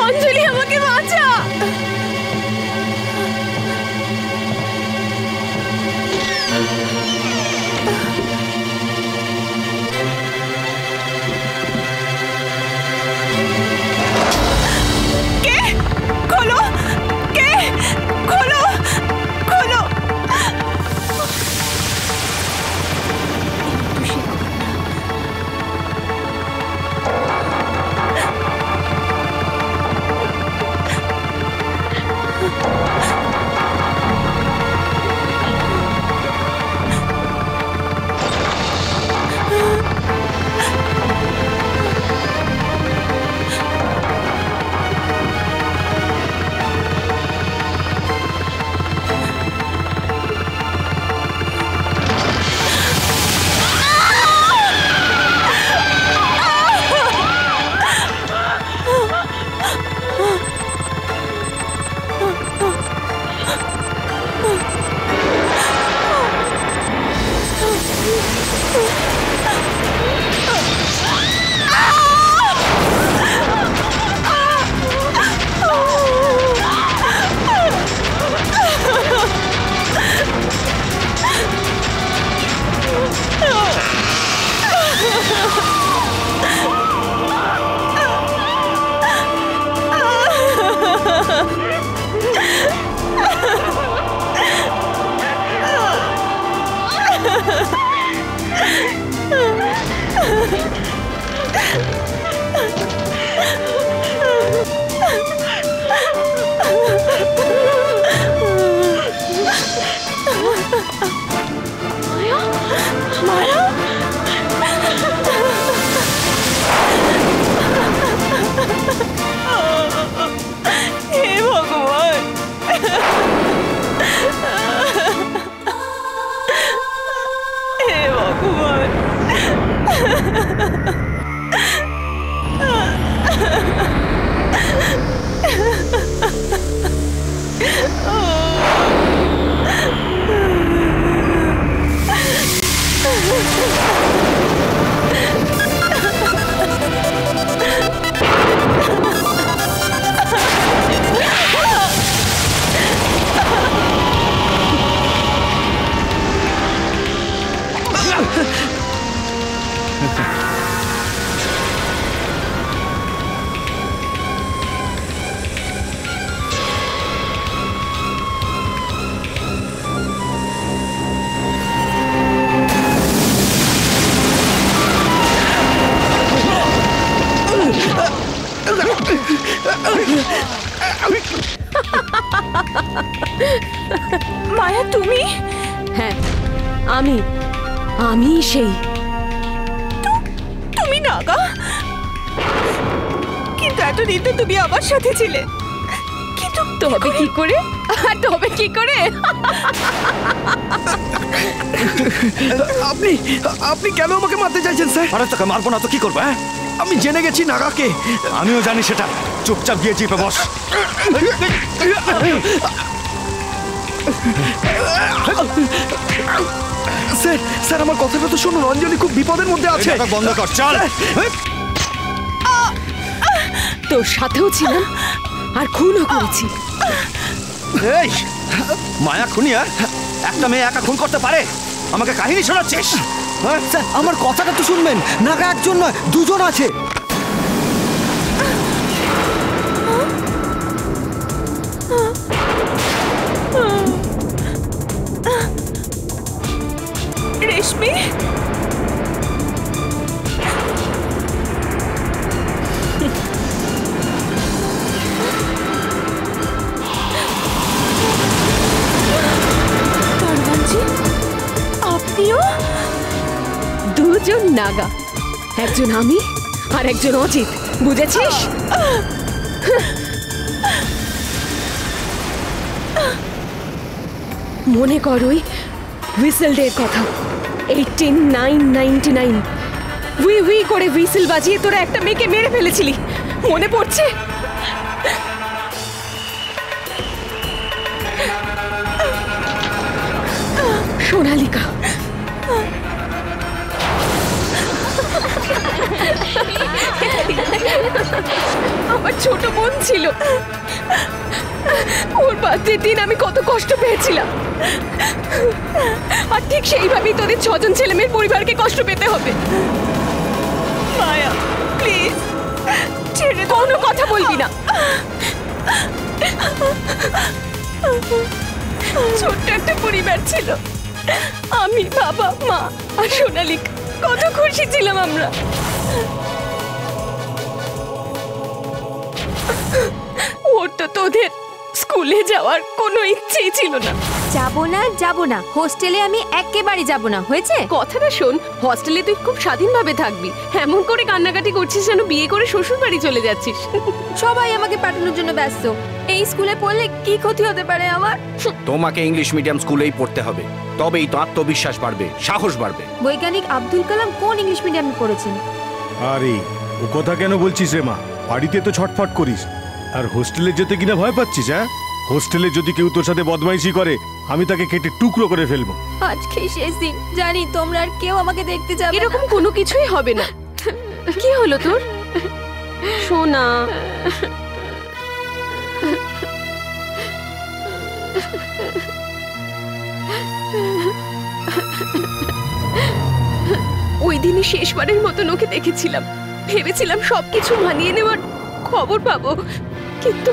অঞ্জলি আমাকে বাঁচা। কে? খোলো, কে? খোলো, খোলো। মায়া তুমি? হ্যাঁ আমি সেই। তুমি নাগা? কিন্তু এতদিন তো তুমি আমার সাথে ছিলে। কিন্তু তবে কি করে? তবে কি করে? আপনি কেন আমাকে মারতে চাইছেন স্যার? আরে তোকে মারবো না তো কি করবো? আমি জেনে গেছি নাগাকে। আমিও জানি সেটা। চুপচাপ গিয়ে জিপে বস। স্যার স্যার আমার কথাটা তো শুনুন, অঞ্জলি খুব বিপদের মধ্যে আছে। বন্ধ কর, চল। তোর সাথেও ছিলাম আর খুনও করেছি। এই মায়া খুনিয়া? একটা মেয়ে একা খুন করতে পারে? আমাকে কাহিনী শোনাচ্ছিস? স্যার আমার কথাটা তো শুনবেন। নাগা একজন নয়, দুজন আছে। রেশমি, আপনিও? দুজন নাগা, একজন আমি আর একজন অজিত, বুঝেছিস? মনে কর ওই হুইসেল ডের কথা। 18999 উই উই করে হুইসেল বাজিয়ে তোরা একটা মেয়েকে মেরে ফেলেছিলি, মনে পড়ছে? সোনালিকা। আমার ছোট বোন ছিল, ওর বার্থডের দিন আমি কত কষ্ট পেয়েছিলাম, আর ঠিক সেইভাবেই তোদের 6 জন ছেলে মেয়ের পরিবারকে কষ্ট পেতে হবে। মায়া প্লিজ ছেড়ে কোনো কথা বলবি না। ছোট্ট একটা পরিবার ছিল, আমি, বাবা, মা আর সোনালিকা। কত খুশি ছিলাম আমরা। ওর তো তোদের স্কুলে যাওয়ার কোনো ইচ্ছেই ছিল না। যাব না হোস্টেলে আমি একেবারে যাব না, হয়েছে? কথাটা শোন, হস্টেলে তুই খুব স্বাধীনভাবে থাকবি, এমন করে কান্নাকাটি করছিস যেন বিয়ে করে শ্বশুর বাড়ি চলে যাচ্ছিস। সবাই আমাকে পাঠানোর জন্য ব্যস্ত। এই স্কুলে পড়লে কি ক্ষতি হতে পারে আমার? তোমাকে ইংলিশ মিডিয়াম স্কুলেই পড়তে হবে, তবেই তো আত্মবিশ্বাস বাড়বে, সাহস বাড়বে। বৈজ্ঞানিক আব্দুল কালাম কোন ইংলিশ মিডিয়ামে পড়েছেন? আরে ও কথা কেন বলছিস রে মা? বাড়িতে তো ছটফট করিস, আর হোস্টেলে যেতে কিনা ভয় পাচ্ছিস? হ্যাঁ, হোস্টেলে যদি কেউ তোর সাথে বদমাইশি করে আমি তাকে কেটে টুকরো করে ফেলবো। আজকে শেষ দিন, জানি তোমরা আর কেউ আমাকে দেখতে যাবে না। এরকম কোনো কিছুই হবে না। কি হলো তোর সোনা? ওই দিনই শেষবারের মতন ওকে দেখেছিলাম, ভেবেছিলাম সবকিছু মানিয়ে নেওয়ার খবর পাবো, কিন্তু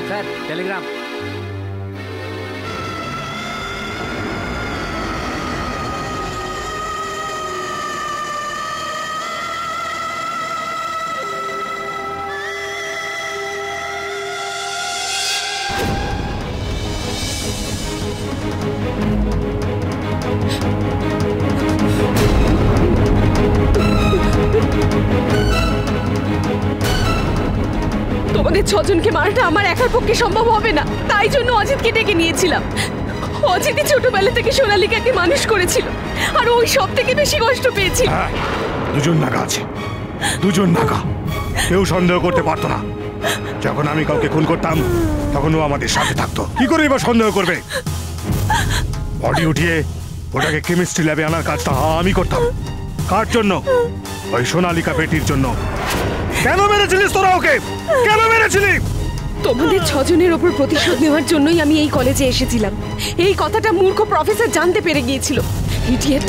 স্যার টেলিগ্রাম। তোমাদের 6 জনকে মারাটা আমার একার পক্ষে সম্ভব হবে না, তাই জন্য অজিতকে ডেকে নিয়েছিলাম। অজিতই ছোটবেলা থেকে সোনালিকাকে মানুষ করেছিল, আর ওই সব থেকে বেশি কষ্ট পেয়েছিল। দুজন নাগা আছে, দুজন নাগা, কেউ সন্দেহ করতে পারতো না। যখন আমি কাউকে খুন করতাম তখন ও আমাদের সাথে থাকতো। কি করে এবার সন্দেহ করবে? বডি উঠিয়ে ওটাকে কেমিস্ট্রি ল্যাবে আনার কাজটা আমি করতাম। কার জন্য? ওই সোনালিকা বেটির জন্য। কেন মেরেছিলিস তোরা ওকে? কেন মেরেছিলি? তোমাদের 6 জনের ওপর প্রতিশোধ নেওয়ার জন্যই আমি এই কলেজে এসেছিলাম। এই কথাটা মূর্খ প্রফেসর জানতে পেরে গিয়েছিল। ইডিয়েট।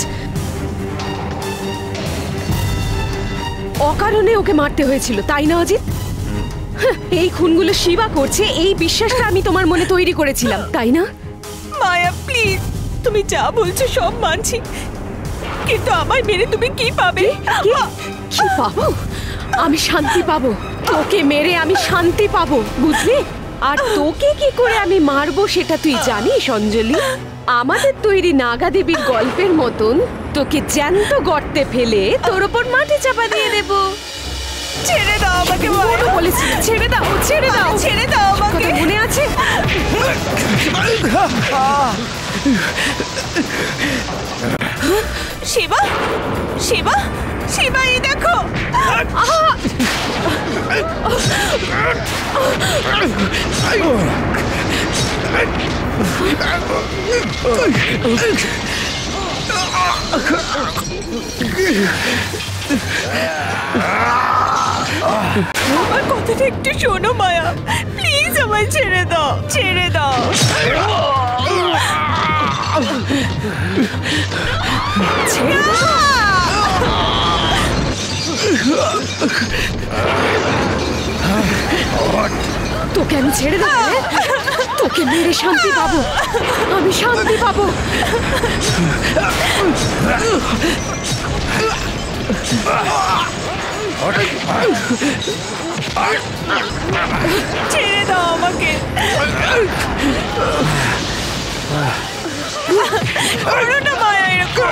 অকারণে ওকে মারতে হয়েছিল, তাই না অজিত? এই খুনগুলো শিবা করছে এই বিশ্বাসটা আমি তোমার মনে তৈরি করেছিলাম, তাই না? মায়া প্লিজ, তুমি যা বলছো সব মানছি, কিন্তু আমায় মেরে তুমি কি পাবে? কি পাবো? আমি শান্তি পাবো। তোকে মেরে আমি শান্তি পাবো, বুঝলি? আর তোকে কি করে আমি মারবো সেটা তুই জানিস অঞ্জলি? আমাদের তৈরি নাগা দেবীর গল্পের মতন তোকে জ্যান্ত গর্তে ফেলে তোর ওপর মাটি চাপা দিয়ে দেব। ছেড়ে দাও আমাকে। বলেছি ছেড়ে দাও, ছেড়ে দাও, ছেড়ে দাও আমাকে। মনে আছে? শিবা, শিবা, শিবা, এই দেখো। আমার কথাটা একটু শোনো মায়া, প্লিজ আমায় ছেড়ে দাও, ছেড়ে দাও। ছেড়ে দাও। তোকে আমি ছেড়ে দেবো? তোকে মেরে শান্তি পাবো, আমি শান্তি পাবো। ছেড়ে দাও আমাকে। করো না মায়া এরকম।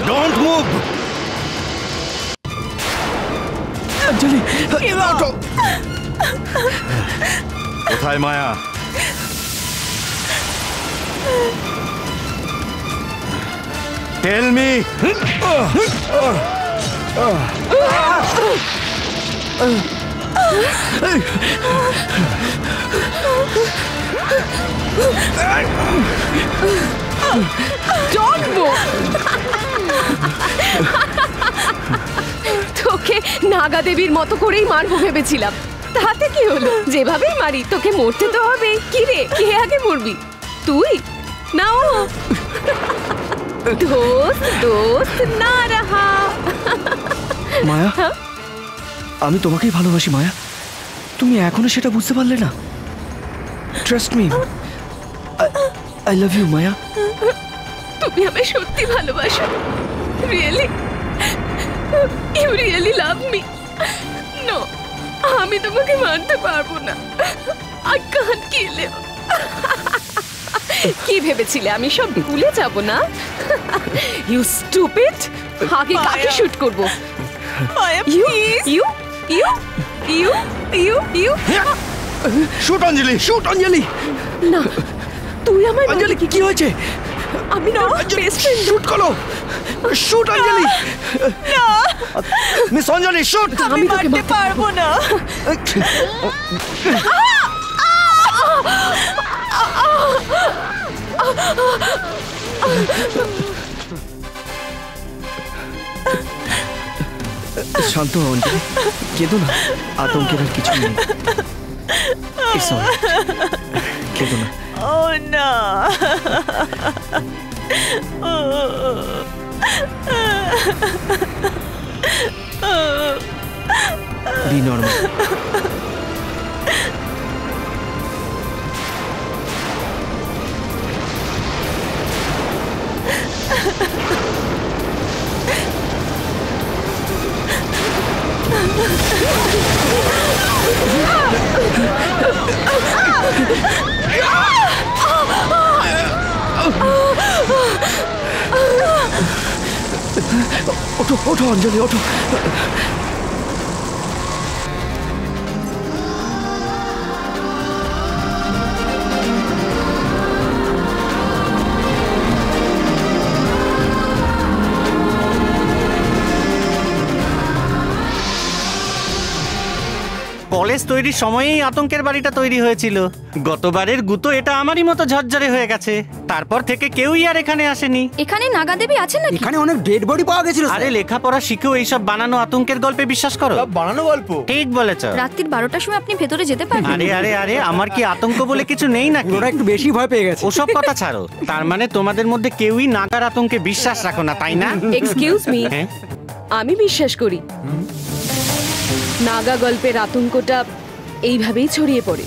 Don't move! অঞ্জলি, কোথায় মায়া? Tell me! Don't move! তোকে নাগা দেবীর মতো করেই মারবো ভেবেছিলাম। তাতে কি হলো? যেভাবেই মারি তোকে মরতে তো হবে। কি রে, কে আগে মরবি? তুই না ও? দোস্ত দোস্ত না রাহা। মায়া, আমি তোমাকেই ভালোবাসি মায়া। তুমি এখনো সেটা বুঝতে পারলে না? Trust me, I love you Maya. তুমি আমায় সত্যি ভালোবাসো? Really? You really love me? No, আমি তোমাকে মানতে পারবো না। I can't kill you. কি ভেবেছিলে আমি সব ভুলে যাব না? You stupid. আগে কাকে শুট করব? Maya please. You you you you you shoot Anjali, shoot Anjali. না, তুই আমার অঞ্জলি কি হয়েছে? আমি না বেস্ট ফ্রেন্ড। শুট করো, শুট অঞ্জলি। না মিস অঞ্জলি, শুট। আমি মারতে পারবো না। শান্ত হও অঞ্জলি, কেঁদো না। আতঙ্কের আর কিছু নেই। কেঁদো না। ও না। Be normal. ওঠো ওঠো অঞ্জলি ওঠো। কলেজ তৈরির সময়েই আতঙ্কের বাড়িটা তৈরি হয়েছিল। গতবারের গুতো এটা আমারই মতো ঝরঝরে হয়ে গেছে। তারপর থেকে কেউই আর এখানে আসেনি। এখানে নাগা দেবী আছেন নাকি? এখানে অনেক ডেড বডি পাওয়া গেছিল। আরে লেখাপড়া শিখেও এইসব বানানো আতঙ্কের গল্পে বিশ্বাস করো? বানানো গল্প? ঠিক বলেছ। রাত্রির 12টার সময় আপনি ভেতরে যেতে পারবেন? আরে আরে আরে, আমার কি আতঙ্ক বলে কিছু নেই নাকি? ওরা একটু বেশি ভয় পেয়ে গেছে। ওসব কথা ছাড়ো। তার মানে তোমাদের মধ্যে কেউই নাগার আতঙ্কে বিশ্বাস রাখো না, তাই না? এক্সকিউজ মি, আমি বিশ্বাস করি। নাগা গল্পের আতঙ্কটা এইভাবেই ছড়িয়ে পড়ে।